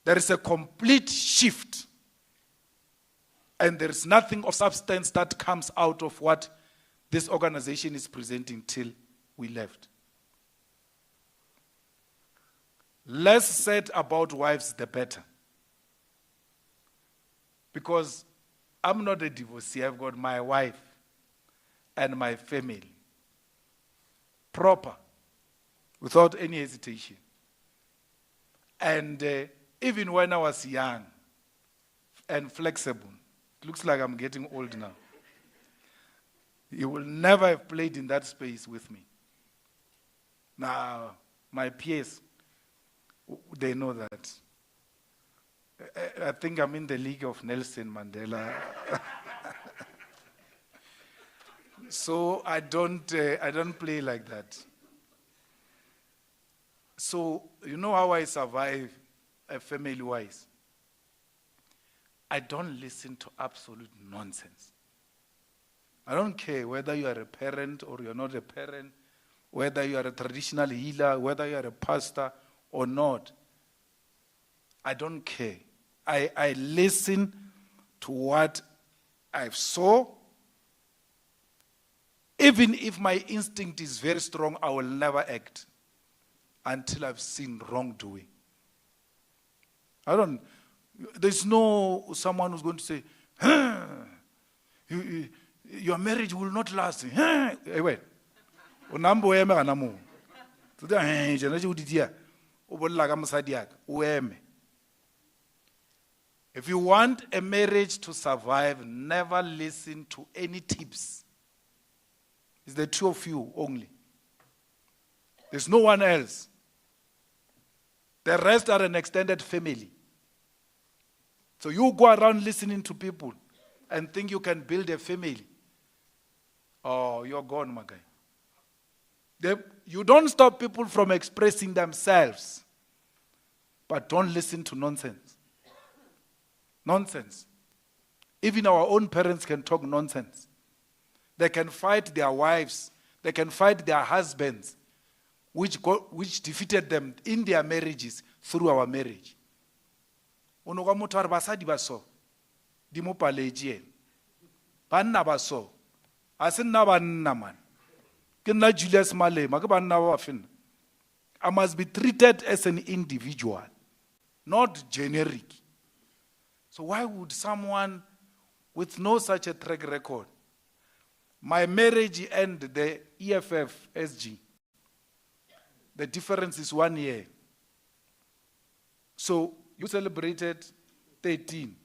there is a complete shift. And there is nothing of substance that comes out of what this organization is presenting till we left. Less said about wives, the better. Because I'm not a divorcee, I've got my wife and my family. Proper, without any hesitation. And even when I was young and flexible, it looks like I'm getting old now. You will never have played in that space with me. Now, my peers, they know that. I think I'm in the league of Nelson Mandela. So I don't play like that. So you know how I survive family-wise? I don't listen to absolute nonsense. I don't care whether you are a parent or you're not a parent, whether you are a traditional healer, whether you are a pastor or not. I don't care. I listen to what I saw. Even if my instinct is very strong, I will never act until I've seen wrongdoing. There's no someone who's going to say, your marriage will not last. Hey, wait. If you want a marriage to survive, never listen to any tips. It's the two of you only. There's no one else. The rest are an extended family. So you go around listening to people and think you can build a family. Oh, you're gone, my guy. You don't stop people from expressing themselves, but don't listen to nonsense. Nonsense. Even our own parents can talk nonsense. They can fight their wives. They can fight their husbands, which defeated them in their marriages through our marriage. Onoka motho a re basadi ba so di mo paletse ene. Banna ba so a se nna banna man. Ke nna Julius Malema ke banna ba fena. I must be treated as an individual, not generic. So why would someone with no such a track record? My marriage and the EFF SG, the difference is 1 year. So you celebrated 13.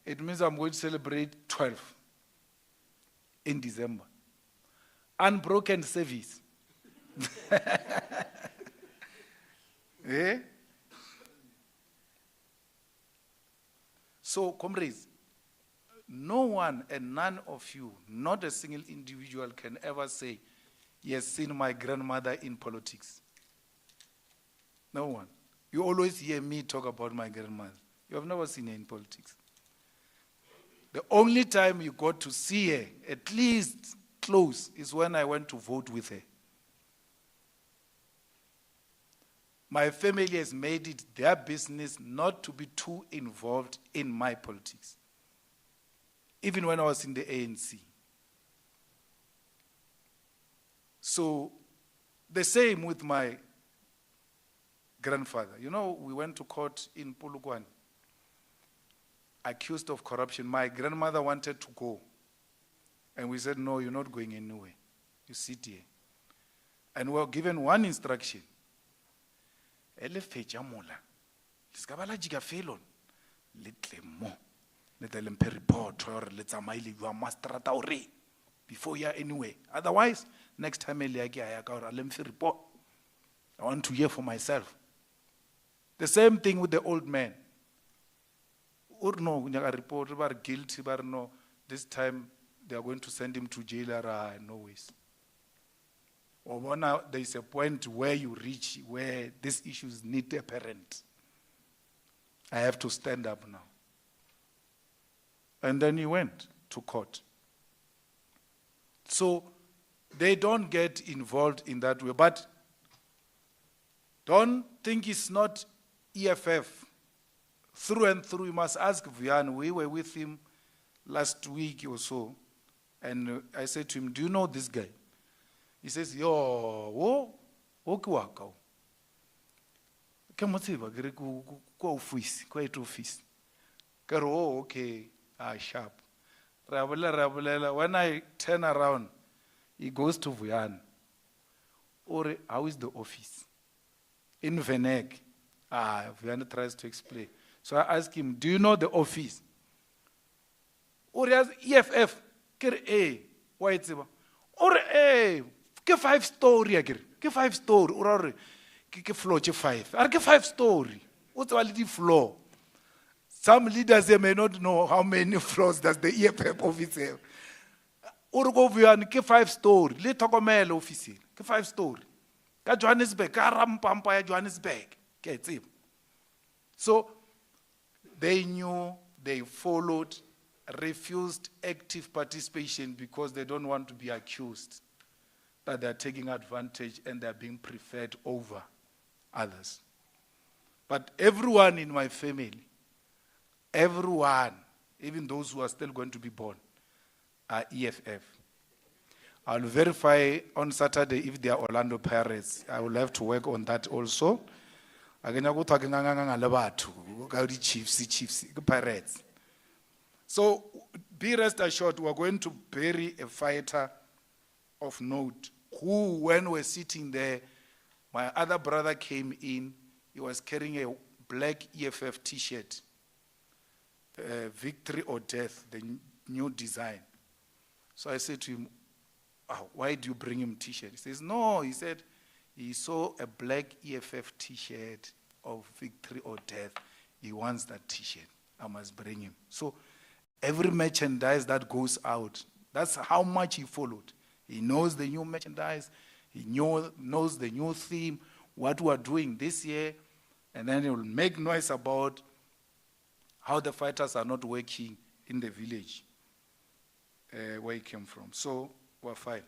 It means I'm going to celebrate 12. in December. Unbroken service. Eh? So, comrades, no one and none of you, not a single individual, can ever say, he has seen my grandmother in politics. No one. You always hear me talk about my grandmother. You have never seen her in politics. The only time you got to see her, at least close, is when I went to vote with her. My family has made it their business not to be too involved in my politics, even when I was in the ANC. So, the same with my grandfather. You know, we went to court in Polokwane, accused of corruption. My grandmother wanted to go. And we said, no, you're not going anywhere. You sit here. And we were given one instruction. Before you are anyway. Otherwise, next time report. I want to hear for myself. The same thing with the old man. No, report about guilty, but no, this time they are going to send him to jail. No ways. Or now there is a point where you reach where these issues need a parent. I have to stand up now. And then he went to court. So they don't get involved in that way. But don't think it's not EFF. Through and through, you must ask Vian. We were with him last week or so. And I said to him, do you know this guy? He says, yo, wako. Kamotsiba, go office. Oh, okay, sharp. When I turn around, he goes to Vian. Or how is the office? In Veneg. Vian tries to explain. So I ask him, do you know the office? Or he has EFF. Why it's or ke 5-story again. Ke 5-story. Or ke floor 5. Are ke 5-story. What's the floor? Some leaders they may not know how many floors does the EFF office have. Or go Vian ke 5-story. Le tokomele office. Ke 5-story. Ka Johannesburg. Ka rampampa ya Johannesburg. Ke tseba. So they knew, they followed, refused active participation because they don't want to be accused that they're taking advantage and they're being preferred over others. But everyone in my family, everyone, even those who are still going to be born, are EFF. I'll verify on Saturday if they are Orlando Pirates. I will have to work on that also. Chiefs, Pirates. So be rest assured, we are going to bury a fighter of note who, when we're sitting there, my other brother came in, he was carrying a black EFF t-shirt, Victory or Death, the new design. So I said to him, why do you bring him t-shirt? He says, no, he said, he saw a black EFF t-shirt of Victory or Death. He wants that t-shirt. I must bring him. So every merchandise that goes out, that's how much he followed. He knows the new merchandise. He knows the new theme, what we are doing this year. And then he will make noise about how the fighters are not working in the village where he came from. So we're fine.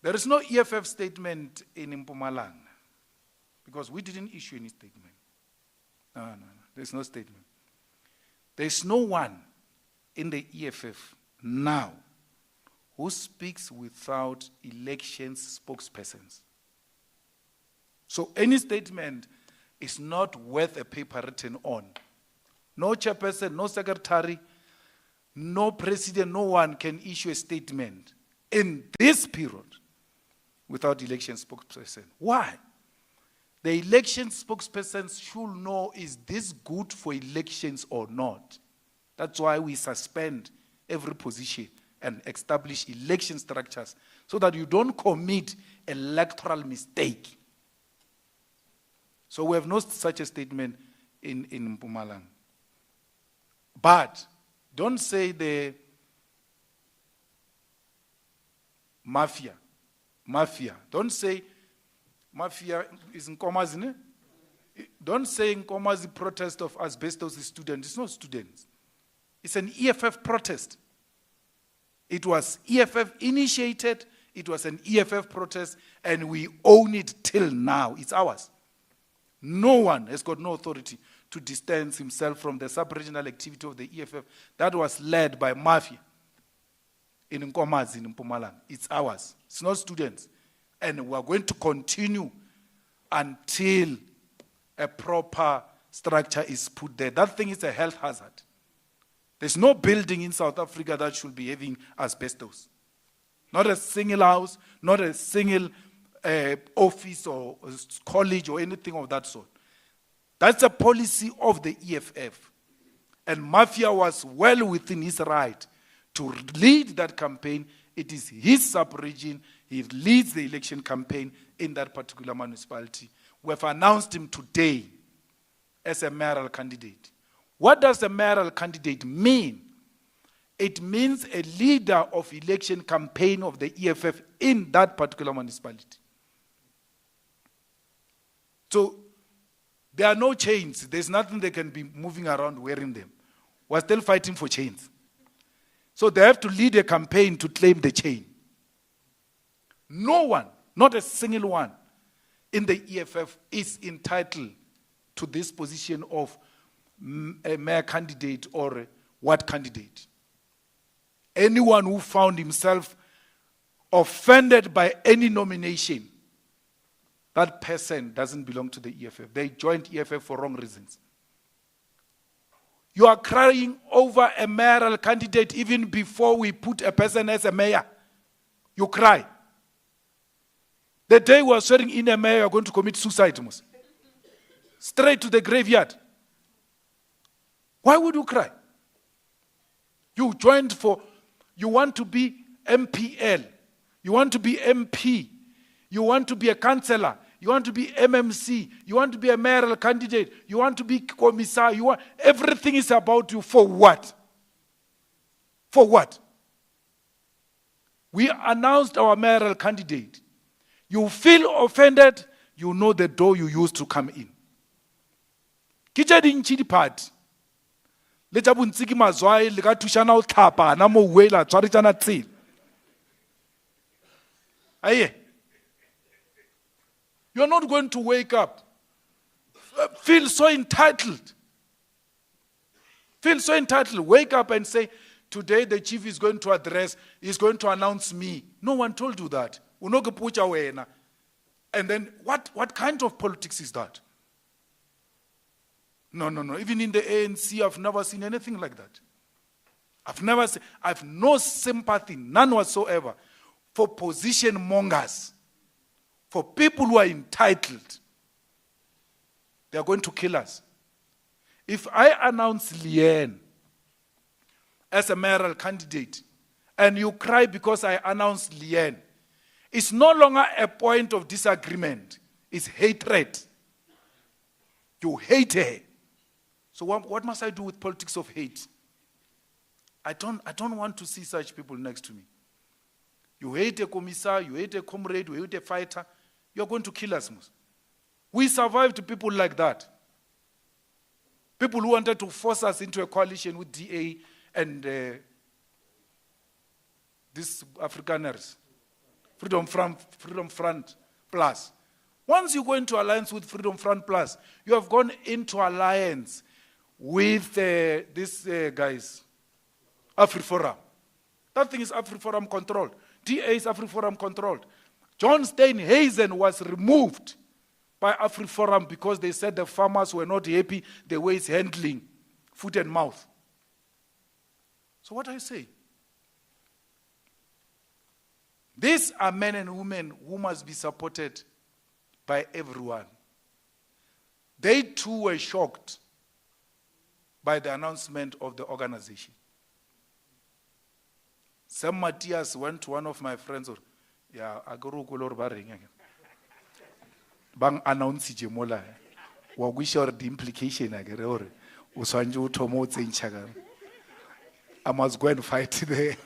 There is no EFF statement in Mpumalanga because we didn't issue any statement. No. There's no statement. There's no one in the EFF now who speaks without elections spokespersons. So any statement is not worth a paper written on. No chairperson, no secretary, no president, no one can issue a statement in this period without election spokesperson. Why? The election spokespersons should know, is this good for elections or not? That's why we suspend every position and establish election structures so that you don't commit electoral mistake. So we have no such a statement in Mpumalanga. But don't say the mafia. Don't say mafia is Nkomazi, isn't it? Don't say Nkomazi protest of asbestos is students. It's not students. It's an EFF protest. It was EFF initiated. It was an EFF protest, and we own it till now. It's ours. No one has got no authority to distance himself from the sub-regional activity of the EFF that was led by mafia in Nkomazi, in Mpumalanga. It's ours. It's not students. And we are going to continue until a proper structure is put there. That thing is a health hazard. There's no building in South Africa that should be having asbestos. Not a single house, not a single office or college or anything of that sort. That's a policy of the EFF. And Mafia was well within his right to lead that campaign. It is his sub-region. He leads the election campaign in that particular municipality. We have announced him today as a mayoral candidate. What does a mayoral candidate mean? It means a leader of election campaign of the EFF in that particular municipality. So there are no chains. There's nothing they can be moving around wearing them. We're still fighting for chains. So they have to lead a campaign to claim the chain. No one, not a single one, in the EFF is entitled to this position of a mayor candidate or a what candidate. Anyone who found himself offended by any nomination, that person doesn't belong to the EFF. They joined EFF for wrong reasons. You are crying over a mayoral candidate even before we put a person as a mayor. You cry. The day we are swearing in a mayor, you are going to commit suicide. Straight to the graveyard. Why would you cry? You joined for, you want to be MPL. You want to be MP. You want to be a councillor. You want to be MMC. You want to be a mayoral candidate. You want to be commissar. You want, everything is about you. For what? For what? We announced our mayoral candidate. You feel offended, you know the door you used to come in. Kitja dintši party. Le tša bontsiki mazwai le ka thušana o tlhapa na mo wela tshwaretšana tsela. Aye. You're not going to wake up. Feel so entitled. Feel so entitled. Wake up and say, today the chief is going to address, is going to announce me. No one told you that. And then what kind of politics is that? No. Even in the ANC, I've never seen anything like that. I've no sympathy, none whatsoever, for position mongers, for people who are entitled. They are going to kill us. If I announce Leanne as a mayoral candidate, and you cry because I announced Leanne, it's no longer a point of disagreement. It's hatred. You hate her. So what must I do with politics of hate? I don't want to see such people next to me. You hate a commissar, you hate a comrade, you hate a fighter. You're going to kill us. We survived people like that. People who wanted to force us into a coalition with DA and these Afrikaners. Freedom Front Plus. Once you go into alliance with Freedom Front Plus, you have gone into alliance with these guys, AfriForum. That thing is AfriForum controlled. DA is AfriForum controlled. John Steinhazen was removed by AfriForum because they said the farmers were not happy the way it's handling foot and mouth. So what I say? These are men and women who must be supported by everyone. They too were shocked by the announcement of the organization. Sam Matthias went to one of my friends, or, yeah, I go to Kolor Baring again. Bang announce Jimola. What we share the implication, I get over. Usanju Tomo Zinchaga. I must go and fight there.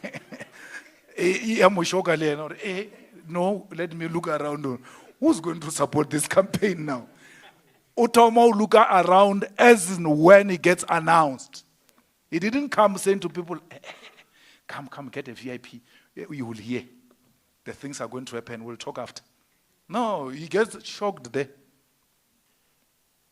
No, let me look around. Who's going to support this campaign now? Otomo look around as and when it gets announced. He didn't come saying to people, come, get a VIP. You will hear. The things are going to happen. We'll talk after. No, he gets shocked there.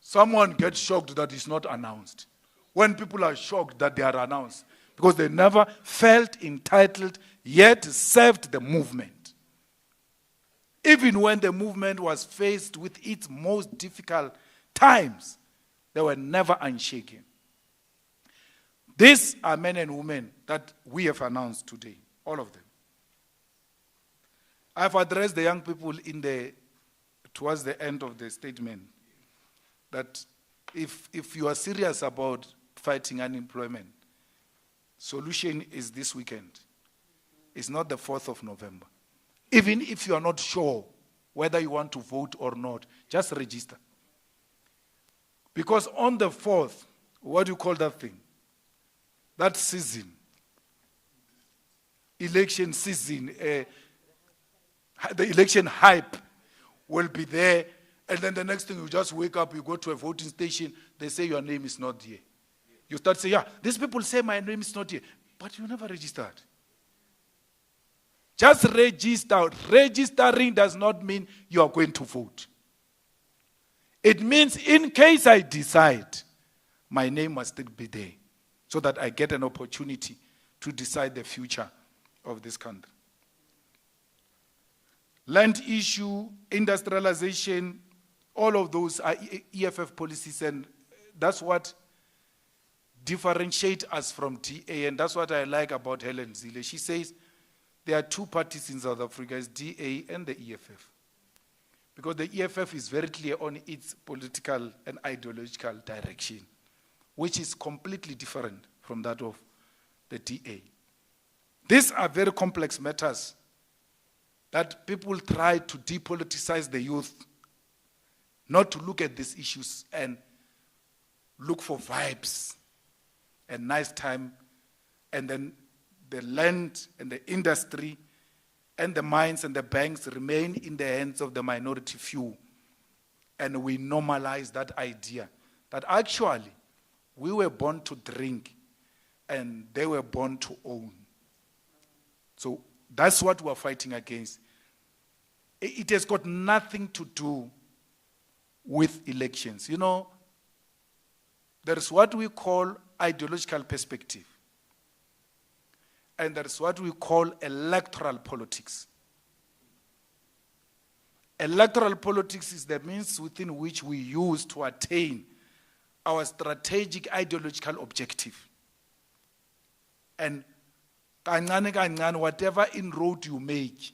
Someone gets shocked that it's not announced. When people are shocked that they are announced, because they never felt entitled, yet served the movement. Even when the movement was faced with its most difficult times, they were never unshaken. These are men and women that we have announced today, all of them. I've addressed the young people towards the end of the statement that if you are serious about fighting unemployment, solution is this weekend. It's not the 4th of November. Even if you are not sure whether you want to vote or not, just register. Because on the 4th, what do you call that thing? That season, election season, the election hype will be there, and then the next thing you just wake up, you go to a voting station, they say your name is not here. You start saying, yeah, these people say my name is not here, but you never registered. Just register. Registering does not mean you are going to vote. It means in case I decide, my name must still be there so that I get an opportunity to decide the future of this country. Land issue, industrialization, all of those are EFF policies, and that's what differentiates us from DA, and that's what I like about Helen Zille. She says, there are two parties in South Africa, it's DA and the EFF. Because the EFF is very clear on its political and ideological direction, which is completely different from that of the DA. These are very complex matters that people try to depoliticize the youth, not to look at these issues and look for vibes and nice time, and then the land and the industry and the mines and the banks remain in the hands of the minority few. And we normalize that idea that actually we were born to drink and they were born to own. So that's what we're fighting against. It has got nothing to do with elections. You know, there's what we call ideological perspective. And that's what we call electoral politics. Electoral politics is the means within which we use to attain our strategic ideological objective. And whatever inroad you make,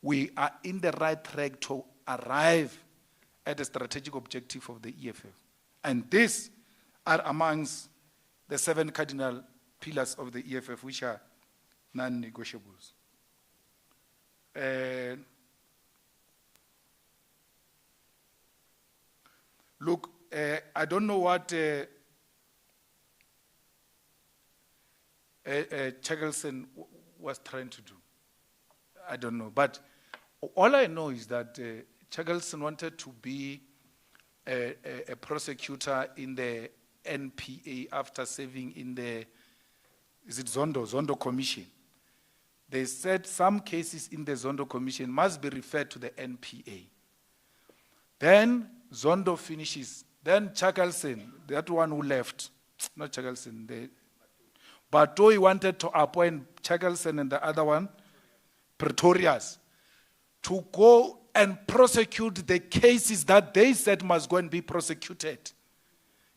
we are in the right track to arrive at the strategic objective of the EFF. And these are amongst the 7 cardinal pillars of the EFF, which are non-negotiables. Look, I don't know what Cheggelson was trying to do. I don't know. But all I know is that Cheggelson wanted to be a prosecutor in the NPA after serving in the Zondo Commission. They said some cases in the Zondo Commission must be referred to the NPA. Then Zondo finishes. Then Cheggelson, that one who left, not Cheggelson, but he wanted to appoint Cheggelson and the other one, Pretorius, to go and prosecute the cases that they said must go and be prosecuted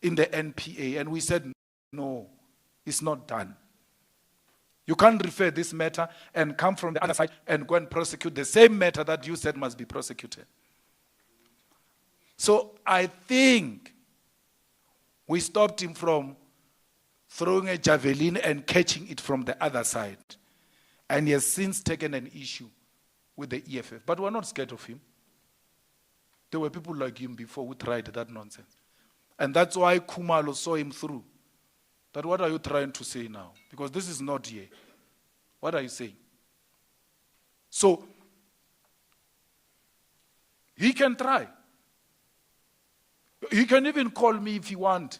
in the NPA. And we said, no, it's not done. You can't refer this matter and come from the other side and go and prosecute the same matter that you said must be prosecuted. So I think we stopped him from throwing a javelin and catching it from the other side. And he has since taken an issue with the EFF. But we're not scared of him. There were people like him before who tried that nonsense. And that's why Kumalo saw him through. But what are you trying to say now? Because this is not here. What are you saying? So, he can try. He can even call me if he wants.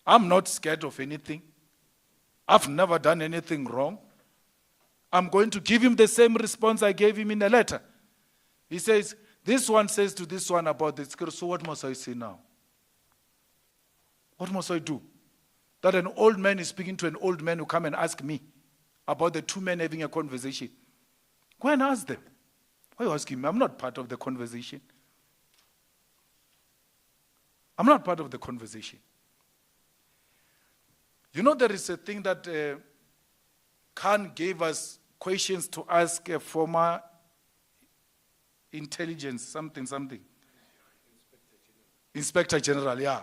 I'm not scared of anything. I've never done anything wrong. I'm going to give him the same response I gave him in a letter. He says, this one says to this one about this. So what must I say now? What must I do? That an old man is speaking to an old man who come and ask me about the two men having a conversation. Go and ask them. Why are you asking me? I'm not part of the conversation. I'm not part of the conversation. You know, there is a thing that Khan gave us questions to ask a former intelligence, something. Inspector General, yeah.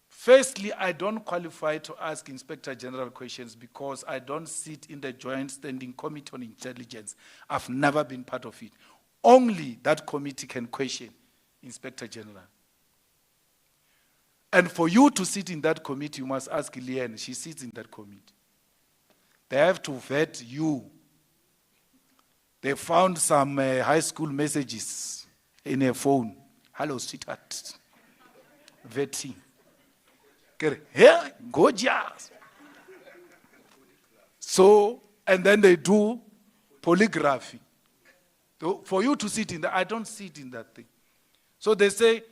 Firstly, I don't qualify to ask Inspector General questions because I don't sit in the Joint Standing Committee on Intelligence. I've never been part of it. Only that committee can question Inspector General. And for you to sit in that committee, you must ask Leanne. She sits in that committee. They have to vet you. They found some high school messages in her phone. Hello, sweetheart. Vetting. Here, gorgeous. So, and then they do polygraphy. So for you to sit in that, I don't sit in that thing. So they say,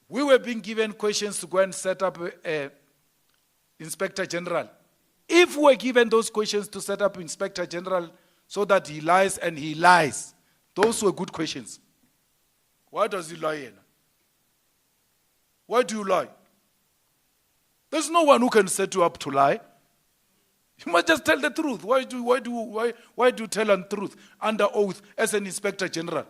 we were being given questions to go and set up a Inspector General. If we're given those questions to set up Inspector General so that he lies and he lies, those were good questions. Why does he lie? Why do you lie? There's no one who can set you up to lie. You must just tell the truth. Why do you tell untruth under oath as an Inspector General?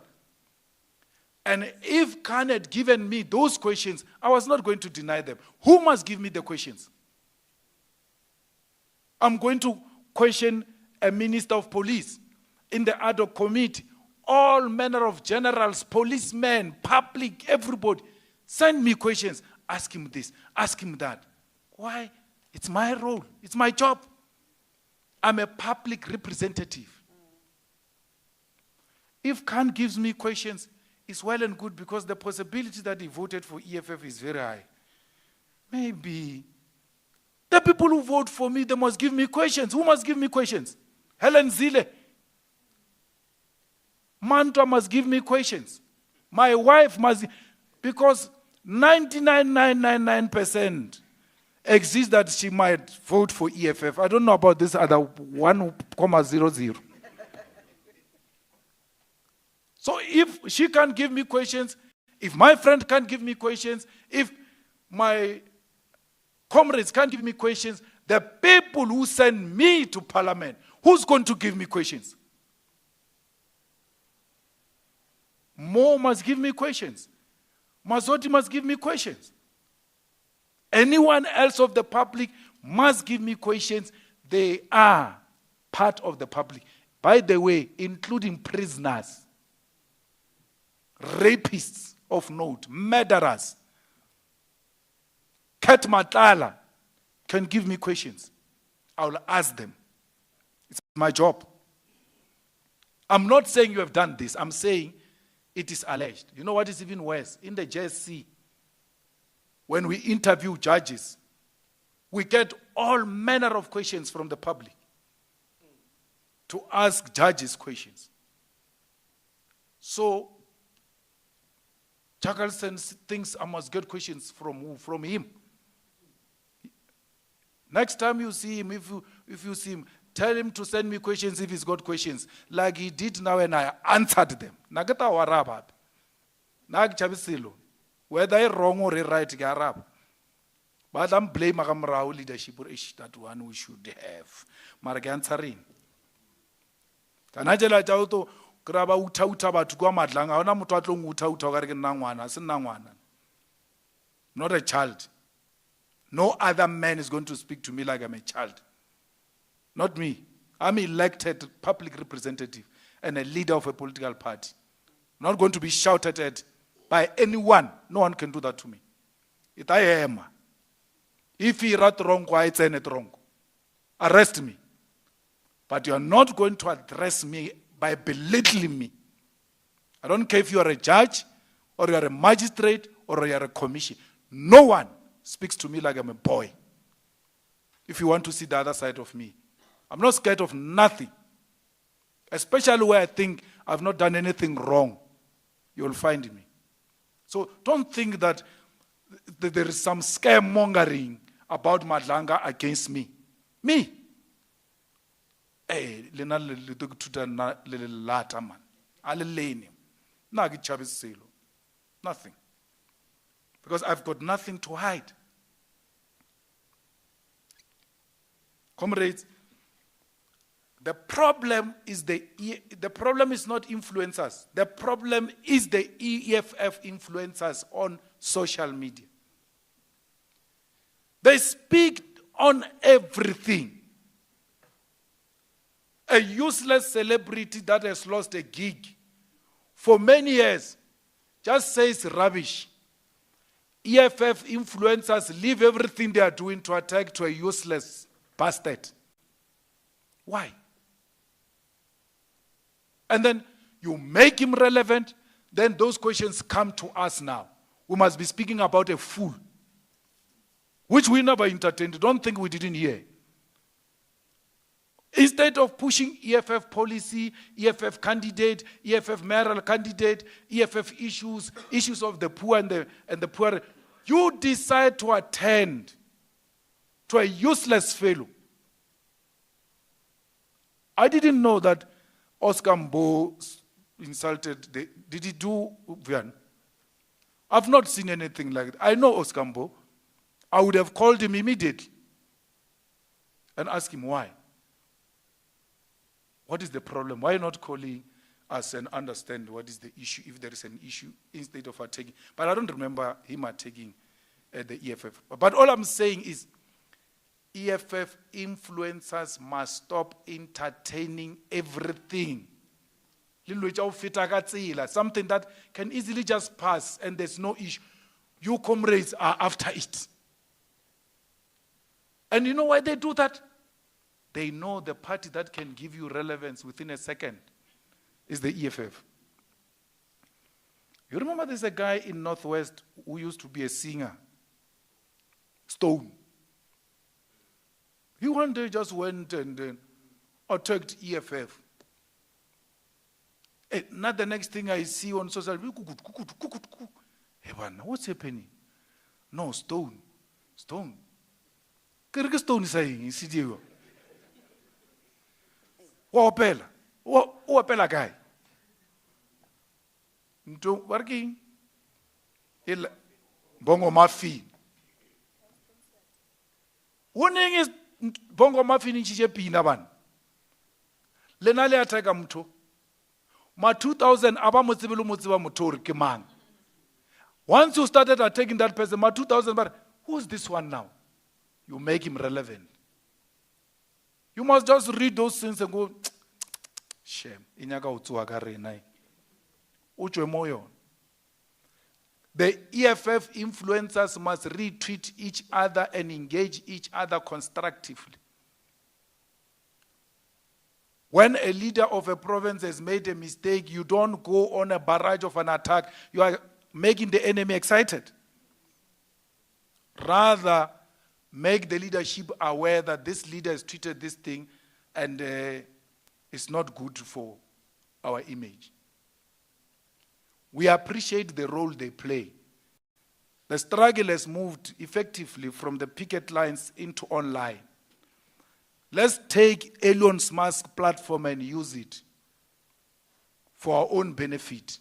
And if Khan had given me those questions, I was not going to deny them. Who must give me the questions? I'm going to question a minister of police in the ad hoc committee. All manner of generals, policemen, public, everybody. Send me questions. Ask him this, ask him that. Why? It's my role. It's my job. I'm a public representative. If Khan gives me questions, it's well and good because the possibility that he voted for EFF is very high. Maybe the people who vote for me, they must give me questions. Who must give me questions? Helen Zille. Mantua must give me questions. My wife must, because 99.999% exists that she might vote for EFF. I don't know about this other 1.00. So if she can't give me questions, if my friend can't give me questions, if my comrades can't give me questions, the people who send me to parliament, who's going to give me questions? Mo must give me questions. Mazoti must give me questions. Anyone else of the public must give me questions. They are part of the public. By the way, including prisoners, rapists of note, murderers. Kat Matala can give me questions. I will ask them. It's my job. I'm not saying you have done this. I'm saying it is alleged. You know what is even worse? In the JSC, when we interview judges, we get all manner of questions from the public to ask judges questions. So, Jackalson thinks I must get questions from who? From him. Next time you see him, if you see him, tell him to send me questions if he's got questions, like he did now and I answered them. Nagata warabab. Nag chabisilo. Whether I wrong or right, Arab. But I'm blaming Agamrao leadership or that one we should have. Maragantarin. Tanajela Jauto, Graba Utauta to Guamadlang, Ona Mutatlung Utauta Nangwana, Nangwana. Not a child. No other man is going to speak to me like I'm a child. not me. I'm elected public representative and a leader of a political party. I'm not going to be shouted at by anyone. No one can do that to me. It I am. If he wrote wrong, why it's it wrong? Arrest me. But you are not going to address me by belittling me. I don't care if you are a judge, or you are a magistrate, or you are a commission. No one speaks to me like I'm a boy. If you want to see the other side of me, I'm not scared of nothing. Especially where I think I've not done anything wrong, you'll find me. So don't think that there is some scaremongering about Madlanga against me. Me. Hey, lena le tuta na le lata man. Ale leni. Na ki chabiselo. Nothing. Because I've got nothing to hide. Comrades, the problem is the problem is not influencers. The problem is the EFF influencers on social media. They speak on everything. A useless celebrity that has lost a gig for many years just says rubbish. EFF influencers leave everything they are doing to attack to a useless bastard. Why? And then you make him relevant, then those questions come to us now. We must be speaking about a fool, which we never entertained. Don't think we didn't hear. Instead of pushing EFF policy, EFF candidate, EFF mayoral candidate, EFF issues of the poor and the poor, you decide to attend to a useless fellow. I didn't know that Oscar Mbo insulted, did he do Vian? I've not seen anything like that. I know Oscar Mbo. I would have called him immediately and asked him why. What is the problem? Why not calling us and understand what is the issue, if there is an issue, instead of attacking? But I don't remember him attacking the EFF. But all I'm saying is EFF influencers must stop entertaining everything. Something that can easily just pass and there's no issue. You comrades are after it. And you know why they do that? They know the party that can give you relevance within a second is the EFF. You remember there's a guy in Northwest who used to be a singer, Stone. He one day just went and attacked EFF. Not the next thing I see on social media, hey, what's happening? No, Stone. Stone. Stone is saying, Wapela guy. Nto working. Bongo Muffin. Warning is Bongo Muffin in Chichepina ban. Lenale ataka mto. Ma 2000 aba motsibelo motsiba motori ke mang. Once you started attacking that person, ma 2000, but who's this one now? You make him relevant. You must just read those things and go, shame. Inyaka utsuaka renai. Uchwe moyo. The EFF influencers must retweet each other and engage each other constructively. When a leader of a province has made a mistake, you don't go on a barrage of an attack. You are making the enemy excited. Rather, make the leadership aware that this leader has treated this thing and it's not good for our image. We appreciate the role they play. The struggle has moved effectively from the picket lines into online. Let's take Elon Musk's platform and use it for our own benefit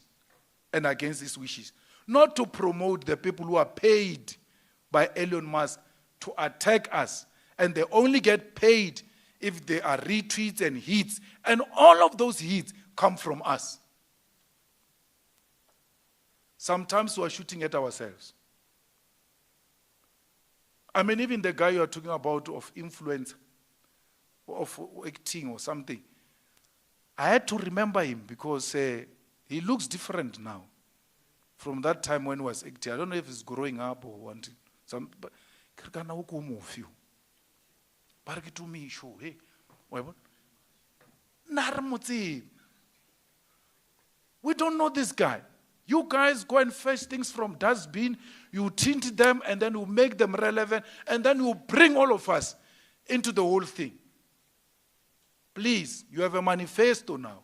and against his wishes. Not to promote the people who are paid by Elon Musk to attack us. And they only get paid if they are retweets and hits. And all of those hits come from us. Sometimes we are shooting at ourselves. I mean, even the guy you are talking about of influence, of acting or something. I had to remember him because he looks different now from that time when he was acting. I don't know if he's growing up or wanting some, but to me, show, hey, we don't know this guy. You guys go and fetch things from dustbin, you tint them, and then you make them relevant, and then you bring all of us into the whole thing. Please, you have a manifesto now.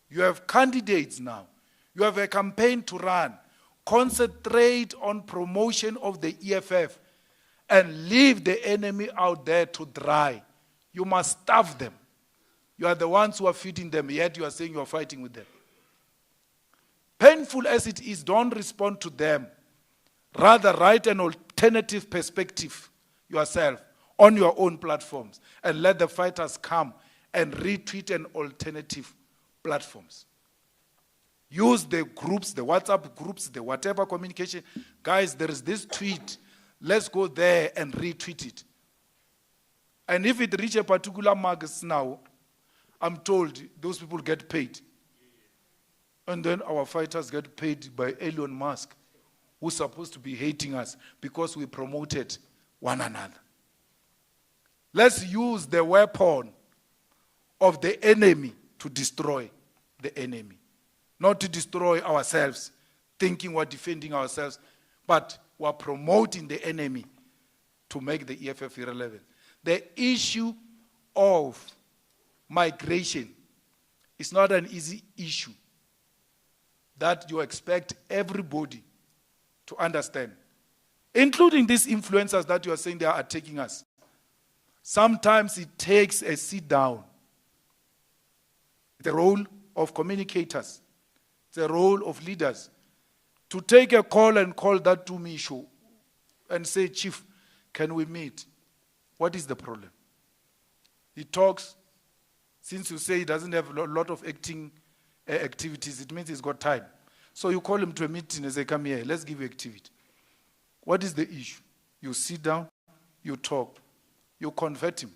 You have candidates now. You have a campaign to run. Concentrate on promotion of the EFF and leave the enemy out there to dry. You must starve them. You are the ones who are feeding them, yet you are saying you are fighting with them. Painful as it is, don't respond to them. Rather, write an alternative perspective yourself on your own platforms and let the fighters come and retweet an alternative platforms. Use the groups, the WhatsApp groups, the whatever communication. Guys, there is this tweet. Let's go there and retweet it. And if it reaches a particular mark now, I'm told those people get paid. And then our fighters get paid by Elon Musk, who's supposed to be hating us because we promoted one another. Let's use the weapon of the enemy to destroy the enemy. Not to destroy ourselves, thinking we're defending ourselves, but we're promoting the enemy to make the EFF irrelevant. The issue of migration is not an easy issue that you expect everybody to understand, including these influencers that you are saying they are attacking us. Sometimes it takes a sit down. The role of communicators, the role of leaders, to take a call and call that to me show and say, Chief, can we meet? What is the problem? He talks, since you say he doesn't have a lot of acting activities, it means he's got time. So you call him to a meeting and say, come here, let's give you activity. What is the issue? You sit down, you talk, you convert him.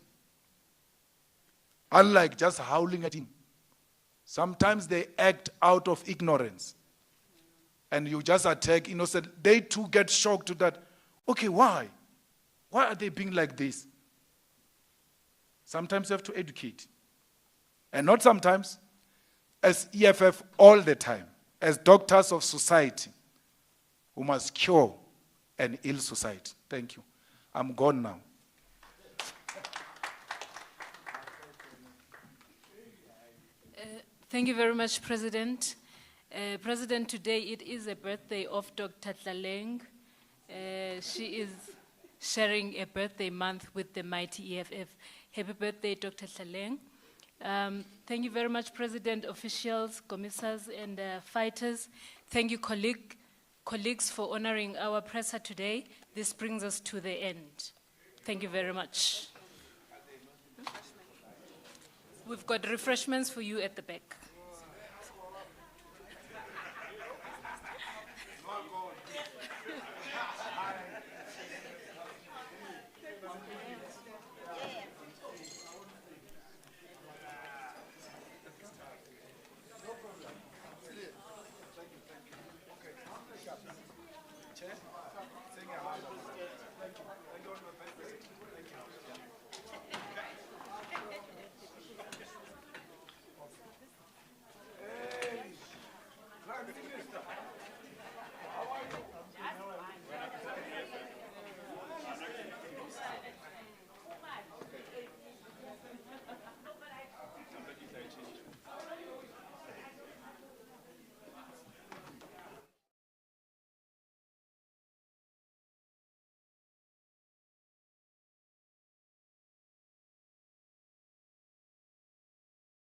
Unlike just howling at him. Sometimes they act out of ignorance. And you just attack innocent. They too get shocked to that. Okay, why? Why are they being like this? Sometimes you have to educate. And not sometimes, as EFF all the time, as doctors of society, who must cure an ill society. Thank you. I'm gone now. Thank you very much, President. President, today it is a birthday of Dr. Tlaleng. She is sharing a birthday month with the mighty EFF. Happy birthday, Dr. Tlaleng. Thank you very much, President, officials, commissars, and fighters. Thank you, colleagues, for honoring our presser today. This brings us to the end. Thank you very much. We've got refreshments for you at the back.